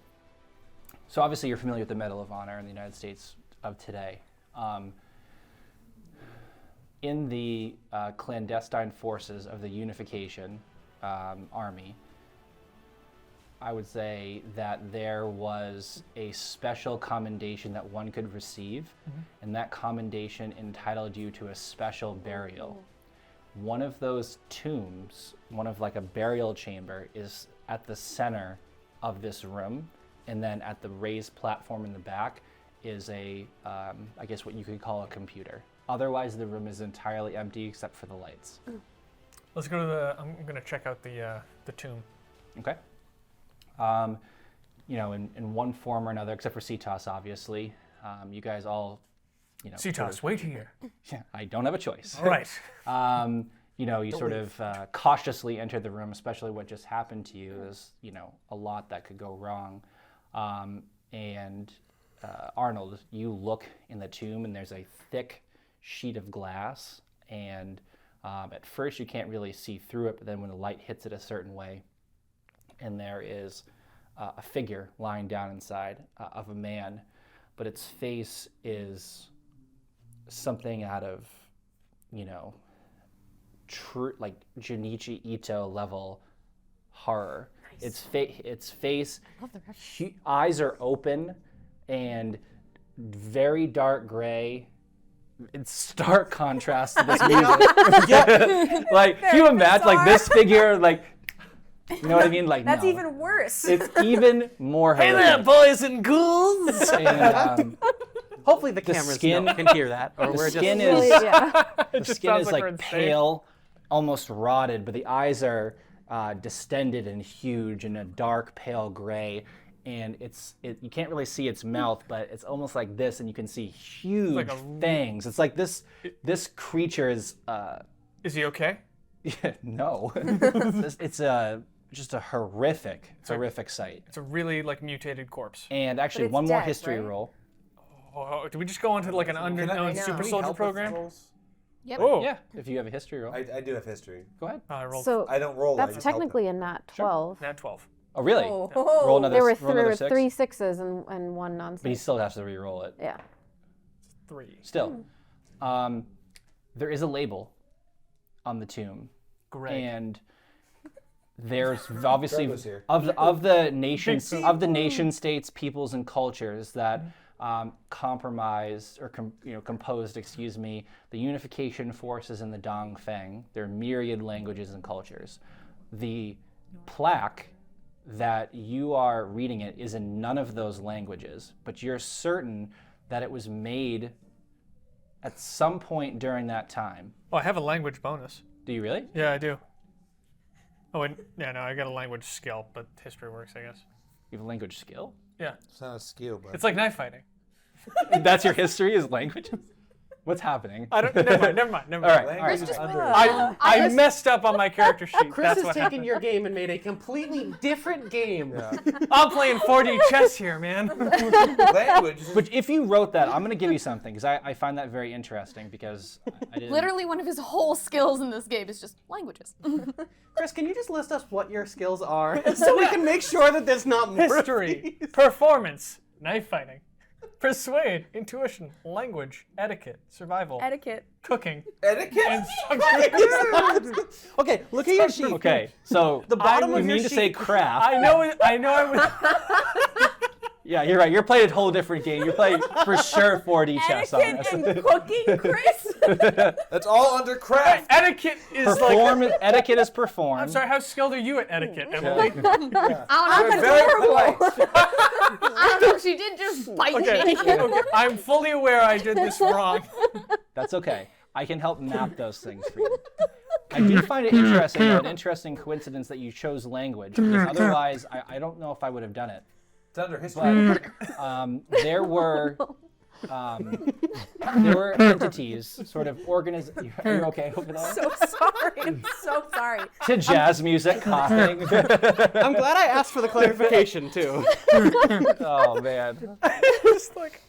C: so obviously you're familiar with the Medal of Honor in the United States of today. In the clandestine forces of the Unification Army, I would say that there was a special commendation that one could receive, and that commendation entitled you to a special burial. One of those tombs, one of like a burial chamber, is at the center of this room, and then at the raised platform in the back is a, I guess what you could call a computer. Otherwise, the room is entirely empty except for the lights.
E: Let's go to the. I'm gonna check out the tomb.
C: Okay. You know, in one form or another, except for Cetos, obviously, you guys all, you know.
E: Cetos, wait here.
C: Yeah, I don't have a choice.
E: All right.
C: You know, you sort of cautiously enter the room, especially what just happened to you. There's, you know, a lot that could go wrong. And Arnold, you look in the tomb, and there's a thick sheet of glass, and at first you can't really see through it, but then when the light hits it a certain way, and there is a figure lying down inside of a man, but its face is something out of, you know, like Junichi Ito level horror. Nice. Its face, eyes are open and very dark gray. It's stark contrast to this music. Yeah. Like, can you imagine, like, this figure, like, you know what I mean? Like,
B: That's
C: no.
B: even worse.
C: It's even more
E: Hey
C: horrific.
E: there, boys and ghouls!
C: And,
D: Hopefully the
C: The
D: cameras
C: skin-
D: can hear that, or
C: the
D: we're
C: skin
D: just.
C: is the
E: just
C: skin
E: sounds
C: is
E: like we're
C: like
E: insane.
C: pale, almost rotted, but the eyes are distended and huge in a dark pale gray, and you can't really see its mouth, but it's almost like this, and you can see huge
E: like
C: fangs. It's like this creature is.
E: Is he okay?
C: Yeah, no, it's just a horrific sight.
E: It's a really like mutated corpse.
C: And actually,
B: it's
C: one more
B: dead,
C: history
B: right?
C: roll.
E: Oh, did we just go on to like an unknown super soldier program?
H: Yep.
E: Oh,
C: Yeah, if you have a history roll,
F: I do have history.
C: go ahead.
E: I rolled
G: So
F: I don't roll. I
G: that's
F: just help
G: technically a nat 12.
E: nat 12.
C: Oh, really?
B: Oh.
C: Roll another.
G: There were
C: roll another six.
G: 3 sixes and one
C: But he
G: non-six.
C: still has to re-roll it.
G: Yeah.
E: 3.
C: Still, there is a label on the tomb,
E: Great.
C: and there's obviously
F: Greg was here.
C: of the nation states, peoples, and cultures that compromised or composed, the unification forces in the Dongfeng. There are myriad languages and cultures. The plaque that you are reading it is in none of those languages, but you're certain that it was made at some point during that time.
E: Oh, I have a language bonus.
C: Do you really?
E: Yeah, I do. Oh, and yeah, no, I got a language skill, but history works, I guess.
C: You have a language skill?
E: Yeah,
F: It's not a skill, but
E: it's like knife fighting.
C: That's your history is languages? What's happening?
E: I don't. Never mind.
C: All right.
F: language is
H: just-
F: under.
E: I messed up on my character sheet.
D: Chris
E: That's
D: has
E: what
D: taken
E: happened.
D: your game and made a completely different game.
E: I'm playing 4D chess here, man.
F: language. Is
C: But if you wrote that, I'm going to give you something because I find that very interesting because I didn't.
H: Literally, one of his whole skills in this game is just languages.
D: Chris, can you just list us what your skills are so we can make sure that there's not more?
E: History, performance, knife fighting, persuade, intuition, language, etiquette, survival,
H: Etiquette.
E: cooking,
F: Etiquette?
E: and
C: Okay, look at your sheet. Okay, so
D: The bottom
C: you
D: of your
C: mean to say
D: sheet-
C: craft.
E: I know I was.
C: Yeah, you're right. You're playing a whole different game. You're playing for sure 4D chess on
H: Etiquette
C: this.
H: and cooking, Chris.
F: That's all under craft.
E: Etiquette is like.
C: Performance etiquette is performed.
E: I'm sorry, how skilled are you at etiquette, Emily?
H: I'm
F: Very polite.
H: I don't know. She did just bite
E: Okay,
H: me.
E: okay, I'm fully aware I did this wrong.
C: That's okay. I can help map those things for you. I do find it interesting, though, an interesting coincidence that you chose language, because otherwise I don't know if I would have done it.
F: It's under history.
C: There were entities, sort of Are you okay over there?
H: So sorry. I'm so sorry.
C: To jazz music, coughing.
D: I'm glad I asked for the clarification too.
C: Oh man.
E: Just like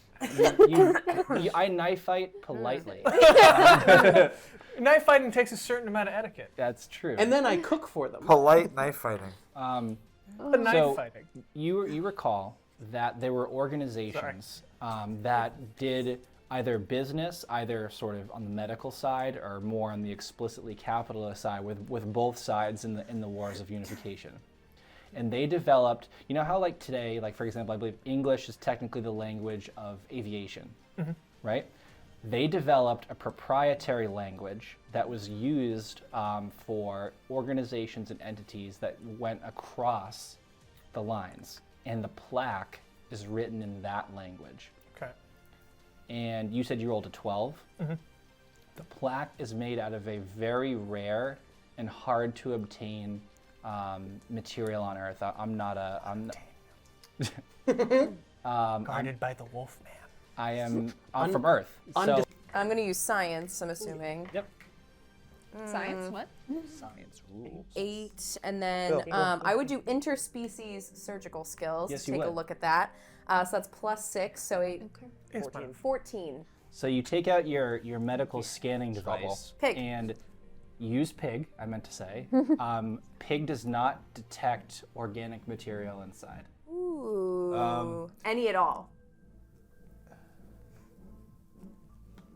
C: I knife fight politely.
E: knife fighting takes a certain amount of etiquette.
C: That's true.
D: And then I cook for them.
F: Polite knife fighting.
E: The knife
C: So-
E: fighting.
C: You recall that there were organizations that did either business, either sort of on the medical side or more on the explicitly capitalist side, with both sides in the wars of unification. And they developed, you know how like today, like for example, I believe English is technically the language of aviation, right? They developed a proprietary language that was used for organizations and entities that went across the lines. And the plaque is written in that language.
E: Okay.
C: And you said you rolled a 12. The plaque is made out of a very rare and hard to obtain material on Earth. I'm
E: Guarded by the wolf man.
C: I'm from Earth. So
B: I'm going to use science, I'm assuming.
C: yep.
H: Science? What?
C: Science rules.
B: 8, and then I would do interspecies surgical skills.
C: Yes,
B: to
C: you
B: take a
C: would.
B: look at that. So that's +6, so 8,
E: Yes,
B: 14.
E: madam.
B: 14.
C: So you take out your medical scanning device
B: Pig.
C: and use pig, I meant to say. Pig does not detect organic material inside.
B: Ooh. Any at all.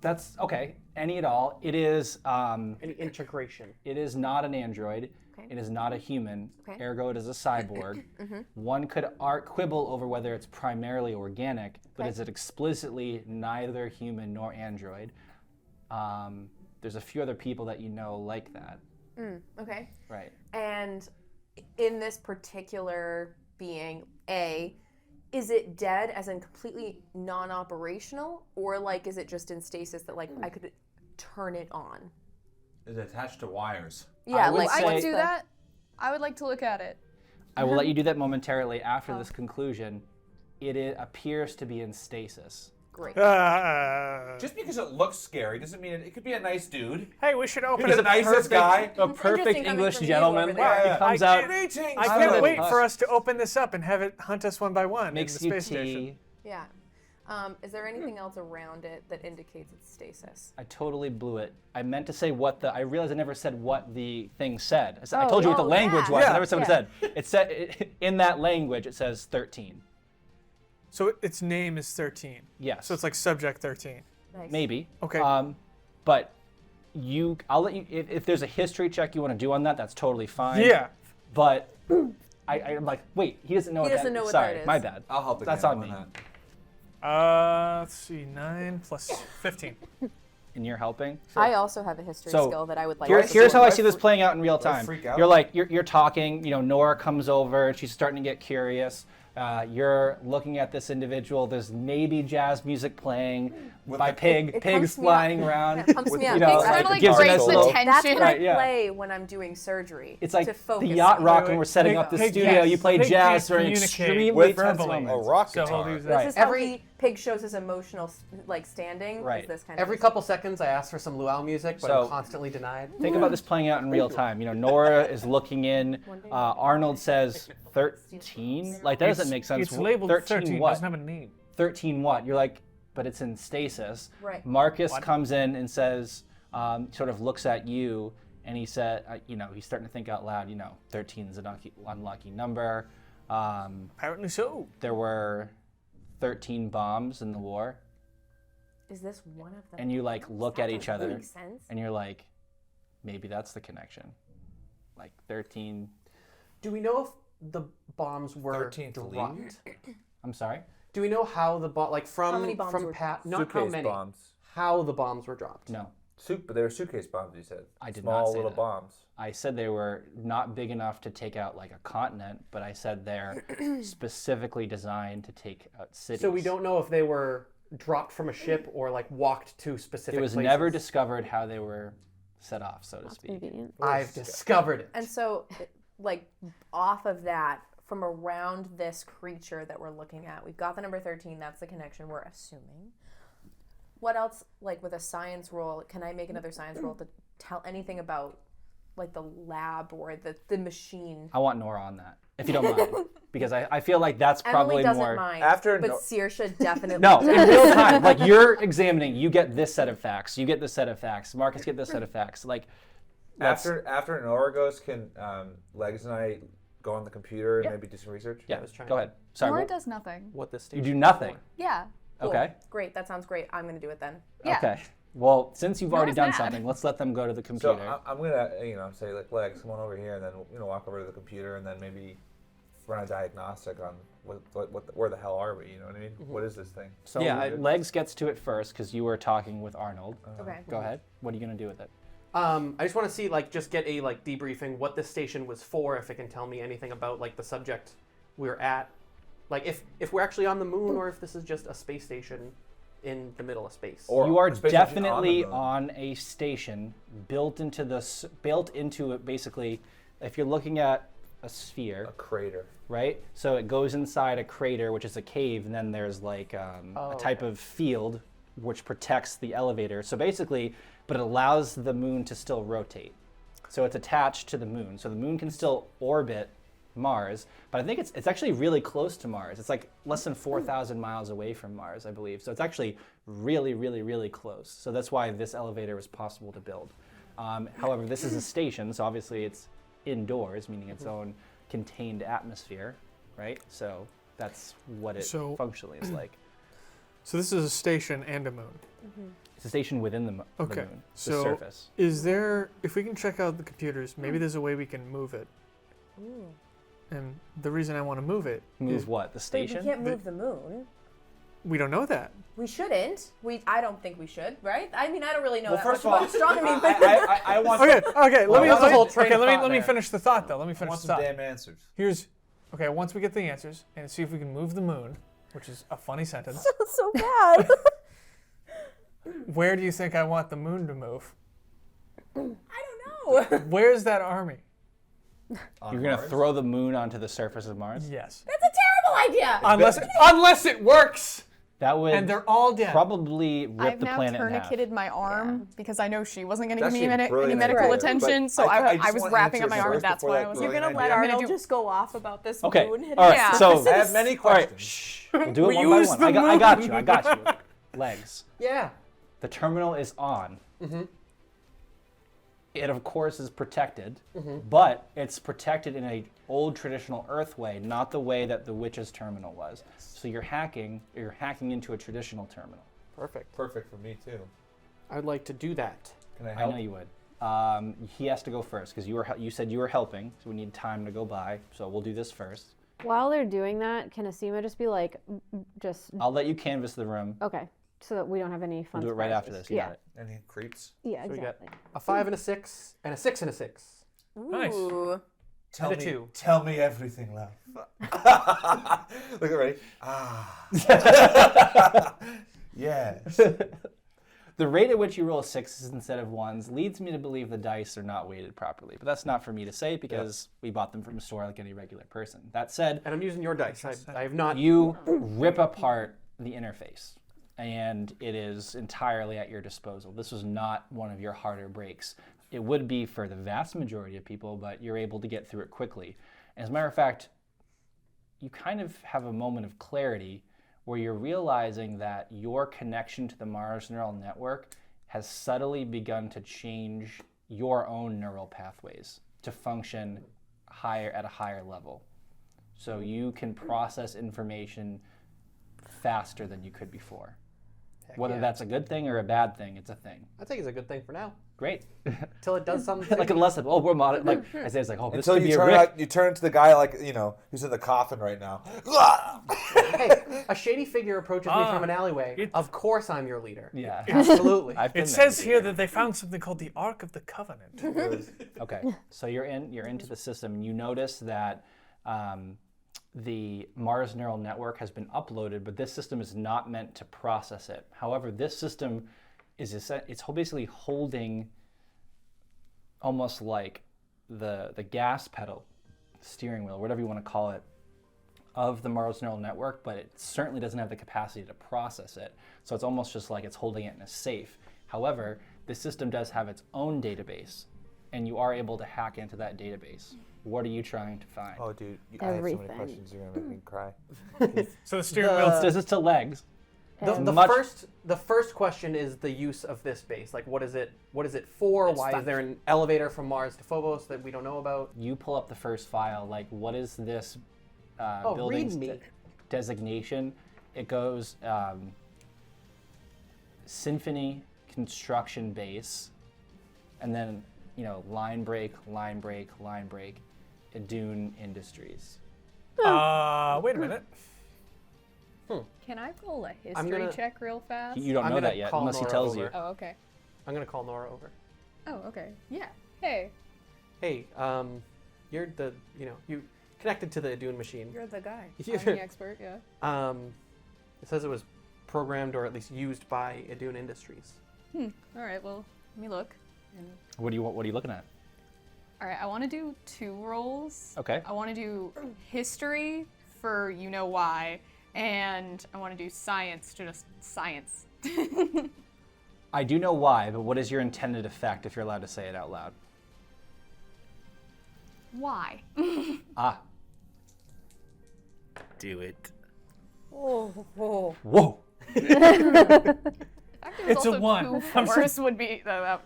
C: That's okay. Any at all. It is
D: Any integration.
C: it is not an android.
B: Okay.
C: It is not a human.
B: Okay.
C: Ergo, it is a cyborg. One could quibble over whether it's primarily organic, but is it explicitly neither human nor android? There's a few other people that you know like that.
B: Okay.
C: Right.
B: And in this particular being, is it dead as in completely non-operational, or like is it just in stasis that like I could turn it on?
F: Is attached to wires.
B: Yeah,
C: would
B: like
C: say-
A: I
B: what's
A: could do
B: the-
A: that. I would like to look at it.
C: I will let you do that momentarily after this conclusion. It appears to be in stasis.
B: Great.
F: Just because it looks scary doesn't mean it could be a nice dude.
E: Hey, we should open
F: He's the
E: it.
F: nicest guy.
C: A perfect
B: Interesting coming
C: English
B: from you
C: gentleman.
B: over there.
F: Yeah.
C: He comes
E: I
C: out,
F: Greetings.
E: I
C: I'm
E: can't
C: gonna
E: wait
C: bust.
E: for us to open this up and have it hunt us one by one
C: makes
E: in the
C: you
E: space
C: tea.
E: station.
B: Yeah. Is there anything else around it that indicates it's stasis?
C: I totally blew it. I meant to say I realized I never said what the thing said. I told you what the language was. I never said what it said. It said in that language. It says 13.
E: So its name is 13.
C: Yes.
E: So it's like subject 13.
B: Nice.
C: Maybe.
E: Okay.
C: But I'll let you. If there's a history check you want to do on that, that's totally fine.
E: Yeah.
C: But I'm like, wait, he doesn't know.
B: He
C: what
B: doesn't
C: that,
B: know what
C: sorry,
B: that is.
C: my bad.
F: I'll help the
C: That's
F: guy
C: on me.
F: that.
E: Let's see, 9 plus 15.
C: And you're helping.
B: I also have a history
C: So,
B: skill that I would like.
C: Here's how I see this
F: freak-
C: playing out in real
F: do I
C: time.
F: freak out?
C: You're like you're talking. You know, Nora comes over and she's starting to get curious. You're looking at this individual. There's maybe jazz music playing by Pig.
B: It
C: Pig's
B: pumps me
C: flying
B: up.
C: around.
B: It pumps me
C: you
B: up.
C: know,
B: Pigs
C: it
A: Kind of like
C: gives it a
A: breaks the
C: little-
A: tension.
B: That's what
C: Right,
B: I
C: yeah.
B: play when I'm doing surgery.
C: It's like
B: to focus.
C: the yacht rock
E: Wait,
C: when we're setting
E: Pig-
C: up the
E: Pig
C: studio.
E: can't-
C: You play
E: Pig
C: jazz
E: can't
C: for an
E: communicate
C: extremely
E: with
C: tense
E: verbally.
C: moment.
F: A rock
E: So he'll
F: guitar.
E: use
B: This
C: Right.
B: is how
D: Every-
B: Pig shows his emotional like standing.
C: Right.
B: Is this kind
D: Every
B: of
D: couple seconds, I ask for some luau music, but
C: So-
D: I'm constantly denied.
C: Think about this playing out in real time. You know, Nora is looking in. Arnold says 13. Like that doesn't make sense.
E: It's labeled 13.
C: what?
E: Doesn't have a name.
C: 13 what? You're like, but it's in stasis.
B: Right.
C: Marcus comes in and says, sort of looks at you, and he said, he's starting to think out loud. 13 is an unlucky number.
E: Apparently so.
C: There were 13 bombs in the war,
B: Is this one of them?
C: and you like look at each other,
B: Makes sense.
C: and you're like, maybe that's the connection. Like 13.
D: Do we know if the bombs were
F: 13th
D: dropped?
F: lead?
C: I'm sorry.
D: Do we know how the like from
B: How many bombs
D: from
B: were
D: Pat?
B: dropped?
D: Not how
F: Suitcase
D: many.
F: bombs.
D: How the bombs were dropped?
C: No,
F: But they were suitcase bombs, you said.
C: I did
F: Small
C: not say
F: little
C: that.
F: bombs.
C: I said they were not big enough to take out like a continent, but I said they're specifically designed to take out cities.
D: So we don't know if they were dropped from a ship or like walked to specific
C: It was
D: places.
C: never discovered how they were set off, so to
G: That's
C: speak.
G: convenient.
D: I've discovered it.
B: And so, like, off of that, from around this creature that we're looking at, we've got the number 13. That's the connection we're assuming. What else, like, with a science roll, can I make another science roll to tell anything about, like, the lab or the machine?
C: I want Nora on that, if you don't mind, because I feel like that's
B: Emily
C: probably
B: doesn't
C: more.
B: mind,
F: After
B: but
F: no-
B: Saoirse definitely
C: No,
B: does.
C: in real time. Like you're examining, you get this set of facts. You get this set of facts. Marcus get this set of facts. Like that's-
F: After Nora goes, can Legs and I go on the computer and
C: Yeah.
F: maybe do some research?
C: yeah,
D: was trying
C: go
D: to-
C: ahead. Sorry.
A: Nora
C: what-
A: does nothing.
D: What this
C: you
D: station
C: do nothing.
A: Yeah.
B: Cool.
C: Okay.
B: Great, that sounds great. I'm going to do it then.
A: Yeah.
C: Okay. Well, since you've already
A: Nora's
C: done
A: mad.
C: something, let's let them go to the
F: So
C: computer.
F: I'm gonna, say like Legs, come on over here, and then walk over to the computer, and then maybe run a diagnostic on where the hell are we? You know what I mean? What is this thing?
C: so
D: yeah,
C: Legs gets to it first because you were talking with Arnold.
B: Okay.
C: Go ahead. What are you gonna do with it?
D: I just want to see, like, just get a like debriefing what this station was for. If it can tell me anything about like the subject we're at, like if we're actually on the moon or if this is just a space station in the middle of space.
F: Or
C: You are
F: a space station on the
C: definitely
F: moon.
C: on a station built into it. Basically, if you're looking at a sphere,
F: A crater.
C: right? So it goes inside a crater, which is a cave, and then there's like a type of field which protects the elevator. So basically, but it allows the moon to still rotate. So it's attached to the moon. So the moon can still orbit Mars, but I think it's actually really close to Mars. It's like less than 4,000 miles away from Mars, I believe. So it's actually really, really, really close. So that's why this elevator was possible to build. However, this is a station, so obviously it's indoors, meaning its own contained atmosphere, right? So that's what it
E: So-
C: functionally is like.
E: So this is a station and a moon.
C: It's a station within the
E: Okay,
C: moon, the
E: so-
C: surface.
E: Is there, if we can check out the computers, maybe there's a way we can move it.
B: Ooh.
E: And the reason I want to move it
C: Move
E: is
C: what? The
B: Wait,
C: station?
B: we can't move the moon.
E: we don't know that.
B: We shouldn't. I don't think we should, right? I mean, I don't really know
F: Well,
B: that
F: first
B: much
F: of all,
B: about astronomy, but
F: I want
E: Okay, okay.
F: Well, that's a
E: let
D: whole
E: me,
D: train
E: okay,
D: of
E: let me
D: thought
E: let me
D: there.
E: finish the thought though. Let me
F: I
E: finish
F: want
E: the
F: some
E: thought.
F: damn answers.
E: Here's okay. Once we get the answers and see if we can move the moon, which is a funny sentence.
B: so bad.
E: Where do you think I want the moon to move?
B: I don't know.
E: Where's that army?
F: On
C: You're going to
F: Mars?
C: throw the moon onto the surface of Mars?
E: Yes.
B: That's a terrible idea.
E: Unless it works
C: That would
E: and they're all dead.
C: probably rip
A: I've
C: the
A: now
C: planet in half.
A: tourniqueted my arm because I know she wasn't going to
F: That's
A: give me
F: actually
A: any
F: brilliant
A: medical
F: idea,
A: attention,
F: but
A: so I
F: just
A: was
F: want
A: wrapping up my
F: answers
A: arm.
F: first
A: That's
F: before
A: why
F: that
A: I was.
F: brilliant
B: You're gonna let
F: idea.
A: I'm gonna
B: Arnold
A: do-
B: just go off about this
C: Okay,
B: moon hitting
C: all right,
B: us?
C: so-
F: I have many
C: All right,
F: questions.
C: shh. We'll do it
E: We
C: one by
E: use
C: one.
E: the
C: I got you. I got you. Legs.
D: Yeah.
C: The terminal is on.
D: Mm-hmm.
C: It of course is protected,
D: Mm-hmm.
C: but it's protected in a old traditional Earth way, not the way that the witch's terminal was. So you're hacking into a traditional terminal.
D: Perfect.
F: Perfect for me too.
D: I'd like to do that.
F: Can I
C: I
F: help?
C: know you would. He has to go first because you said you were helping, so we need time to go by. So we'll do this first.
G: While they're doing that, can Asima just be like, just
C: I'll let you canvas the room.
G: okay, so that we don't have any fun.
C: We'll do it right after
G: surprises.
C: this. You
G: yeah,
C: got it.
F: Any creeps?
G: yeah,
D: So we got
G: exactly.
D: a 5 and a 6 and a 6 and a 6.
E: Nice.
B: Ooh.
F: Tell
D: And a
F: me,
D: 2.
F: Tell me everything, love. Look at ready. Ah. Yes.
C: The rate at which you roll sixes instead of ones leads me to believe the dice are not weighted properly. But that's not for me to say because we bought them from a store like any regular person. That said,
D: And I'm using your dice. I have not.
C: you rip apart the interface and it is entirely at your disposal. This was not one of your harder breaks. It would be for the vast majority of people, but you're able to get through it quickly. As a matter of fact, you kind of have a moment of clarity where you're realizing that your connection to the Mars neural network has subtly begun to change your own neural pathways to function at a higher level. So you can process information faster than you could before.
D: Heck
C: Whether
D: yeah.
C: that's a good thing or a bad thing, it's a thing.
D: I think it's a good thing for now.
C: Great.
D: Till it does something.
C: Like unless we're like Isaiah's like, oh, this
F: Until
C: could
F: you
C: be a
F: turn
C: rift.
F: out, you turn to the guy like who's in the coffin right now.
D: Hey, a shady figure approaches me from an alleyway. Of course I'm your leader.
C: Yeah.
D: Absolutely.
C: I've been
E: It
C: there.
E: says here that they found something called the Ark of the Covenant.
C: Okay, so you're into the system, and you notice that the Mars neural network has been uploaded, but this system is not meant to process it. However, this system it's basically holding almost like the gas pedal, steering wheel, whatever you want to call it, of the Mars neural network, but it certainly doesn't have the capacity to process it. So it's almost just like it's holding it in a safe. However, this system does have its own database, and you are able to hack into that database. What are you trying to find?
F: Oh, dude, I have so many
G: Everything.
F: questions. You're gonna make me cry.
E: So the steering wheel.
C: This is to legs.
D: The first question is the use of this base. Like, what is it for? Why is there an elevator from Mars to Phobos that we don't know about?
C: You pull up the first file. Like, what is this
D: Oh,
C: building's
D: read me.
C: designation? It goes Symphony Construction Base, and then line break, line break, line break, Dune Industries.
E: Wait a minute.
H: Can I roll a
D: I'm
H: history
D: gonna-
H: check real fast?
C: You don't
D: I'm
C: know
D: gonna
C: that yet,
D: call
C: unless he
D: Nora
C: tells
D: over.
C: you.
H: Oh, okay.
D: I'm gonna call Nora over.
H: Oh, okay. Yeah. Hey,
D: Hey, you're the you connected to the Dune machine.
H: you're the guy.
D: Yeah.
H: I'm the expert. Yeah.
D: It says it was programmed or at least used by Dune Industries.
H: All right. Well, let me look. And,
C: What are you looking at?
H: all right. I want to do 2 rolls.
C: Okay.
H: I want to do history for why, and I want to do science to just science.
C: I do know why, but what is your intended effect if you're allowed to say it out loud?
H: Why?
C: Ah.
F: Do it.
B: Oh,
C: Whoa.
E: It's a 1. I'm sorry.
H: Worse would be. All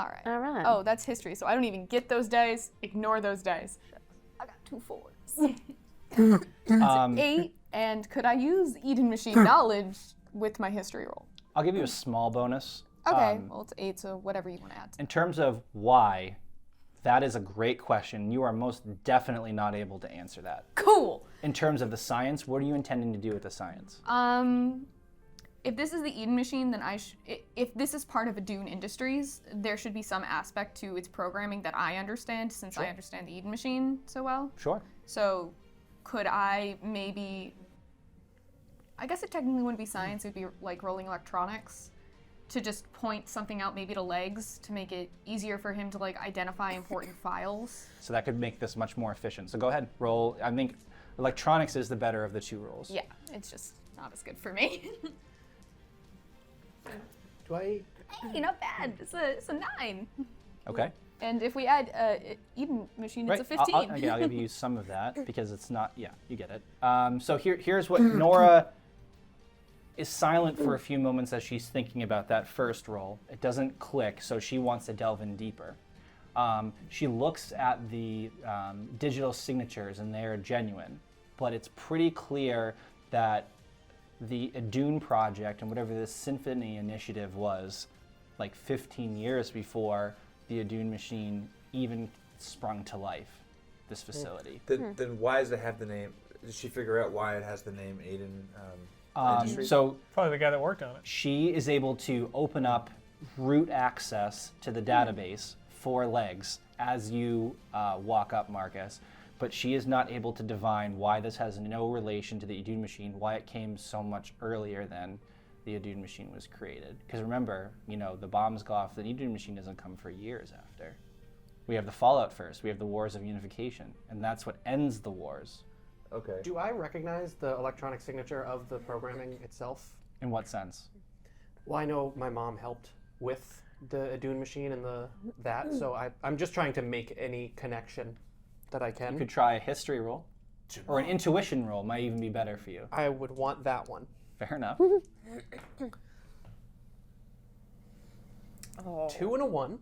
H: right.
G: All right.
H: Oh, that's history. So I don't even get those dice. Ignore those dice. I got 2 4s. That's 8. And could I use Eden Machine knowledge with my history roll?
C: I'll give you a small bonus.
H: Okay. Well, it's 8, so whatever you want to add.
C: In terms of why, that is a great question. You are most definitely not able to answer that.
H: Cool.
C: In terms of the science, what are you intending to do with the science?
H: If this is the Eden Machine, then if this is part of a Dune Industries, there should be some aspect to its programming that I understand, since I understand the Eden Machine so well.
C: Sure.
H: So, could I maybe? I guess it technically wouldn't be science; it would be like rolling electronics, to just point something out, maybe to legs, to make it easier for him to like identify important files.
C: So that could make this much more efficient. So go ahead, roll. I think electronics is the better of the 2 rolls.
H: Yeah, it's just not as good for me.
D: Do I?
H: Hey, not bad. It's a 9.
C: Okay.
H: And if we add Eden Machine,
C: Right.
H: it's a 15.
C: I'll give you some of that because it's not. Yeah, you get it. So here's what Nora is silent for a few moments as she's thinking about that first roll. It doesn't click, so she wants to delve in deeper. She looks at the digital signatures and they are genuine, but it's pretty clear that the Dune project and whatever this Symphony initiative was, like 15 years before the Dune machine even sprung to life, this facility.
F: Then why does it have the name? Did she figure out why it has the name Aiden? Industries?
C: So
E: Probably the guy that worked on it.
C: she is able to open up root access to the database for legs as you walk up, Marcus. But she is not able to divine why this has no relation to the Dune machine, why it came so much earlier than the Dune machine was created. Because remember, the bombs go off, the Dune machine doesn't come for years after. We have the fallout first, we have the Wars of Unification, and that's what ends the wars.
F: Okay.
D: Do I recognize the electronic signature of the programming itself?
C: In what sense?
D: Well, I know my mom helped with the Dune machine and that, so I'm just trying to make any connection that I
C: You
D: can.
C: could try a history roll, or an intuition roll might even be better for you.
D: I would want that one.
C: Fair enough.
D: 2 and a 1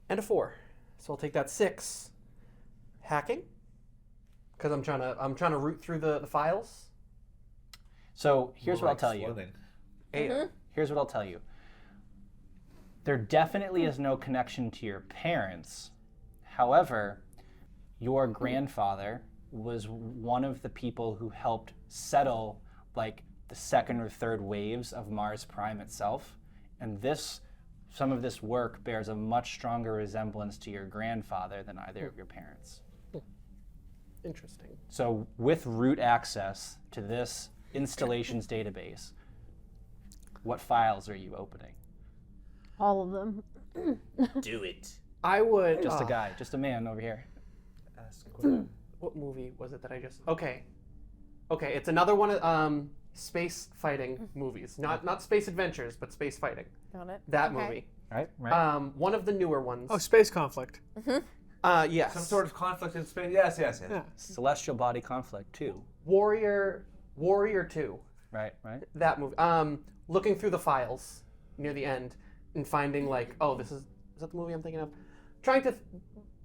D: and a 4. So I'll take that 6. Hacking, Because I'm trying to root through the files.
C: So here's
F: More
C: what I'll
F: like
C: tell you.
F: floating.
C: Here's what I'll tell you. There definitely is no connection to your parents. However, your grandfather was one of the people who helped settle like the second or third waves of Mars Prime itself. And some of this work bears a much stronger resemblance to your grandfather than either of your parents.
D: Interesting.
C: So with root access to this installations database, what files are you opening?
G: All of them.
F: Do it.
D: I would.
C: Just a guy, just a man over here.
F: Ask a question.
D: What movie was it that I just? Okay, it's another one of space fighting movies. Not space adventures, but space fighting.
B: Got it.
D: That
H: Okay.
D: movie.
C: Right.
D: One of the newer ones.
E: Oh, space conflict.
D: Yes.
F: Some sort of conflict in space. Yes.
E: Yeah.
C: Celestial Body Conflict 2.
D: Warrior 2.
C: Right.
D: That movie. Looking through the files near the end and finding like, oh, is that the movie I'm thinking of? Trying to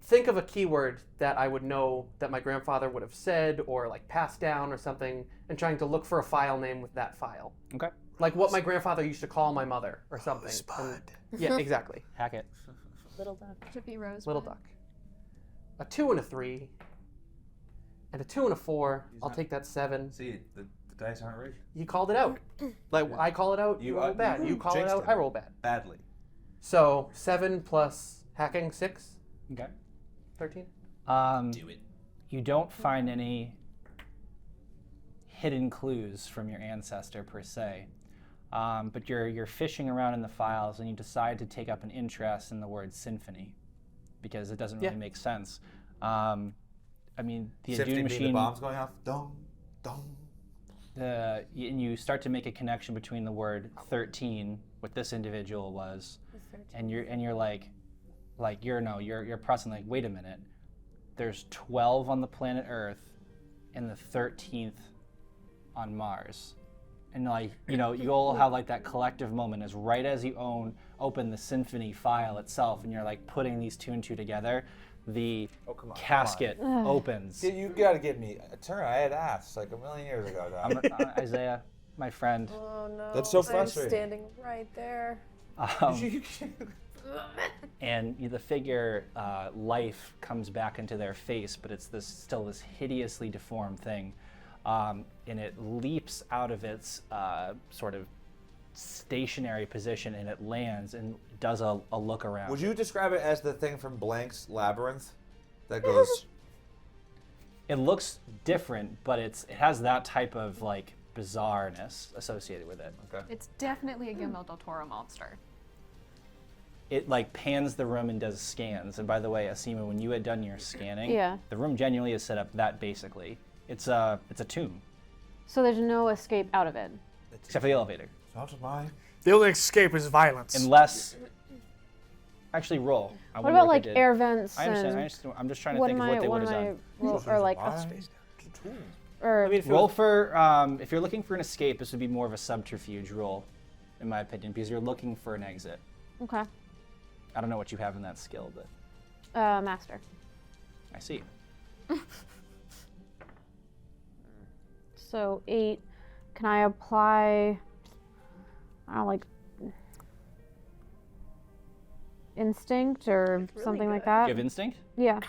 D: think of a keyword that I would know that my grandfather would have said or like passed down or something, and trying to look for a file name with that file.
C: Okay.
D: Like what my grandfather used to call my mother or something.
E: Spud.
D: Yeah, exactly.
C: Hack it.
B: Little duck.
H: Chippy Rose.
D: Little duck. A 2 and a 3. And a 2 and a 4. I'll take that 7.
F: See, the dice aren't rigged.
D: You called it out. Like I call it out, you roll bad. You call it
F: jinxed
D: out,
F: it.
D: I roll bad.
F: Badly.
D: So 7 plus hacking 6,
C: Okay.
D: 13.
F: Do it.
C: You don't find any hidden clues from your ancestor per se, but you're fishing around in the files and you decide to take up an interest in the word symphony because it doesn't really make sense. I mean, the
F: Symphony
C: Adune
F: being
C: machine.
F: the bombs going off. Dong, dong.
C: And you start to make a connection between the word 13, what this individual was, and you're like you're pressing like, wait a minute, there's 12 on the planet Earth, and the 13th on Mars, and like you'll have like that collective moment as right as you open the symphony file itself, and you're like putting these two and two together. The
F: Come on,
C: casket opens.
F: You gotta give me a turn. I had asked like a million years ago. Dog.
C: Isaiah, my friend.
B: Oh no.
F: That's so
B: I'm
F: frustrating.
B: standing right there.
C: And the figure, life comes back into their face, but it's still this hideously deformed thing, and it leaps out of its sort of stationary position, and it lands and does a look around.
F: Would you describe it as the thing from Blank's Labyrinth that goes?
C: It looks different, but it has that type of like bizarreness associated with it.
F: Okay.
H: It's definitely a Guillermo del Toro monster.
C: It like pans the room and does scans. And by the way, Asima, when you had done your scanning, the room genuinely is set up that basically. It's a tomb,
G: So there's no escape out of it.
C: except for the elevator.
F: Not mine.
E: The only escape is violence.
C: Unless, actually, roll. I
G: What
C: wonder
G: about
C: they
G: like
C: did.
G: air vents
C: I understand.
G: and
C: I'm just trying to
G: what
C: think
G: am
C: of what
G: I
C: they would
G: what
C: have
G: am I
C: done.
G: roll, or like or
C: I mean, roll for if you're looking for an escape, this would be more of a subterfuge roll, in my opinion, because you're looking for an exit.
G: okay.
C: I don't know what you have in that skill, but
G: Master.
C: I see.
G: So 8. Can I apply? I don't know, like instinct or
B: really
G: something like
B: good.
G: that.
C: You have instinct?
G: Yeah.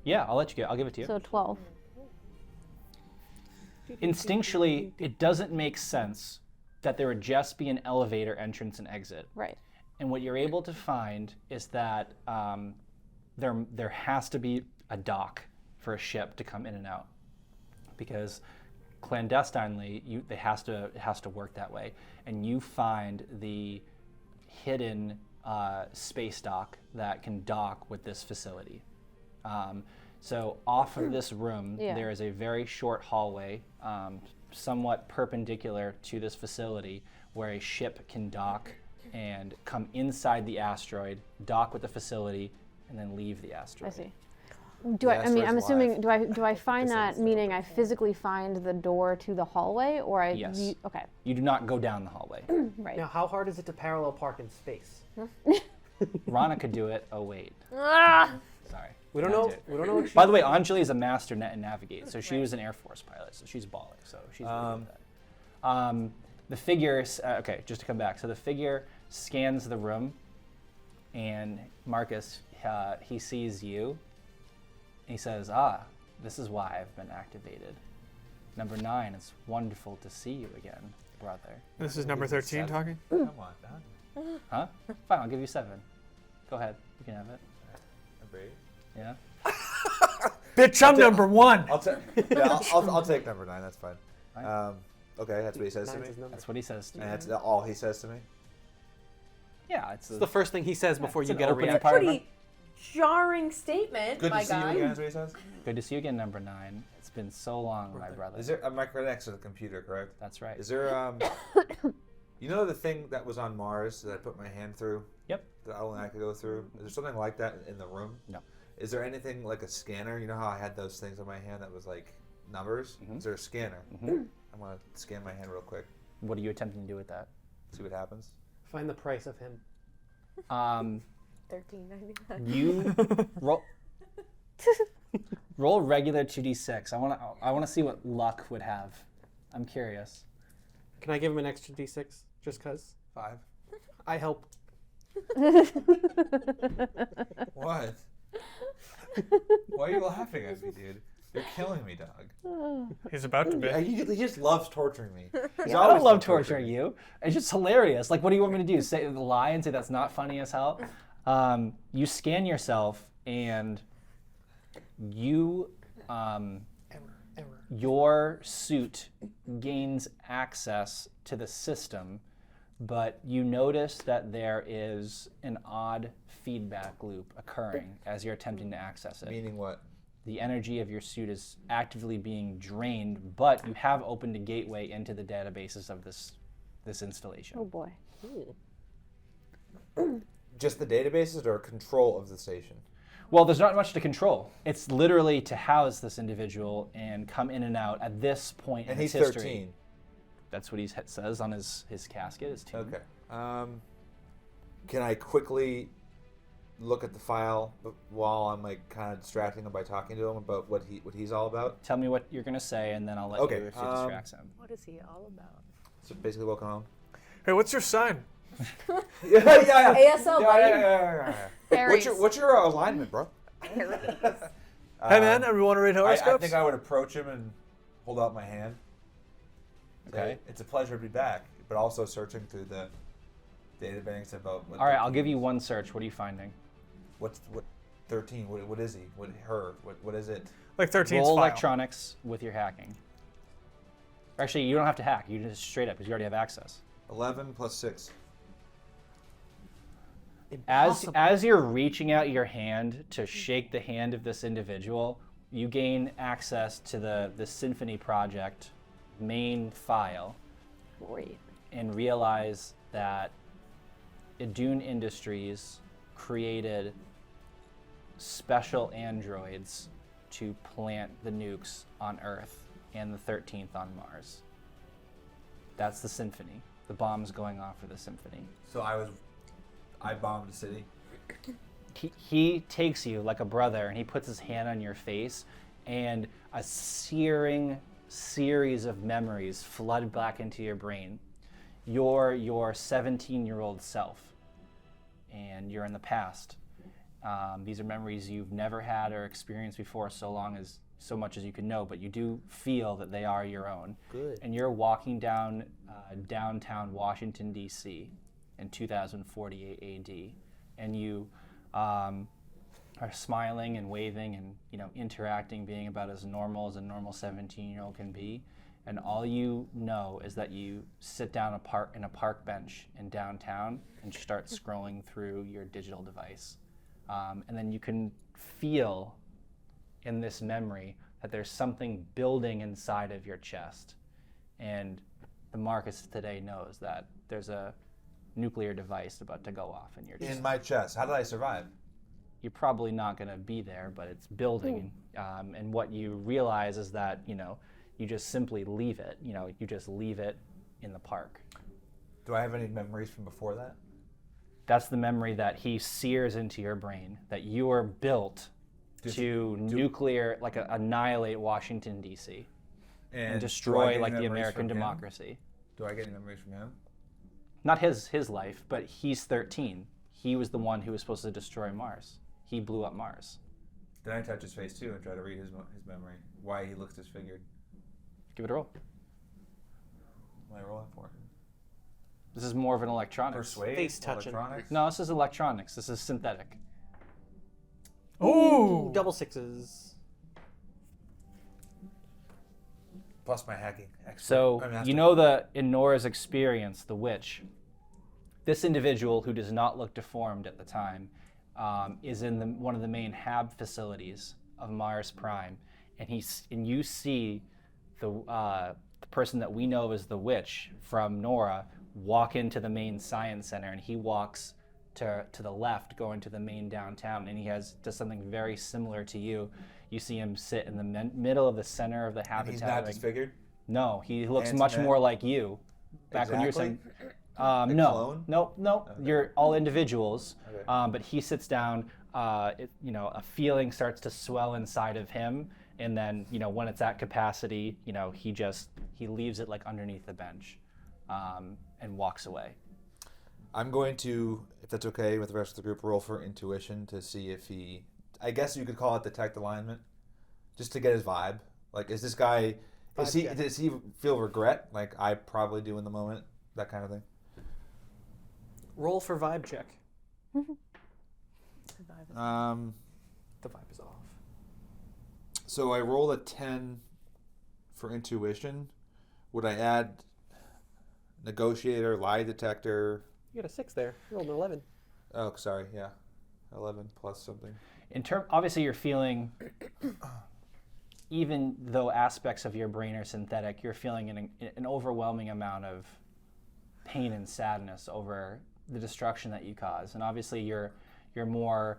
C: Yeah, I'll let you get. I'll give it to you.
G: So 12.
C: Instinctually, it doesn't make sense that there would just be an elevator entrance and exit.
G: Right.
C: And what you're able to find is that there has to be a dock for a ship to come in and out, because clandestinely it has to work that way. And you find the hidden space dock that can dock with this facility. So off of this room, there is a very short hallway, somewhat perpendicular to this facility, where a ship can dock and come inside the asteroid, dock with the facility, and then leave the
G: I
C: asteroid.
G: see.
F: The
G: I mean, I'm
F: asteroid's
G: assuming.
F: alive.
G: Do I find that? Meaning, I physically find the door to the hallway, or I?
C: Yes.
G: Okay.
C: You do not go down the hallway.
G: Right.
D: Now, how hard is it to parallel park in space?
C: Rana could do it. Oh wait,
B: Ah!
C: sorry.
D: We don't know. We don't know what she.
C: By the way, Anjali is a master net and navigate, so she was an Air Force pilot, so she's balling. So she's really good at that. The figure, okay, just to come back. So the figure scans the room, and Marcus, he sees you. He says, this is why I've been activated. Number 9, it's wonderful to see you again, brother.
E: This is number 13 talking?
F: Come on, Don.
C: Huh? Fine, I'll give you 7. Go ahead, you can have it.
F: Number 8.
C: Yeah?
E: Bitch, I'm number 1.
F: I'll take number 9. That's fine.
C: Fine.
F: Okay, that's what he says to me.
D: Nine's his number.
C: That's what he says to you.
F: And that's all he says to me.
C: Yeah, it's
D: It's the first thing he says before
C: it's
D: you
C: an
D: get a
C: opening
D: reaction.
C: part.
B: Pretty jarring statement,
F: Good
B: my
F: to see
B: guy.
F: you again. That's what he says.
C: Good to see you again, number 9. It's been so long, my brother.
F: Is there a micro next to the computer? Correct.
C: That's right.
F: Is there you know the thing that was on Mars that I put my hand through?
C: Yep.
F: That only I could go through. Is there something like that in the room?
C: No.
F: Is there anything like a scanner? You know how I had those things on my hand that was like numbers?
C: Mhm.
F: Is there a scanner?
C: Mhm.
F: I want to scan my hand real quick.
C: What are you attempting to do with that?
F: See what happens.
D: Find the price of him.
B: $13.99.
C: You roll regular 2d6. I want to see what luck would have. I'm curious.
D: Can I give him an extra d6 just cause?
F: 5.
D: I help.
F: What? Why are you laughing at me, dude? You're killing me, dog.
E: He's about to be.
F: He just loves torturing me. He's
C: I
F: always
C: don't love
F: loved
C: torturing you. It's just hilarious. Like, what do you want me to do? Say lie and say that's not funny as hell? You scan yourself, and you, your suit gains access to the system, but you notice that there is an odd feedback loop occurring as you're attempting to access it.
F: Meaning what?
C: The energy of your suit is actively being drained, but you have opened a gateway into the databases of this installation.
G: Oh boy.
F: Just the databases or control of the station?
C: Well, there's not much to control. It's literally to house this individual and come in and out at this point
F: And
C: in
F: he's
C: his history.
F: 13.
C: That's what he says on his casket. His tomb.
F: Okay. Can I quickly look at the file while I'm like kind of distracting him by talking to him about what he's all about?
C: Tell me what you're gonna say, and then I'll let
F: Okay,
C: you if it distracts him.
B: What is he all about?
F: So basically, welcome home.
E: Hey, what's your sign?
F: yeah.
B: ASL, buddy.
F: Yeah.
H: Aries.
F: What's your alignment, bro?
E: Hey, man, everyone want to read
F: I
E: horoscopes?
F: think I would approach him and hold out my hand. Say,
C: Okay.
F: It's a pleasure to be back, but also searching through the databanks about what.
C: All right, I'll give you one search. What are you finding?
F: What 13? What is he? What is it?
E: Like 13's
C: Roll
E: file.
C: electronics with your hacking. Actually, you don't have to hack. You just straight up because you already have access.
F: 11 plus 6.
C: As you're reaching out your hand to shake the hand of this individual, you gain access to the Symphony Project main file
G: Great.
C: and realize that Idun Industries created special androids to plant the nukes on Earth and the 13th on Mars. That's the Symphony. The bomb's going off for the Symphony.
F: So I bombed the city.
C: He takes you like a brother and he puts his hand on your face, and a searing series of memories flood back into your brain. You're your 17-year-old self, and you're in the past. These are memories you've never had or experienced before, so much as you can know, but you do feel that they are your own.
F: Good.
C: And you're walking down downtown Washington, D.C. in 2048 AD, and you are smiling and waving and interacting, being about as normal as a normal 17-year-old can be. And all you know is that you sit down in a park bench in downtown and start scrolling through your digital device. And then you can feel in this memory that there's something building inside of your chest. And the Marcus today knows that there's a nuclear device about to go off in your chest.
F: In my chest. How did I survive?
C: You're probably not going to be there, but it's building. And what you realize is that, you just simply leave it. You just leave it in the park.
F: Do I have any memories from before that?
C: That's the memory that he sears into your brain, that you are built to nuclear, like annihilate Washington D.C. and
F: do I
C: destroy
F: get
C: like
F: any
C: the
F: memories
C: American
F: from him?
C: democracy.
F: Do I get any memories from him?
C: Not his life, but he's 13. He was the one who was supposed to destroy Mars. He blew up Mars.
F: Then I touch his face too and try to read his memory. Why he looks disfigured.
C: Give it a roll.
F: What am I rolling for?
C: This is more of an electronics.
F: Persuade?
D: Face touching.
F: Electronics?
C: No, this is electronics. This is synthetic.
E: Ooh.
D: Double sixes.
F: Plus my hacking. Expert.
C: So,
F: I mean,
C: you know in Nora's experience, the witch, this individual who does not look deformed at the time is in one of the main HAB facilities of Mars Prime. And you see the person that we know as the witch from Nora walk into the main science center, and he walks to the left going to the main downtown, and he does something very similar to you. You see him sit in the middle of the center of the
F: And
C: habitat.
F: he's not disfigured?
C: No, he looks
F: Handsome
C: much
F: man?
C: more like you. Back when you were saying,
F: Exactly?
C: no,
F: clone?
C: no, you're all individuals.
F: Okay.
C: But he sits down. A feeling starts to swell inside of him, and then when it's at capacity, he leaves it like underneath the bench, and walks away.
F: I'm going to, if that's okay with the rest of the group, roll for intuition to see if he, I guess you could call it detect alignment, just to get his vibe. Like, is this guy, does he feel regret, like I probably do in the moment, that kind of thing?
D: Roll for vibe check.
B: The vibe is off.
F: So I roll a 10 for intuition. Would I add negotiator, lie detector?
D: You got a 6 there. You rolled an 11.
F: Oh, sorry, yeah. 11 plus something.
C: Obviously you're feeling, even though aspects of your brain are synthetic, you're feeling an overwhelming amount of pain and sadness over the destruction that you caused. And obviously your more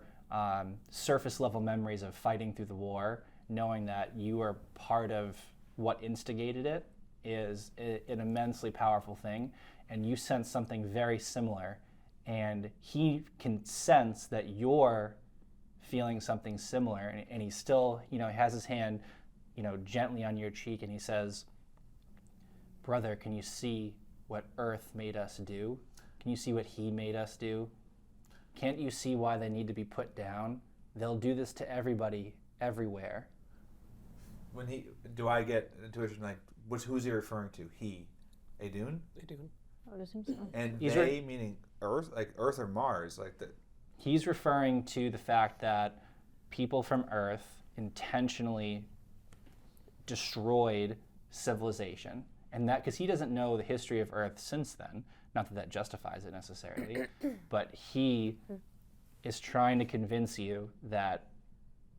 C: surface level memories of fighting through the war, knowing that you are part of what instigated it, is an immensely powerful thing. And you sense something very similar, and he can sense that you're feeling something similar, and he still, he has his hand, gently on your cheek, and he says, "Brother, can you see what Earth made us do? Can you see what he made us do? Can't you see why they need to be put down? They'll do this to everybody, everywhere."
F: Do I get intuition, like, who's he referring to? He. Adun?
D: They do.
G: I would assume so.
F: And
C: He's
F: they, meaning Earth, like Earth or Mars, like the.
C: He's referring to the fact that people from Earth intentionally destroyed civilization, and that because he doesn't know the history of Earth since then. Not that that justifies it necessarily, but he is trying to convince you that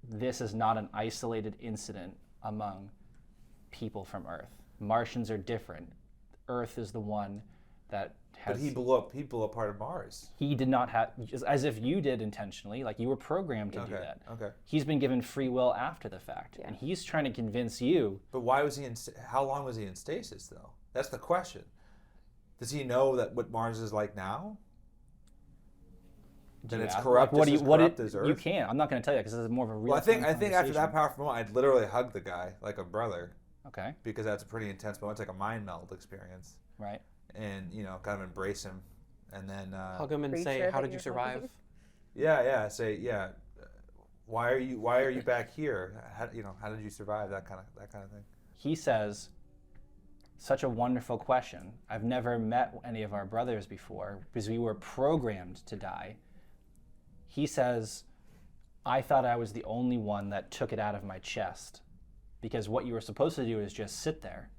C: this is not an isolated incident among people from Earth. Martians are different. Earth is the one that has.
F: But he blew up part of Mars.
C: He did not have, as if you did intentionally, like you were programmed to do that.
F: Okay.
C: He's been given free will after the fact, and he's trying to convince you.
F: But why was he how long was he in stasis, though? That's the question. Does he know that what Mars is like now? That it's corrupt, as Earth?
C: You can't. I'm not going to tell you because this is more of a real.
F: Well, I think after that powerful moment, I'd literally hug the guy like a brother.
C: Okay.
F: Because that's a pretty intense moment. It's like a mind meld experience.
C: Right.
F: And kind of embrace him, and then
D: Hug him and
B: Pretty
D: say,
B: sure
D: "How
B: that
D: did you
B: you're
D: survive?"
F: say why are you back here? How did you survive? That kind of thing.
C: He says, "Such a wonderful question. I've never met any of our brothers before because we were programmed to die." He says, "I thought I was the only one that took it out of my chest because what you were supposed to do is just sit there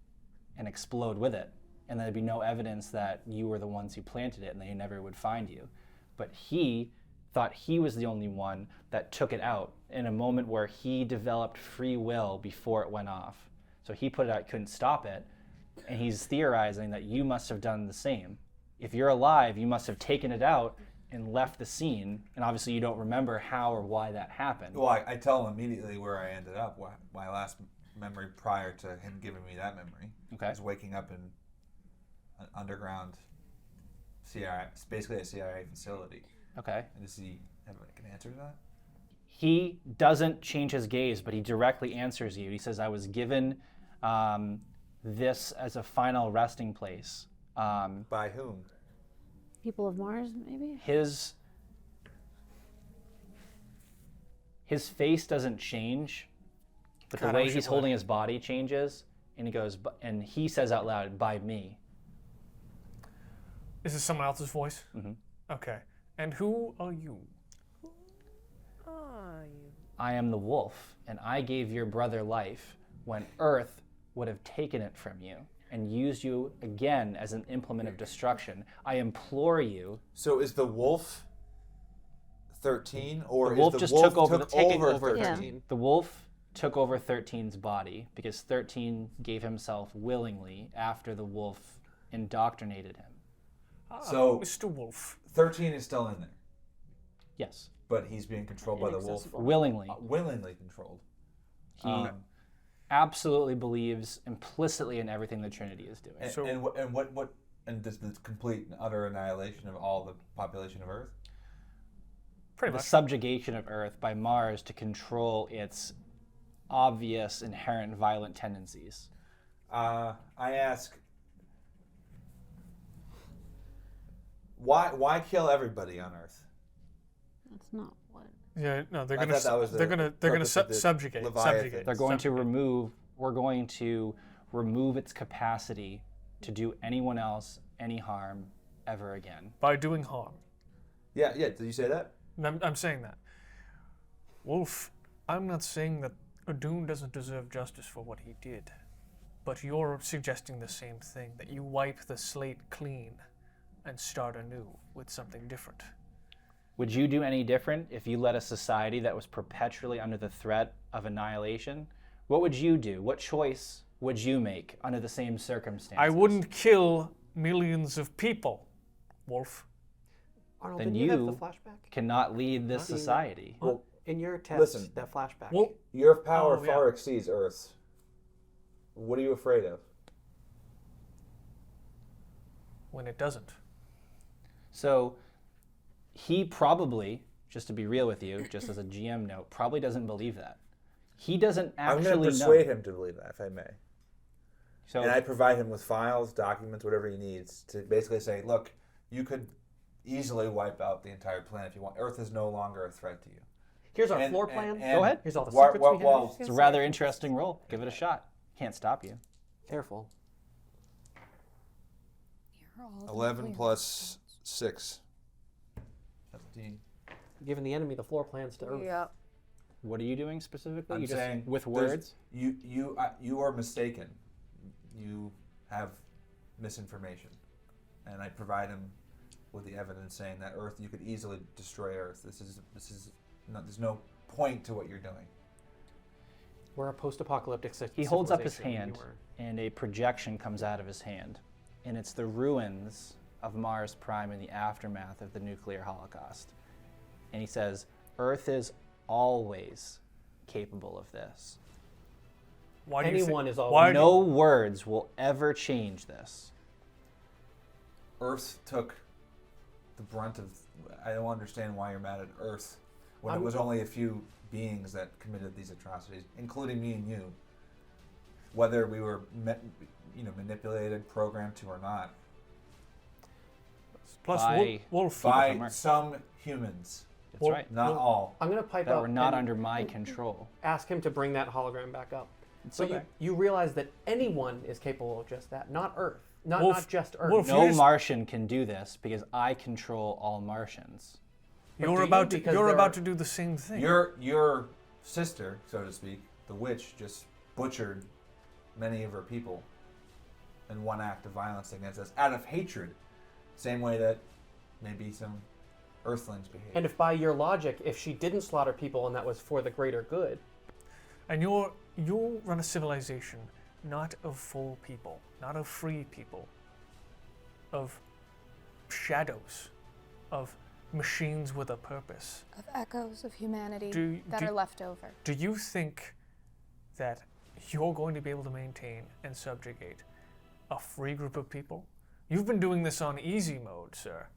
C: and explode with it, and there'd be no evidence that you were the ones who planted it and they never would find you." But he thought he was the only one that took it out in a moment where he developed free will before it went off. So he put it out, couldn't stop it, and he's theorizing that you must have done the same. If you're alive, you must have taken it out and left the scene, and obviously you don't remember how or why that happened.
F: Well, I tell him immediately where I ended up. My last memory prior to him giving me that memory was waking up in an underground CIA, basically a CIA facility.
C: Okay.
F: And does he have an answer to that?
C: He doesn't change his gaze, but he directly answers you. He says, I was given this as a final resting place.
F: By whom?
G: People of Mars, maybe?
C: His face doesn't change, but the
E: God, I
C: way
E: wish
C: he's
E: it
C: holding his body changes, and he goes, and he says out loud, by me.
E: Is this someone else's voice?
C: Mhm.
E: Okay. And who are you?
C: I am the wolf, and I gave your brother life when Earth would have taken it from you and used you again as an implement of destruction. I implore you.
F: So is the wolf 13, or
C: The wolf
F: is the
C: just
F: wolf
C: took over
D: Taking
F: over
D: over
F: 13?
D: 13.
C: The wolf took over 13's body because 13 gave himself willingly after the wolf indoctrinated him.
F: So-
E: Mr. Wolf.
F: 13 is still in there,
C: Yes,
F: but he's being controlled by the wolf.
B: Inaccessible.
C: willingly.
F: Willingly controlled.
C: He absolutely believes implicitly in everything the Trinity is doing.
F: And,
E: So-
F: and this the complete and utter annihilation of all the population of Earth?
E: Pretty
C: The
E: much.
C: subjugation of Earth by Mars to control its obvious inherent violent tendencies.
F: I ask, why kill everybody on Earth?
G: That's not what.
E: Yeah, no, they're
F: I
E: gonna
F: thought that was
E: they're
F: the
E: gonna
F: purpose of the
E: subjugate.
F: Leviathan.
E: Subjugate.
C: They're going to
E: subjugate.
C: we're going to remove its capacity to do anyone else any harm ever again.
E: By doing harm.
F: Yeah, did you say that?
E: And I'm saying that. Wolf, I'm not saying that Adun doesn't deserve justice for what he did, but you're suggesting the same thing, that you wipe the slate clean and start anew with something different.
C: Would you do any different if you led a society that was perpetually under the threat of annihilation? What would you do? What choice would you make under the same circumstances?
E: I wouldn't kill millions of people, Wolf.
D: Arnold,
C: Then
D: didn't you have the
C: you
D: flashback?
C: cannot lead this
D: Not even-
C: society.
F: Well,
D: In your test,
F: listen.
D: that flashback.
E: Well,
F: Your power
E: Oh, yeah.
F: far exceeds Earth's. What are you afraid of?
E: when it doesn't.
C: So he probably, just to be real with you, just as a GM note, probably doesn't believe that. He doesn't
F: I'm
C: actually
F: going to
C: know.
F: persuade him to believe that, if I may.
C: So
F: And I provide him with files, documents, whatever he needs to basically say, look, you could easily wipe out the entire planet if you want. Earth is no longer a threat to you.
D: Here's our
F: And-
D: floor
F: and-
D: plan.
F: and
C: Go ahead.
D: Here's all the
F: Wha-
D: secrets
F: wha-
D: we have.
F: well,
C: it's a rather interesting role. Give it a shot. Can't stop you.
D: Careful.
F: 11 plus 6. 17.
D: Giving the enemy the floor plans to Earth.
B: Yep.
C: What are you doing specifically?
F: I'm
C: You just
F: saying
C: with
F: there's-
C: words.
F: You are mistaken. You have misinformation, and I provide him with the evidence saying that Earth, you could easily destroy Earth. There's no point to what you're doing.
D: We're a post-apocalyptic
C: He holds up his
D: civilization,
C: hand,
D: you were-
C: and a projection comes out of his hand, and it's the ruins of Mars Prime in the aftermath of the nuclear holocaust. And he says, "Earth is always capable of this.
E: Why do you think-
D: Anyone is always-
E: why do-
C: No words will ever change this."
F: Earth took the brunt of. I don't understand why you're mad at Earth when it
D: I'm-
F: was only a few beings that committed these atrocities, including me and you. Whether we were, manipulated, programmed to, or not,
E: Plus,
C: by-
E: Wolf.
F: by
C: from Earth.
F: some humans,
C: That's
E: Well,
C: right.
F: not all.
D: I'm going to pipe
C: That
D: up
C: were not
D: and
C: under my control.
D: ask him to bring that hologram back up.
C: It's
D: So
C: okay.
D: you realize that anyone is capable of just that, not Earth. Not
E: Wolf-
D: just Earth.
E: Wolf,
C: No
E: you just-
C: Martian can do this because I control all Martians.
D: But
E: You're
D: do
E: about
D: you?
E: to
D: Because
E: you're
D: they're-
E: about to do the same thing.
F: Your sister, so to speak, the witch, just butchered many of her people in one act of violence against us out of hatred. Same way that maybe some Earthlings behave.
D: And if by your logic, if she didn't slaughter people and that was for the greater good,
E: And you run a civilization not of full people, not of free people, of shadows, of machines with a purpose.
H: Of echoes of humanity
E: Do-
H: that
E: do-
H: are left over.
E: Do you think that you're going to be able to maintain and subjugate a free group of people? You've been doing this on easy mode, sir.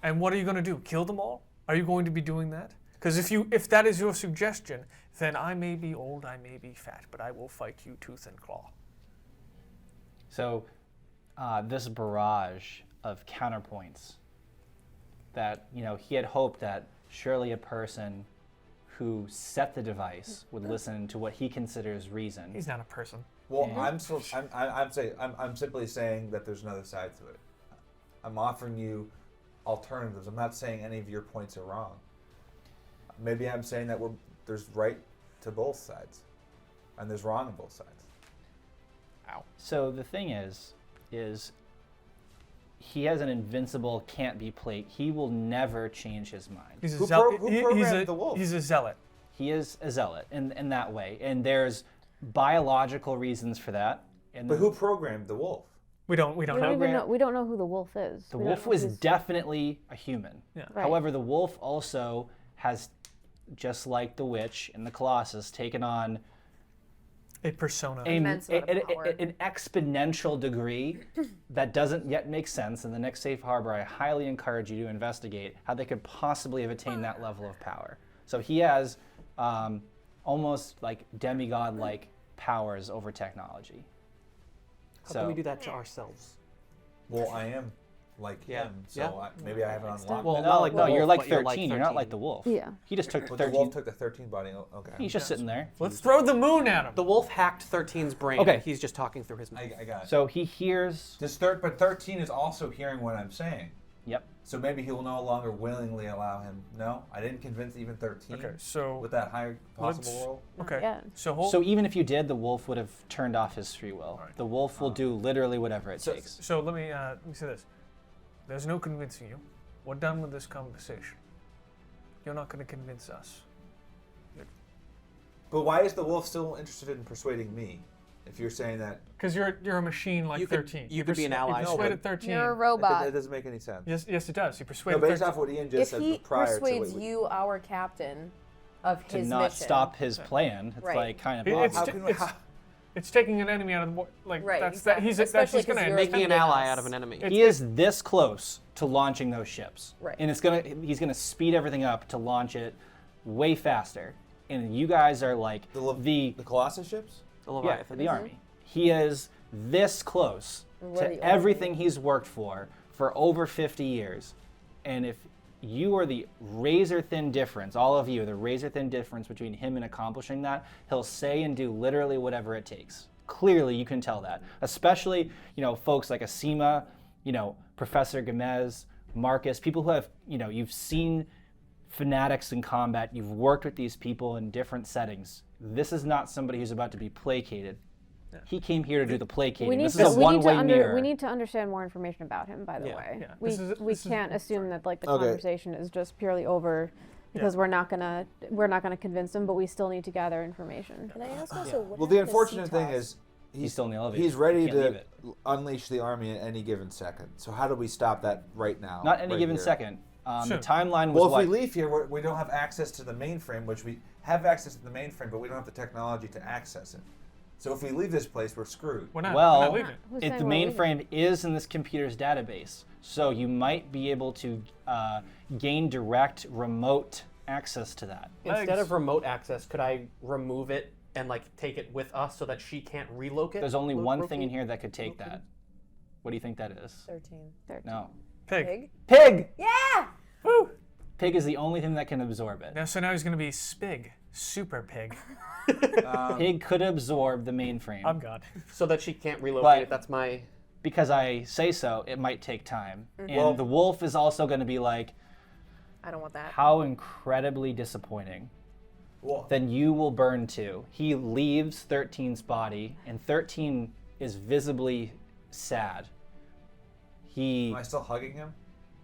E: And what are you going to do? Kill them all? Are you going to be doing that? Because if that is your suggestion, then I may be old, I may be fat, but I will fight you tooth and claw.
C: So this barrage of counterpoints that, he had hoped that surely a person who set the device would listen to what he considers reason.
E: He's not a person.
F: Well, I'm simply saying that there's another side to it. I'm offering you alternatives. I'm not saying any of your points are wrong. Maybe I'm saying that there's right to both sides, and there's wrong on both sides.
C: So the thing is he has an invincible can't be played. He will never change his mind.
E: He's a
F: Who
E: zealot.
F: programmed the wolf?
E: He's a zealot.
C: He is a zealot in that way, and there's biological reasons for that. And
F: But who programmed the wolf?
E: We don't
G: We
E: know.
G: don't even know. We don't know who the wolf is.
C: The
G: We don't
C: wolf
G: know
C: was
G: if he's-
C: definitely a human.
E: Yeah.
G: Right.
C: However, the wolf also has, just like the witch in the Colossus, taken on
E: a persona.
B: Immense amount of power.
C: an exponential degree that doesn't yet make sense. In the next safe harbor, I highly encourage you to investigate how they could possibly have attained that level of power. So he has almost like demigod-like powers over technology.
D: How can we do that to ourselves?
F: Well, I am like him, so
D: Yeah.
F: Maybe I haven't unlocked.
D: Well,
F: it.
D: not like the
C: you're
D: wolf,
C: like
D: but you're
C: 13.
D: like
C: You're not like
D: 13.
C: the wolf.
G: Yeah.
C: He just took
F: But the
C: 13.
F: wolf took the 13 body. Okay.
C: He's just sitting there.
E: Let's throw the moon at him.
D: The wolf hacked 13's brain.
C: Okay.
D: He's just talking through his mind.
F: I got it.
C: So he hears.
F: But 13 is also hearing what I'm saying.
C: Yep.
F: So maybe he will no longer willingly allow him. No, I didn't convince even 13.
E: Okay, so
F: with that high possible
E: let's-
F: roll.
E: okay.
G: Yeah.
C: So even if you did, the wolf would have turned off his free will.
E: Alright.
C: The wolf will do literally whatever it
F: So-
C: takes.
E: So let me say this. There's no convincing you. We're done with this conversation. You're not going to convince us.
F: But why is the wolf still interested in persuading me? If you're saying that,
E: Because you're a machine like
D: You could-
E: 13.
D: you could be an ally.
E: You
D: No,
E: persuaded 13.
H: You're a
F: it
H: robot.
F: doesn't make any sense.
E: Yes, it does. You
F: No,
E: persuaded
F: based
E: 13.
F: off what Ian just
B: If
F: said
B: he
F: prior
B: persuades
F: to what
B: you, our captain, of
C: To
B: his
C: not
B: mission,
C: stop his plan. It's
B: Right.
C: like kind of
E: It's,
F: how
C: awesome.
F: can we-
E: it's taking an enemy out of the war. Like
B: Right,
E: that's
B: exactly.
E: that. He's
B: Especially
E: going
B: 'cause
E: to
B: you're
D: Making an
B: Yes.
D: ally out of an enemy.
C: He is this close to launching those ships.
B: Right.
C: And he's gonna speed everything up to launch it way faster. And you guys are like
F: the Colossus ships?
D: The
C: yeah,
D: Leviathan.
C: the army. He is this close
B: We're the
C: to everything he's worked for over 50 years. And if you are the razor thin difference, all of you are the razor thin difference between him and accomplishing that, he'll say and do literally whatever it takes. Clearly, you can tell that. Especially, folks like Asima, Professor Gomez, Marcus, people who have, you've seen fanatics in combat, you've worked with these people in different settings. This is not somebody who's about to be placated. He came here to do the placating. This is a one-way mirror.
G: We need to understand more information about him. By the
D: Yeah,
G: way,
E: yeah.
G: we
E: This is-
G: can't assume that the
F: Okay.
G: conversation is just purely over because we're not gonna convince him, but we still need to gather information.
B: Can I ask also? What
F: Well, the
B: happened to
F: unfortunate thing
B: Cetos?
F: is
C: He's still in the elevator.
F: he's ready
C: Can't leave
F: to
C: it.
F: unleash the army at any given second. So how do we stop that right now?
C: Not any
F: right
C: given
F: here?
C: second.
E: Sure.
C: The timeline was
F: Well, if
C: what?
F: we leave here, we don't have access to the mainframe, which we have access to the mainframe, but we don't have the technology to access it. So if we leave this place, we're screwed.
E: We're not.
C: Well,
E: we're not leaving.
G: Who's
C: If
G: saying
C: the
G: we're leaving?
C: mainframe is in this computer's database, so you might be able to gain direct remote access to that.
D: Instead
E: Legs.
D: of remote access, could I remove it and take it with us so that she can't relocate?
C: There's only one thing in here that could take that. What do you think that is?
B: 13.
C: No.
E: Pig.
B: Pig?
C: Pig!
B: Yeah!
E: Woo!
C: Pig is the only thing that can absorb it.
E: Now, so now he's going to be Spig, super pig.
C: Pig could absorb the mainframe.
E: I'm God.
D: So that she can't relocate
C: But-
D: it. That's my.
C: Because I say so, it might take time. And
F: Well-
C: the wolf is also going to be like,
B: I don't want that.
C: how incredibly disappointing.
F: Well,
C: Then you will burn too. He leaves 13's body, and 13 is visibly sad.
F: am I still hugging him?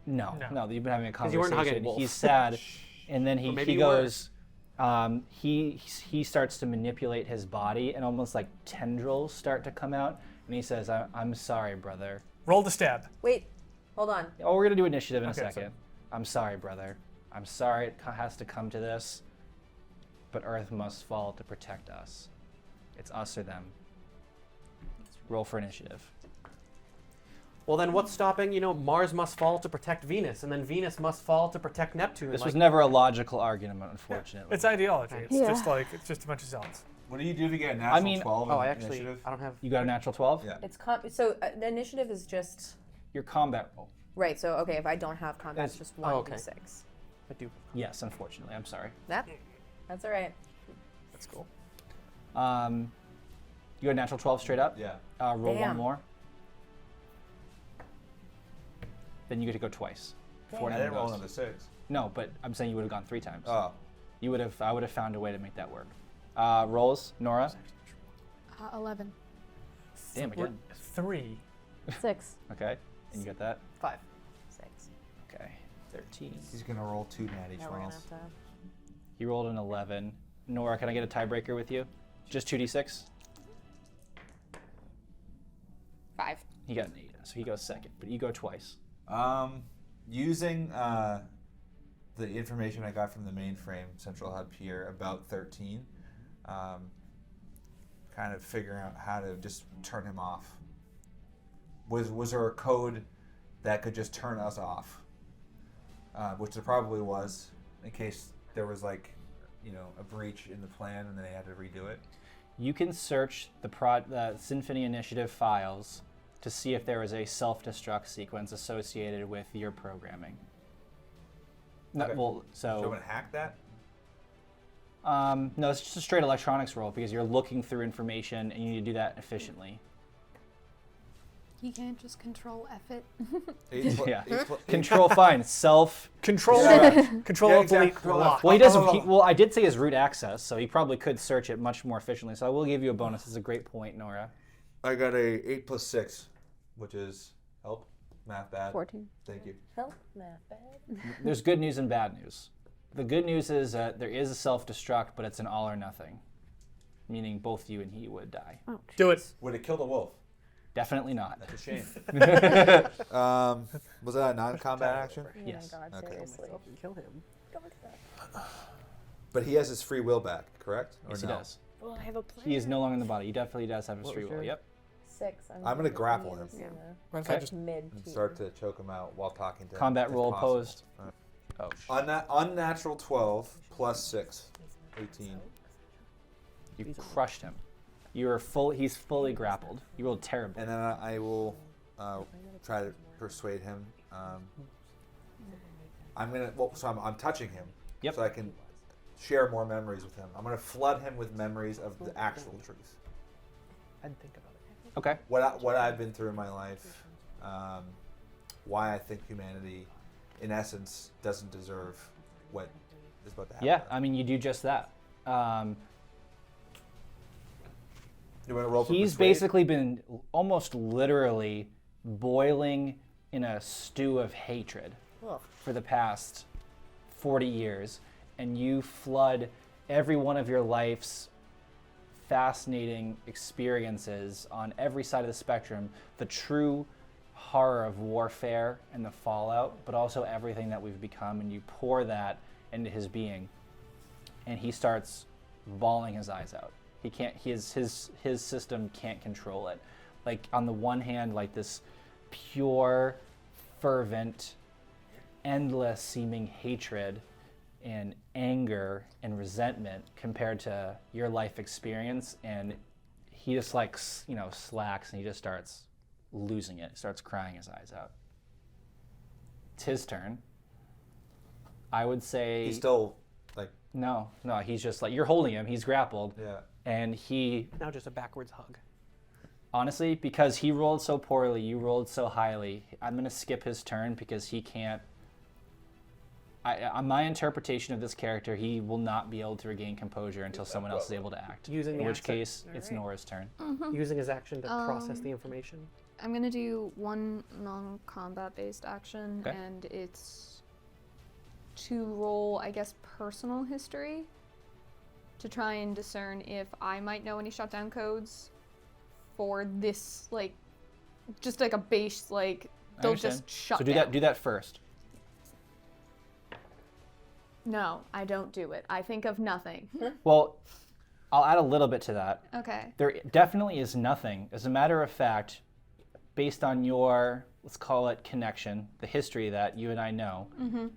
C: No, you've been having a
D: 'Cause you weren't hugging
C: conversation.
D: Wolf.
C: He's sad, and then
D: Or
C: he
D: maybe you were.
C: goes. He starts to manipulate his body, and almost like tendrils start to come out. And he says, "I'm sorry, brother."
E: Roll the stab.
B: Wait, hold on.
C: Oh, we're gonna do initiative in
E: Okay,
C: a second.
E: sorry.
C: I'm sorry, brother. I'm sorry it has to come to this, but Earth must fall to protect us. It's us or them. Roll for initiative.
D: Well, then what's stopping, Mars must fall to protect Venus, and then Venus must fall to protect Neptune?
C: This was never a logical argument, unfortunately.
E: It's ideology. It's
G: Yeah.
E: it's just a bunch of zealots.
F: What do you do if you get a natural
C: mean-
F: 12
D: Oh,
F: in
D: I
F: initiative?
D: don't have...
C: You got a natural 12?
F: Yeah.
B: It's so the initiative is just
C: Your combat roll.
B: right. So okay, if I don't have combat, it's just 1d6.
D: I do.
C: Yes, unfortunately. I'm sorry.
B: That's all right.
E: That's cool.
C: You got a natural 12 straight up?
F: Yeah.
C: Roll one
B: Damn.
C: more. Then you get to go twice. Before
F: I
C: anyone
F: didn't roll
C: goes.
F: another 6.
C: No, but I'm saying you would have gone 3 times.
F: Oh.
C: I would have found a way to make that work. Rolls, Nora.
H: 11.
C: Damn,
E: We're
C: again.
E: 3.
G: 6.
C: Okay. And you got that?
D: 5.
B: 6.
C: Okay. 13.
F: He's going to roll 2 natty
B: Now we're gonna
F: 12s.
B: have to.
C: You rolled an 11. Nora, can I get a tiebreaker with you? Just 2d6?
H: 5.
C: He got an 8, so he goes second, but you go twice.
F: Using the information I got from the mainframe central hub here about 13, kind of figuring out how to just turn him off. Was there a code that could just turn us off? Which there probably was, in case there was a breach in the plan and then they had to redo it.
C: You can search the Symphony Initiative files to see if there is a self-destruct sequence associated with your programming. No,
F: Okay.
C: well,
F: So I'm going to hack that?
C: no, it's just a straight electronics roll because you're looking through information and you need to do that efficiently.
H: He can't just control F it.
C: Yeah. Control, fine. Self.
E: Control Control
F: Yeah,
E: Alt
F: exactly.
E: Delete
F: Control
E: lock.
F: F.
C: Well, he doesn't. Well, I did say his root access, so he probably could search it much more efficiently. So I will give you a bonus. It's a great point, Nora.
F: I got a 8 plus 6, which is help. Math bad.
G: 14.
F: Thank you.
B: Help, math bad.
C: There's good news and bad news. The good news is that there is a self-destruct, but it's an all or nothing, meaning both you and he would die.
G: Oh,
E: Do it.
F: Would it kill the wolf?
C: Definitely not.
F: That's a shame. Was that a non-combat action?
C: Yes.
B: Oh my God,
F: Okay.
B: seriously.
D: Kill him.
B: Don't look at that.
F: But he has his free will back, correct? Or
C: Yes, he
F: no?
C: does.
B: Well, I have a plan.
C: He is no longer in the body. He definitely does have his
D: What
C: free
D: was
C: will.
D: your-
C: Yep.
B: 6.
F: I'm gonna grapple him.
E: Mind if I
C: Okay.
E: just
B: Mid.
F: And start to choke him out while talking to him.
C: Combat
F: if
C: roll
F: possible.
C: opposed. Oh,
F: Unnatural 12 plus 6. 18.
C: you crushed him. He's fully grappled. You rolled terrible.
F: And then I will try to persuade him. I'm touching him.
C: Yep.
F: So I can share more memories with him. I'm gonna flood him with memories of the actual truth.
D: I'd think about it.
C: Okay.
F: What I've been through in my life, why I think humanity, in essence, doesn't deserve what is about to happen.
C: Yeah, I mean, you do just that.
F: You want to roll for
C: He's
F: persuade?
C: basically been almost literally boiling in a stew of hatred for the past 40 years, and you flood every one of your life's fascinating experiences on every side of the spectrum, the true horror of warfare and the fallout, but also everything that we've become, and you pour that into his being, and he starts bawling his eyes out. He can't. His system can't control it. Like, on the one hand, like this pure, fervent, endless seeming hatred and anger and resentment compared to your life experience, and he just slacks and he just starts losing it. Starts crying his eyes out. It's his turn. I would say
F: He's still like
C: no. He's just like, you're holding him. He's grappled.
F: yeah.
C: And he,
D: Now just a backwards hug.
C: honestly, because he rolled so poorly, you rolled so highly, I'm going to skip his turn because he can't. On my interpretation of this character, he will not be able to regain composure until someone else is able to act.
D: Using
C: In
D: the
C: which
D: accent.
C: case, it's Nora's turn.
D: Using his action to process the information.
H: I'm gonna do one non-combat based action,
C: Okay.
H: and it's to roll, I guess, personal history to try and discern if I might know any shutdown codes for this, just like a base,
C: I
H: they'll
C: understand.
H: just shut
C: So
H: down.
C: do that first.
H: No, I don't do it. I think of nothing.
C: Well, I'll add a little bit to that.
H: Okay.
C: There definitely is nothing. As a matter of fact, based on your let's call it connection, the history that you and I know,
F: wanna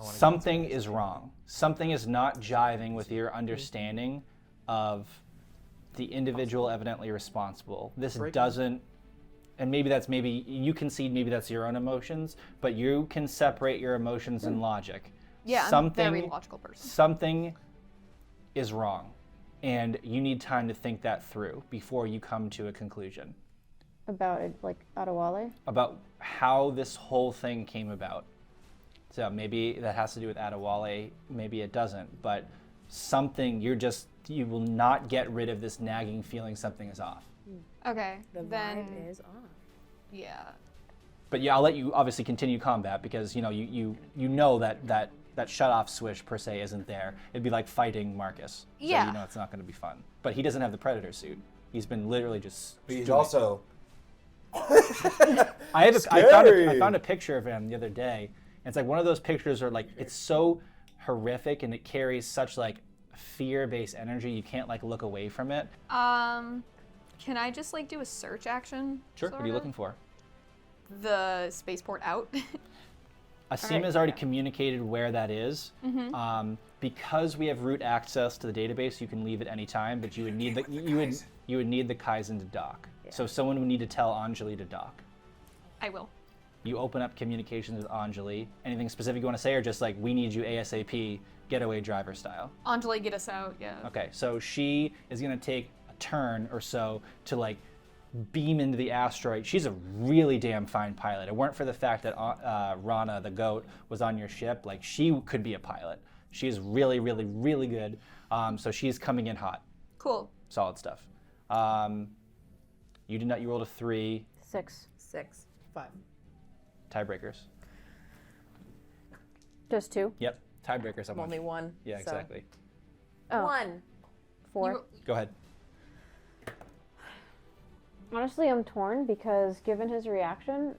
C: something is wrong. Something is not jiving with your understanding of the individual evidently responsible. This doesn't, and maybe you concede maybe that's your own emotions, but you can separate your emotions and logic.
H: Yeah, I'm a very logical person.
C: Something is wrong, and you need time to think that through before you come to a conclusion
G: About it, like Adewale.
C: about how this whole thing came about. So maybe that has to do with Adewale, maybe it doesn't, but something you will not get rid of this nagging feeling something is off.
H: Okay,
B: The
H: then
B: vibe is off.
H: yeah.
C: But yeah, I'll let you obviously continue combat because you know that shut off switch per se isn't there. It'd be like fighting Marcus. So
H: Yeah.
C: you know it's not going to be fun. But he doesn't have the predator suit. He's been literally just.
F: But he's
C: doing it.
F: also
C: I
F: Scary.
C: found a picture of him the other day. And it's like one of those pictures where like it's so horrific and it carries such like fear-based energy you can't like look away from it.
H: Can I just like do a search action?
C: Sure. What are you
H: sorta?
C: looking for?
H: The spaceport out.
C: Asima has already communicated where that is. Because we have root access to the database, you can leave at any time, but you would need the you would need the Kaizen to dock. So someone would need to tell Anjali to dock.
H: I will.
C: You open up communications with Anjali. Anything specific you want to say, or just like we need you ASAP, getaway driver style?
H: Anjali, get us out. Yeah.
C: Okay, so she is gonna take a turn or so to like beam into the asteroid. She's a really damn fine pilot. It weren't for the fact that Rana, the goat, was on your ship, like she could be a pilot. She is really, really, really good. So she's coming in hot.
H: Cool.
C: Solid stuff. You rolled a 3.
G: 6.
B: 6.
D: 5.
C: Tiebreakers.
G: Just 2.
C: Yep, tiebreakers.
B: I'm only 1.
C: Yeah,
B: so.
C: exactly.
G: Oh.
B: 1.
G: 4.
C: Go ahead.
G: Honestly, I'm torn because given his reaction,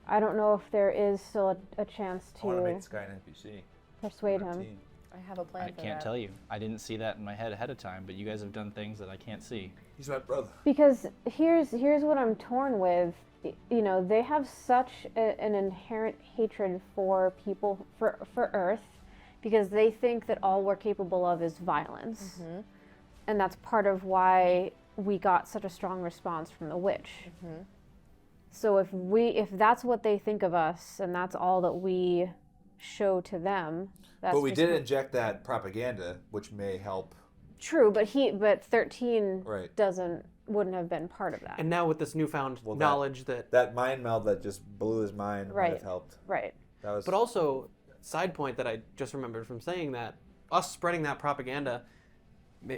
G: I don't know if there is still a chance
F: I want to make
G: to
F: this guy an NPC.
G: persuade
F: on our
G: him.
F: team.
B: I have a plan
C: I
B: for
C: can't
B: that.
C: tell you. I didn't see that in my head ahead of time, but you guys have done things that I can't see.
F: He's my brother.
G: Because here's what I'm torn with. You know, they have such an inherent hatred for people, for Earth, because they think that all we're capable of is violence. And that's part of why we got such a strong response from the witch. So if that's what they think of us and that's all that we show to them, that's
F: But we
G: just
F: did inject that propaganda, which may help.
G: true, but 13
F: Right.
G: wouldn't have been part of that.
D: And now with this newfound
F: Well,
D: knowledge that
F: That mind meld that just blew his mind might
G: Right.
F: have helped.
G: Right.
F: That was.
D: But also, side point that I just remembered from saying that, us spreading that propaganda,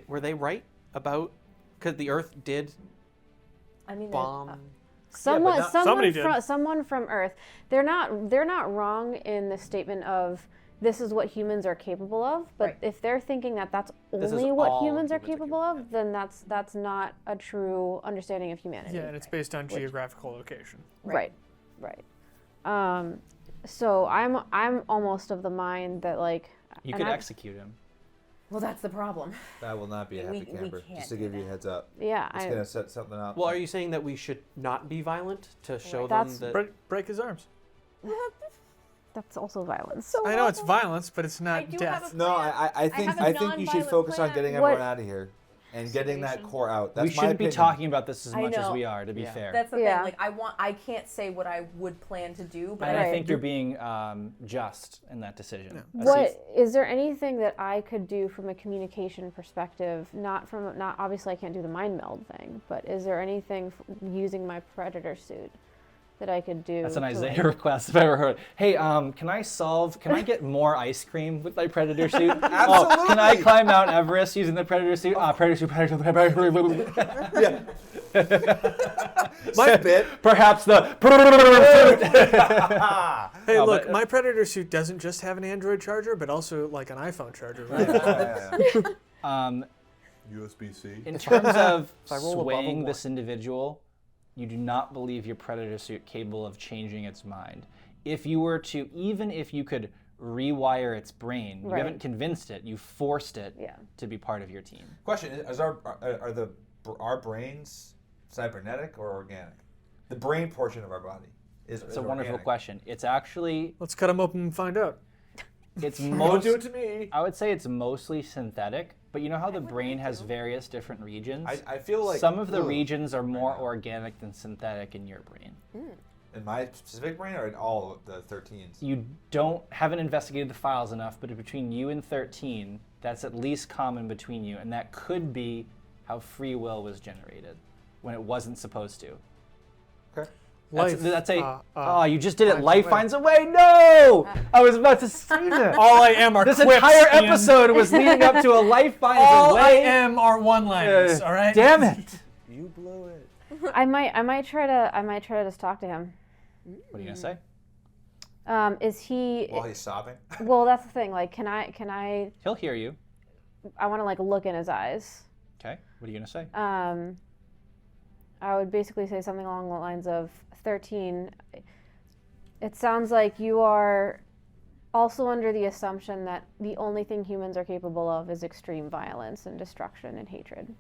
D: were they right about, because the Earth did
B: I mean,
D: bomb?
G: Someone
E: somebody did.
G: someone from Earth. They're not wrong in the statement of this is what humans are capable of, but
B: Right.
G: if they're thinking that that's
D: This is
G: only what
D: all
G: humans are
D: humans are
G: capable of, then that's not a true understanding of humanity.
E: Yeah, and it's based on geographical location.
G: Right. So I'm almost of the mind that like
C: You
G: and
C: could
G: I-
C: execute him.
B: well, that's the problem.
F: that will not be a
B: We-
F: happy
B: we
F: camper.
B: can't
F: Just to
B: do
F: give you a
B: that.
F: heads up.
G: Yeah,
F: It's gonna set something up.
D: Well, are you saying that we should not be violent to show them
G: That's-
D: that?
E: Break his arms.
G: that's also violence.
E: I know it's violence, but it's
B: I
E: not
B: do
E: death.
B: have a
F: No, I think
B: have a
F: I think you should
B: non-violent
F: focus on
B: plan.
F: getting
G: What-
F: everyone out of here and getting that
B: Situation.
F: core out. That's
C: We
F: my
C: shouldn't be
F: opinion.
C: talking about this as
B: I
C: much as
B: know.
C: we are, to be
D: Yeah.
C: fair.
B: That's the
G: Yeah.
B: thing. Like, I can't say what I would plan to do, but
C: And I
G: Right.
C: think you're being just in that decision. I see-
G: What is there anything that I could do from a communication perspective? Not obviously I can't do the mind meld thing, but is there anything using my predator suit that I could do?
C: That's an
G: to,
C: Isaiah
G: like-
C: request if I ever heard. Hey, can I get more ice cream with my predator suit? Oh, can I climb Mount Everest using the predator suit? Predator suit.
F: Yeah. My bit.
C: Perhaps the
E: Hey,
C: No,
E: look,
C: but-
E: my predator suit doesn't just have an Android charger, but also like an iPhone charger. Right?
F: USB-C.
C: In terms of
D: I roll above a
C: swaying
D: one.
C: this individual, you do not believe your predator suit capable of changing its mind. If you were to, even if you could rewire its brain, you
G: Right.
C: haven't convinced it, you forced it
G: Yeah.
C: to be part of your team.
F: Question: are our brains cybernetic or organic? the brain portion of our body is
C: It's a wonderful
F: organic.
C: question. It's actually,
E: Let's cut him open and find out.
C: it's
F: Don't
C: most,
F: do it to me.
C: I would say it's mostly synthetic, but you know how the brain has various different regions?
F: I feel like
C: Some of the
F: ugh,
C: regions are more
F: now.
C: organic than synthetic in your brain.
F: in my specific brain or in all of the 13s.
C: You haven't investigated the files enough, but between you and 13, that's at least common between you, and that could be how free will was generated when it wasn't supposed to.
F: Okay.
C: You just did it.
E: Life
C: Life
E: way.
C: finds a way. No, I was about to say that.
E: All I am are
C: This
E: quips,
C: entire
E: Ian.
C: episode was leading up to a life finds
E: All
C: a
E: I
C: way.
E: am are one-liners. All right.
C: Damn it!
F: You blew it.
G: I might try to just talk to him.
C: What are you gonna say?
G: Is he?
F: While he's sobbing.
G: Well, that's the thing. Like, can I?
C: He'll hear you.
G: I want to like look in his eyes.
C: Okay. What are you gonna say?
G: I would basically say something along the lines of 13. It sounds like you are also under the assumption that the only thing humans are capable of is extreme violence and destruction and hatred.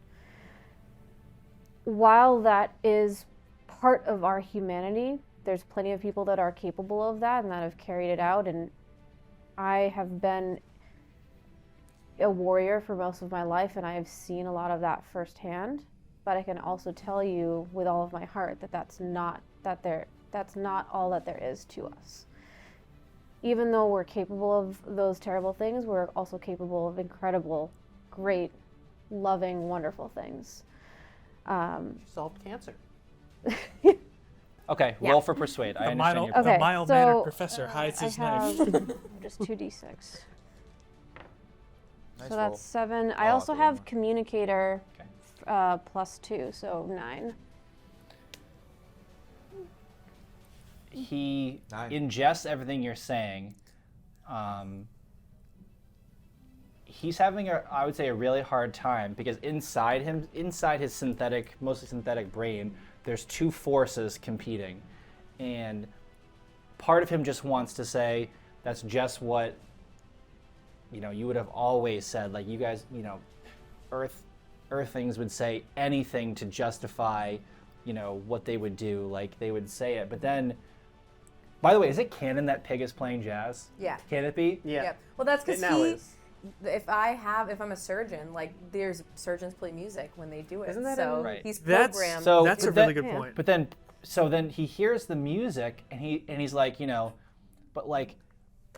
G: While that is part of our humanity, there's plenty of people that are capable of that and that have carried it out, and I have been a warrior for most of my life, and I have seen a lot of that firsthand. But I can also tell you with all of my heart that that's not all that there is to us. Even though we're capable of those terrible things, we're also capable of incredible, great, loving, wonderful things.
D: Solved cancer.
C: Okay.
G: Yeah.
C: Roll for persuade. I understand your point.
G: Okay,
E: The mild-mannered
G: so,
E: professor hides
G: I
E: his
G: have
E: knife.
G: just 2d6.
F: Nice
G: So
F: roll.
G: that's 7. I
F: Oh,
G: also
F: okay,
G: have
F: one.
G: communicator
C: Okay.
G: +2, so 9.
C: He
F: 9.
C: ingests everything you're saying. He's having I would say a really hard time because inside his synthetic, mostly synthetic brain, there's two forces competing, and part of him just wants to say that's just what you would have always said. Like you guys, Earthlings would say anything to justify what they would do. Like they would say it, but then. By the way, is it canon that Pig is playing jazz?
B: Yeah.
C: Can it be?
D: Yeah.
B: Yep. Well, that's because
D: It now is.
B: if I'm a surgeon, like there's surgeons play music when they do it.
D: Isn't that
B: so
C: in- Right.
B: he's
E: That's
B: programmed.
C: So
E: That's a
C: but
E: really
C: that-
E: good
G: yeah.
E: point.
C: But then he hears the music and he's like, but like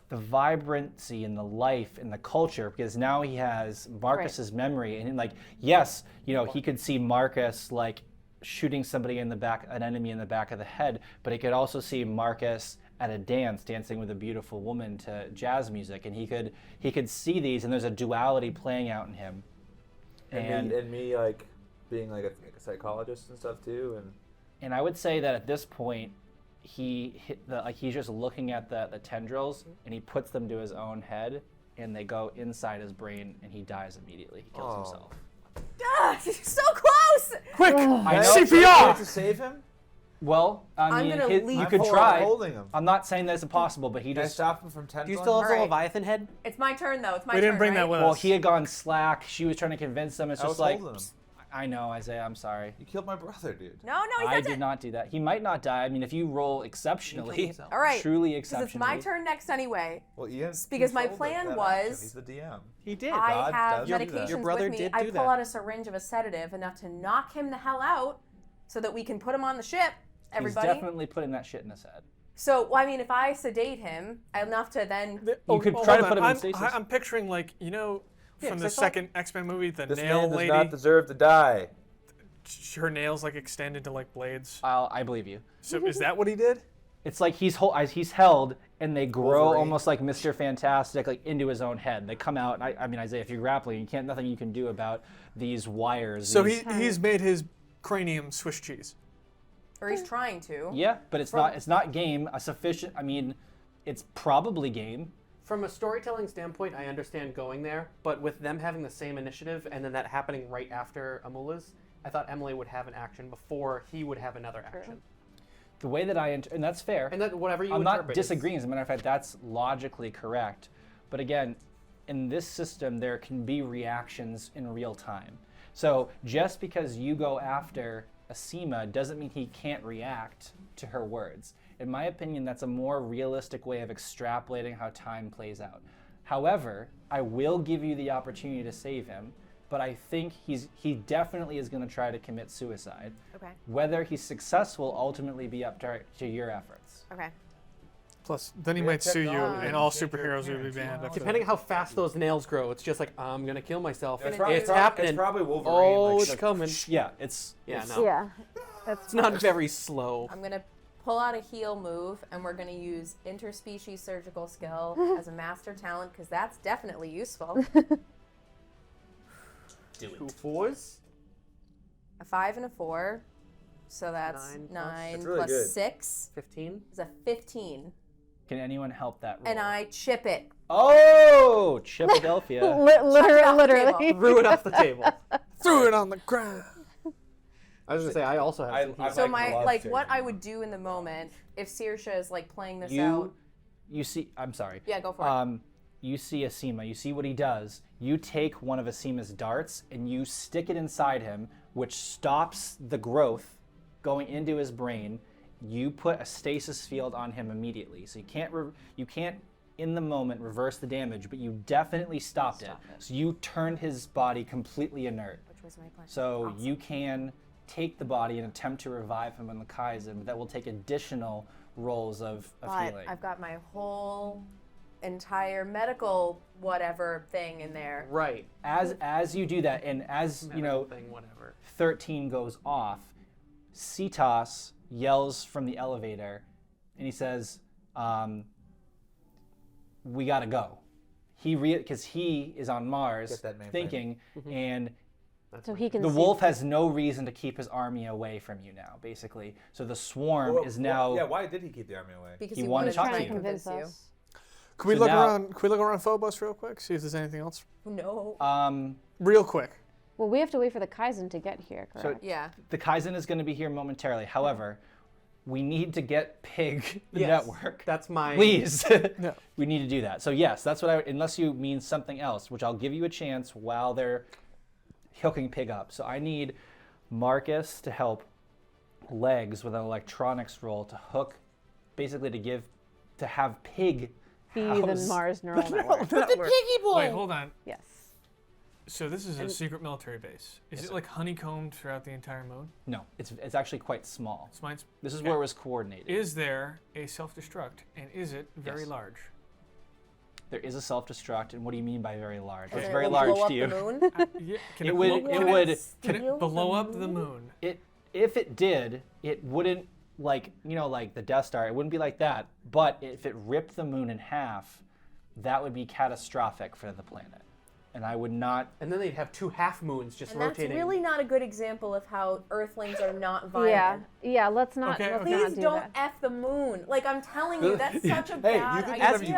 C: the vibrancy and the life and the culture, because now he has Marcus's memory and like, yes, he could see Marcus like shooting somebody in the back, an enemy in the back of the head, but he could also see Marcus at a dance dancing with a beautiful woman to jazz music, and he could see these, and there's a duality playing out in him.
F: And me like being like a psychologist and stuff too,
C: And I would say that at this point, he's just looking at the tendrils, and he puts them to his own head, and they go inside his brain, and he dies immediately. He kills
F: Oh.
C: himself.
B: Ah, so close.
E: Quick!
C: I know.
E: CPR!
F: to save him.
C: Well, I
B: I'm
C: mean,
B: gonna
C: you
B: leap
C: could
B: forward.
C: try.
F: Holding him.
C: I'm not saying that's impossible, but he
F: Can I
C: just.
F: stop him from 10?
D: Do you still have the
B: Alright.
D: Leviathan head?
B: It's my turn though. It's my
E: We
B: turn.
E: didn't bring
B: right?
E: that with
C: Well,
E: us.
C: he had gone slack. She was trying to convince him. It's
F: I
C: just
F: was
C: like,
F: holding him.
C: I know, Isaiah. I'm sorry.
F: You killed my brother, dude.
B: No, he
C: I
B: doesn't.
C: did not do that. He might not die. I mean, if you roll exceptionally,
B: All right.
C: truly
B: Because
C: exceptionally.
B: it's my turn next anyway.
F: Well, Ian.
B: Because my
F: controlled
B: plan
F: that
B: was-
F: action. He's the DM.
D: He did.
B: I
F: God
B: have
F: does do that.
B: medications
D: Your brother
B: with me.
D: did
B: I
D: do
B: pull
D: that.
B: out a syringe of a sedative enough to knock him the hell out, so that we can put him on the ship. Everybody.
C: He's definitely putting that shit in his head.
B: So, well, I mean, if I sedate him enough to then.
C: You could try to
E: hold
C: put
E: on.
C: him in stasis.
E: I'm picturing like
D: Yeah,
E: from
D: 'cause
E: the
D: I thought-
E: second X-Men movie, the
F: This
E: nail
F: man does
E: lady.
F: not deserve to die.
E: Her nails like extend into like blades.
C: I believe you.
E: So is that what he did?
C: It's like he's held, and they grow
F: Wolverine.
C: almost like Mr. Fantastic, like into his own head. They come out. And I mean, Isaiah, if you're grappling, nothing you can do about these wires.
E: So
C: these-
E: he's made his cranium Swiss cheese.
B: Or he's trying to.
C: Yeah, but it's not game. A sufficient. I mean, it's probably game.
D: From a storytelling standpoint, I understand going there, but with them having the same initiative and then that happening right after Amula's, I thought Emily would have an action before he would have another action.
C: The way that and that's fair.
D: And that whatever you
C: I'm not
D: interpret is-
C: disagreeing. As a matter of fact, that's logically correct. But again, in this system, there can be reactions in real time. So just because you go after Asima doesn't mean he can't react to her words. In my opinion, that's a more realistic way of extrapolating how time plays out. However, I will give you the opportunity to save him, but I think he definitely is going to try to commit suicide.
B: Okay.
C: Whether he's successful will ultimately be up to your efforts.
B: Okay.
E: Plus, then he
F: We
E: might
F: have
E: sue you,
F: technology.
E: and all
F: Change your
E: superheroes would be
F: appearance,
E: banned.
F: you know?
E: after
D: Depending
E: that.
D: how fast those nails grow, it's just like, I'm going to kill myself.
F: It's
D: It's,
F: probably,
D: happening.
F: It's probably Wolverine.
D: Oh,
F: like,
D: it's coming.
C: Yeah, it's
D: Yeah, no.
G: Yeah, that's
D: It's not very slow.
B: I'm gonna pull out a heal move, and we're gonna use interspecies surgical skill as a master talent because that's definitely useful.
C: do
D: 2 4s.
B: A 5 and a 4, so that's
D: 9 plus-
B: 9
F: That's really
B: plus
F: good.
B: 6
D: 15.
B: is a 15,
C: Can anyone help that roll?
B: and I chip it.
C: Oh, Chipadelphia.
G: literally.
D: Threw it off the table.
E: Threw it on the ground.
D: I was going to say, I also have some heat.
B: So
F: like
B: my
F: gloves
B: like
F: too.
B: what I would do in the moment if Saoirse is like playing this
C: you
B: out.
C: you see, I'm sorry.
B: Yeah, go for it.
C: You see Asima. You see what he does. You take one of Asima's darts and you stick it inside him, which stops the growth going into his brain. You put a stasis field on him immediately, so you can't in the moment reverse the damage, but you definitely stopped it. So you turned his body completely inert.
B: Which was my plan.
C: So you can take the body and attempt to revive him in the Kaizen, but that will take additional rolls of
B: But
C: healing.
B: I've got my whole entire medical whatever thing in there.
D: Right.
C: As you do that, and as you know,
D: Thing, whatever.
C: 13 goes off, Cetos yells from the elevator, and he says, "We gotta go." Because he is on Mars
F: Get that mainframe.
C: thinking, and
G: So he can
C: the
G: see.
C: wolf has no reason to keep his army away from you now, basically. So the swarm is now.
F: Yeah, why did he keep the army away?
B: Because
C: He
B: he
C: wanted
B: wanted
C: to
B: to
C: talk
B: try
C: to
B: and
C: you.
B: convince you.
G: us.
E: Can we
C: So
E: look
C: now-
E: around? Can we look around Phobos real quick? See if there's anything else.
B: No.
E: Real quick.
G: Well, we have to wait for the Kaizen to get here,
C: So
G: correct?
B: Yeah.
C: the Kaizen is going to be here momentarily. However, we need to get Pig the
D: Yes,
C: network.
D: That's my.
C: Please.
E: No.
C: We need to do that. So yes, that's what I. Unless you mean something else, which I'll give you a chance while they're hooking Pig up. So I need Marcus to help Legs with an electronics roll to hook, basically to have Pig
G: Be the
C: house-
G: Mars neural network.
E: Wait, hold on.
G: Yes.
E: So this is a secret military base. Is it like honeycombed throughout the entire moon?
C: No, it's actually quite small.
E: It's mine's.
C: This is
E: Okay.
C: where it was coordinated.
E: Is there a self-destruct, and is it very
C: Yes.
E: large?
C: There is a self-destruct, and what do you mean by very large?
B: And
C: It's
B: it
C: very
B: will
C: large
B: blow up
C: to you.
B: The moon.
E: Yeah, can
C: It would.
E: blow-
C: It
E: can
C: would.
E: Can it blow up the moon?
C: If it did, it wouldn't like the Death Star. It wouldn't be like that. But if it ripped the moon in half, that would be catastrophic for the planet. And I would not.
D: And then they'd have 2 half moons just
B: And that's
D: rotating.
B: really not a good example of how Earthlings are not
G: Yeah.
B: violent.
G: Yeah. Let's not.
E: Okay,
G: let's
E: okay.
G: not
B: Please
G: do
B: don't
G: that.
B: F the moon. Like I'm telling you, that's such a
F: Hey,
B: bad
F: you can do
B: idea.
F: whatever you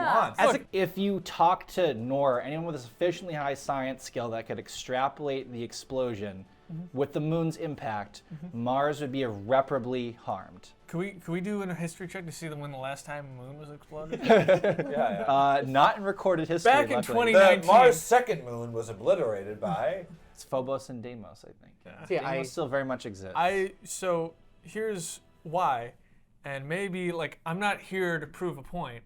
F: want.
C: If you talk to Nor, anyone with a sufficiently high science skill that could extrapolate the explosion with the moon's impact, Mars would be irreparably harmed.
E: Can we do a history check to see when the last time a moon was exploded?
F: Yeah.
C: Not in recorded history.
E: Back in
C: luckily.
E: 20
F: The Mars' second moon was obliterated by.
C: It's Phobos and Deimos, I think.
D: Yeah,
C: Deimos still very much exists.
E: So here's why, and maybe like I'm not here to prove a point.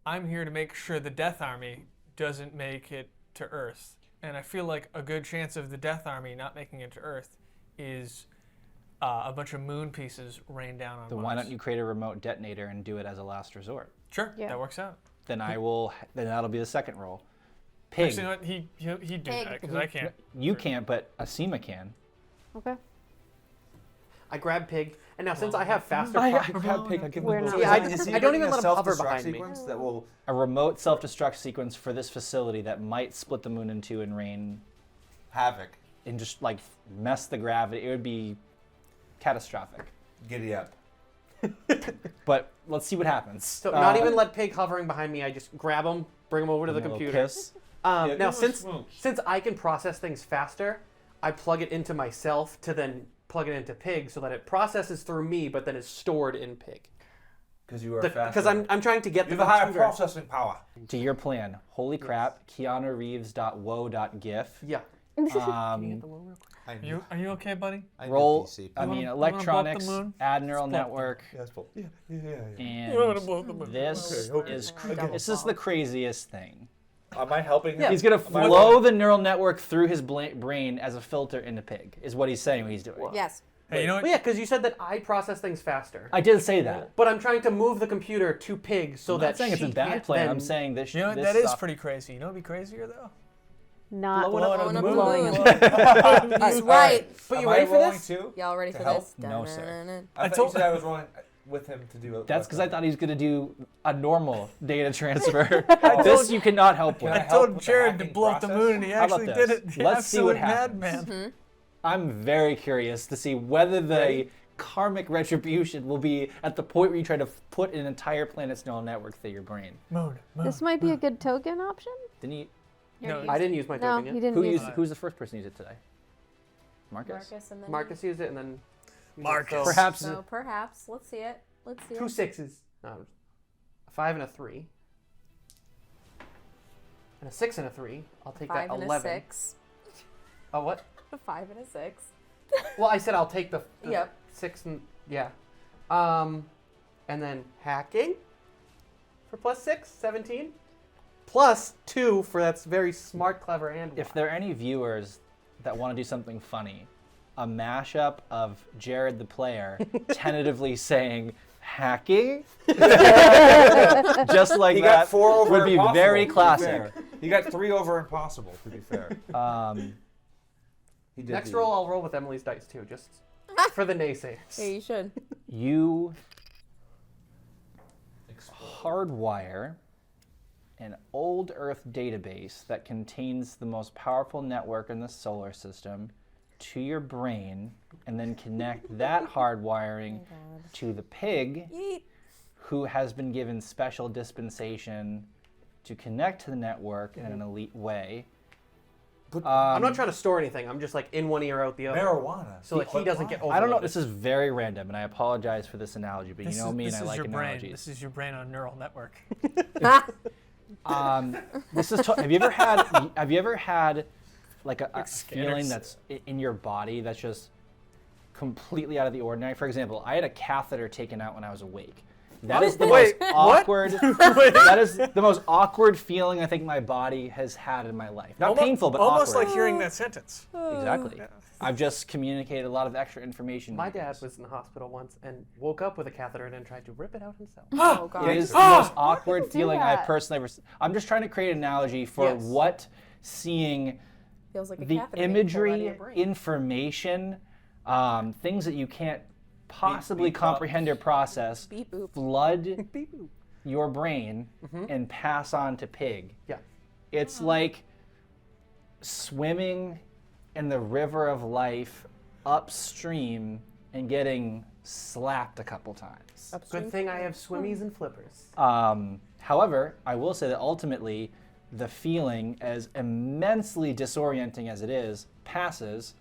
E: I'm here to make sure the Death Army doesn't make it to Earth, and I feel like a good chance of the Death Army not making it to Earth is a bunch of moon pieces rain down on
C: Then
E: Mars.
C: why don't you create a remote detonator and do it as a last resort?
E: Sure,
G: Yeah.
E: that works out.
C: Then then that'll be the second roll. Pig.
E: Actually, you know what? He'd do
B: Pig.
E: that because I can't.
C: You can't, but Asima can.
G: Okay.
D: I grab Pig, and now since I have faster.
C: grab Pig. I give
G: We're not.
D: Yeah, I
F: Is he
D: don't
F: doing
D: even
F: a
D: let him hover
F: self-destruct
D: behind me.
F: sequence that will.
C: A remote self-destruct sequence for this facility that might split the moon in two and rain
F: Havoc.
C: and just like mess the gravity. It would be catastrophic.
F: Giddy up.
C: But let's see what happens.
D: So not even let Pig hovering behind me. I just grab him, bring him over to the computer.
C: Kiss.
D: Now, since I can process things faster, I plug it into myself to then plug it into Pig so that it processes through me, but then is stored in Pig.
F: Because you are faster.
D: Because I'm trying to get
F: You
D: the
F: have a higher
D: computer.
F: processing power.
C: To your plan. Holy crap. KeanuReeves.wo.gif.
D: Yeah.
C: Um,
E: Are you okay, buddy?
F: I
C: Roll.
F: DC.
C: I
E: You
C: mean,
E: wanna blow up the
C: electronics.
E: moon?
C: Add neural
E: Let's blow up the-
C: network.
F: Yeah.
C: And
E: You wanna blow up the moon?
C: this
F: Okay,
C: is
B: okay.
C: this is the craziest thing.
F: Am I helping him?
C: He's gonna
F: Am I-
C: flow the neural network through his brain as a filter into Pig. Is what he's saying. What he's doing.
B: Yes.
E: Hey, you know what?
D: Well, yeah, because you said that I process things faster.
C: I did say that.
D: But I'm trying to move the computer to Pig so
C: I'm
D: that
C: not saying it's a
D: she
C: bad
D: can't
C: plan.
D: then-
C: I'm saying this.
E: You know what?
C: this
E: That is
C: stuff-
E: pretty crazy. You know what'd be crazier though?
G: Not
E: Blowing up
B: Blowing
E: the
B: up
E: moon.
B: the
G: blowing
B: moon.
G: up.
B: He's right.
D: But you
F: Am
D: ready
F: I
D: for
F: rolling
D: this?
F: too?
B: Y'all ready
F: To
B: for
F: help?
B: this?
C: No, sir.
B: Dun-dun-dun-dun.
F: I thought you said I was rolling with him to do it.
C: That's because I thought he was gonna do a normal data transfer.
E: told
C: This
E: you-
C: you cannot help
F: Can
C: with.
F: I
E: I
F: help
E: told
F: with the
E: Jared to
F: hacking
E: blow up the
F: process?
E: moon, and he
C: How about
E: actually
C: this?
E: did it. The
C: Let's see what
E: absolute
C: happens.
E: madman.
C: I'm very curious to see whether the karmic retribution will be at the point where you try to put an entire planet's neural network through your brain.
E: Moon.
G: This might be a good token option.
C: Didn't you?
E: No,
D: I didn't use my
G: No,
D: token
G: he
D: yet.
G: didn't
C: Who
G: use
C: used? Who's the first person to use it today? Marcus.
B: Marcus and then
D: Marcus used it, and then
E: Marcus.
D: So,
C: Perhaps.
B: So perhaps let's see it. Let's see
D: 2
B: it.
D: 6s. A 5 and a 3. And a 6 and a 3. I'll take
B: 5
D: that
B: and
D: 11.
B: a 6.
D: Oh, what?
B: A 5 and a 6.
D: Well, I said I'll take the
B: Yep.
D: 6 and yeah. And then hacking for plus 6, 17. Plus 2 for that's very smart, clever, and
C: If
D: wise.
C: there are any viewers that want to do something funny, a mashup of Jared the player tentatively saying hacking, just like
F: He
C: that,
F: got 4 over
C: would be
F: impossible,
C: very
F: to be
C: classic.
F: fair. He got 3 over impossible, to be fair. He did
D: Next
F: the-
D: roll, I'll roll with Emily's dice too, just for the naysayers.
B: Yeah, you should.
C: You hardwire an old Earth database that contains the most powerful network in the solar system to your brain, and then connect that hardwiring to the pig,
B: Yeet.
C: who has been given special dispensation to connect to the network in an elite way.
D: I'm not trying to store anything. I'm just like in one ear, out the other.
F: marijuana.
D: So like he doesn't get
C: I don't know.
D: overloaded.
C: This is very random, and I apologize for this analogy, but you know me, and I like
E: your brain.
C: analogies.
E: This is your brain on a neural network.
C: This is. Have you ever had like a feeling that's in your body that's just completely out of the ordinary? For example, I had a catheter taken out when I was awake. That is the most awkward. That is the most awkward feeling I think my body has had in my life. Not painful, but
E: almost
C: awkward.
E: like hearing that sentence.
C: Exactly. I've just communicated a lot of extra information.
D: My dad was in the hospital once and woke up with a catheter and then tried to rip it out himself.
B: Oh god.
C: It is the most awkward
G: do
C: feeling I
G: that?
C: personally ever. I'm just trying to create an analogy for
D: Yes.
C: what seeing
B: Feels like a
C: the
B: catheter being pulled out of your
C: imagery,
B: brain.
C: information, things that you can't possibly
F: beep, bop.
C: comprehend or process,
B: Beep boop.
C: flood your brain and pass on to pig.
D: Yeah.
C: It's like swimming in the river of life upstream and getting slapped a couple times.
D: Good thing I have swimmies and flippers.
C: However, I will say that ultimately, the feeling, as immensely disorienting as it is, passes.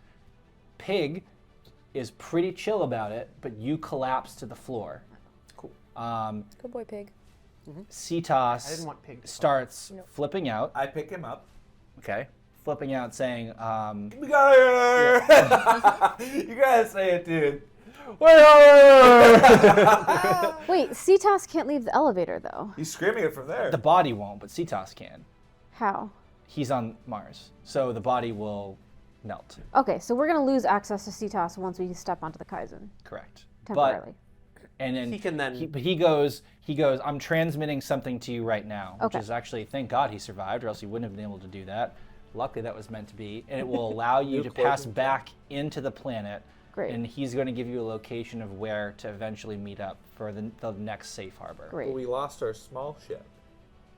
C: Pig is pretty chill about it, but you collapse to the floor.
D: Cool.
B: Good boy, pig.
C: Cetos
D: I didn't want Pig to
C: starts flipping out.
F: I pick him up.
C: Okay. Flipping out, saying,
F: We got You gotta say it, dude.
G: Wait, Cetos can't leave the elevator though.
F: He's screaming it from there.
C: the body won't, but Cetos can.
G: How?
C: He's on Mars, so the body will melt.
G: Okay, so we're gonna lose access to Cetos once we step onto the Kaizen
C: Correct.
G: temporarily.
C: And then
D: He can then-
C: but he goes, I'm transmitting something to you right now, which
G: Okay.
C: is actually, thank God he survived, or else he wouldn't have been able to do that. Luckily, that was meant to be, and it will allow you to pass back into the planet.
G: Great.
C: And he's going to give you a location of where to eventually meet up for the next safe harbor.
G: Great.
F: We lost our small ship.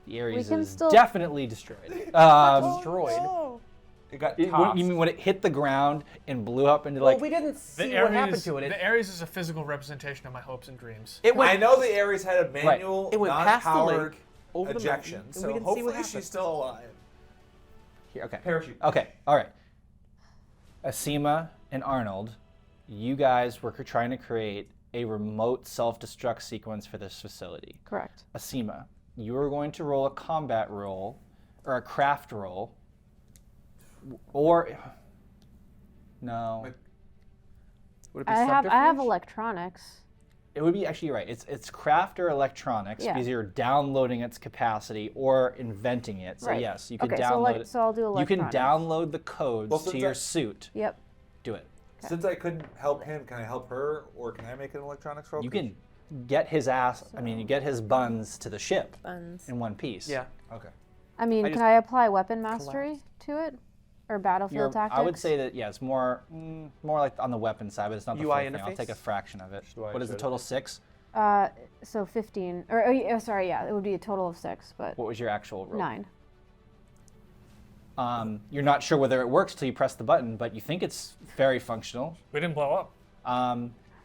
C: The Ares
G: can
C: is
G: still-
C: definitely destroyed.
D: Destroyed.
F: It got
C: You
F: tossed.
C: mean when it hit the ground and blew up into
D: Well,
C: like?
D: we didn't see what happened to it.
E: The Ares is a physical representation of my hopes and dreams.
D: It went,
F: I know the Ares had a manual,
D: It went past the
F: non-powered
D: lake, over the
F: ejection,
D: mountain, and we
F: so
D: didn't see
F: hopefully
D: what happened.
F: she's still alive.
C: Here, okay.
F: Parachute.
C: Okay, all right. Asima and Arnold, you guys were trying to create a remote self-destruct sequence for this facility.
G: Correct.
C: Asima, you are going to roll a combat roll or a craft roll, or No.
F: Like-
E: Would it be
G: I have
E: subterfuge?
G: electronics.
C: It would be actually you're right. It's craft or electronics
G: Yeah.
C: because you're downloading its capacity or inventing it. So
G: Right.
C: yes, you can
G: Okay,
C: download it.
G: so I'll do
C: You can
G: electronics.
C: download the codes
F: Well,
C: to
F: since
C: your
F: I-
C: suit.
G: Yep.
C: Do it.
F: Since I couldn't help him, can I help her, or can I make an electronics roll?
C: You can get his ass. I mean, you get his buns to the ship
B: Buns.
C: in one piece.
E: Yeah.
F: Okay.
G: I mean,
C: I
G: can
C: just
G: I apply weapon mastery to it, or battlefield tactics?
C: I would say that yeah, it's more like on the weapon side, but it's not the full
E: UI
C: thing. I'll take a
E: interface?
C: fraction of it.
F: Do I
C: What is the
F: should-
C: total? 6.
G: So 15, or oh, yeah, sorry, yeah, it would be a total of 6, but
C: What was your actual roll?
G: 9.
C: You're not sure whether it works till you press the button, but you think it's very functional.
E: We didn't blow up.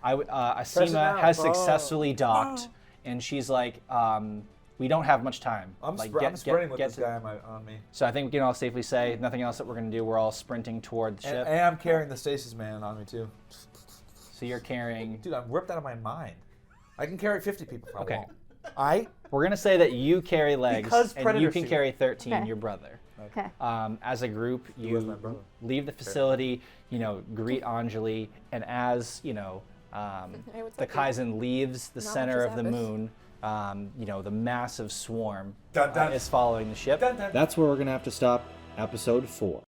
C: Asima
F: now.
C: has successfully docked, and she's like, "We don't have much time.
F: I'm,
C: Like,
F: I'm sprinting with
C: get
F: this
C: to-"
F: guy on me.
C: So I think we can all safely say nothing else that we're going to do. We're all sprinting toward the ship.
F: And I'm carrying the stasis man on me too.
C: So you're carrying.
F: Dude, I'm ripped out of my mind. I can carry 50 people if I
C: Okay.
F: want.
C: We're going to say that you carry legs,
D: Because
C: and
D: Predator
C: you can
D: suit.
C: carry 13,
G: Okay.
C: your brother.
G: Okay.
C: As a group,
F: was my
C: you
F: brother?
C: leave the facility, greet Anjali, and as,
B: Hey, what's
C: the
B: up, dude?
C: Kaizen leaves the
B: Not
C: center
B: much
C: of the
B: has
C: moon, the massive swarm
F: Dun, dun.
C: is following the ship.
F: Dun, dun.
C: That's where we're going to have to stop episode 4.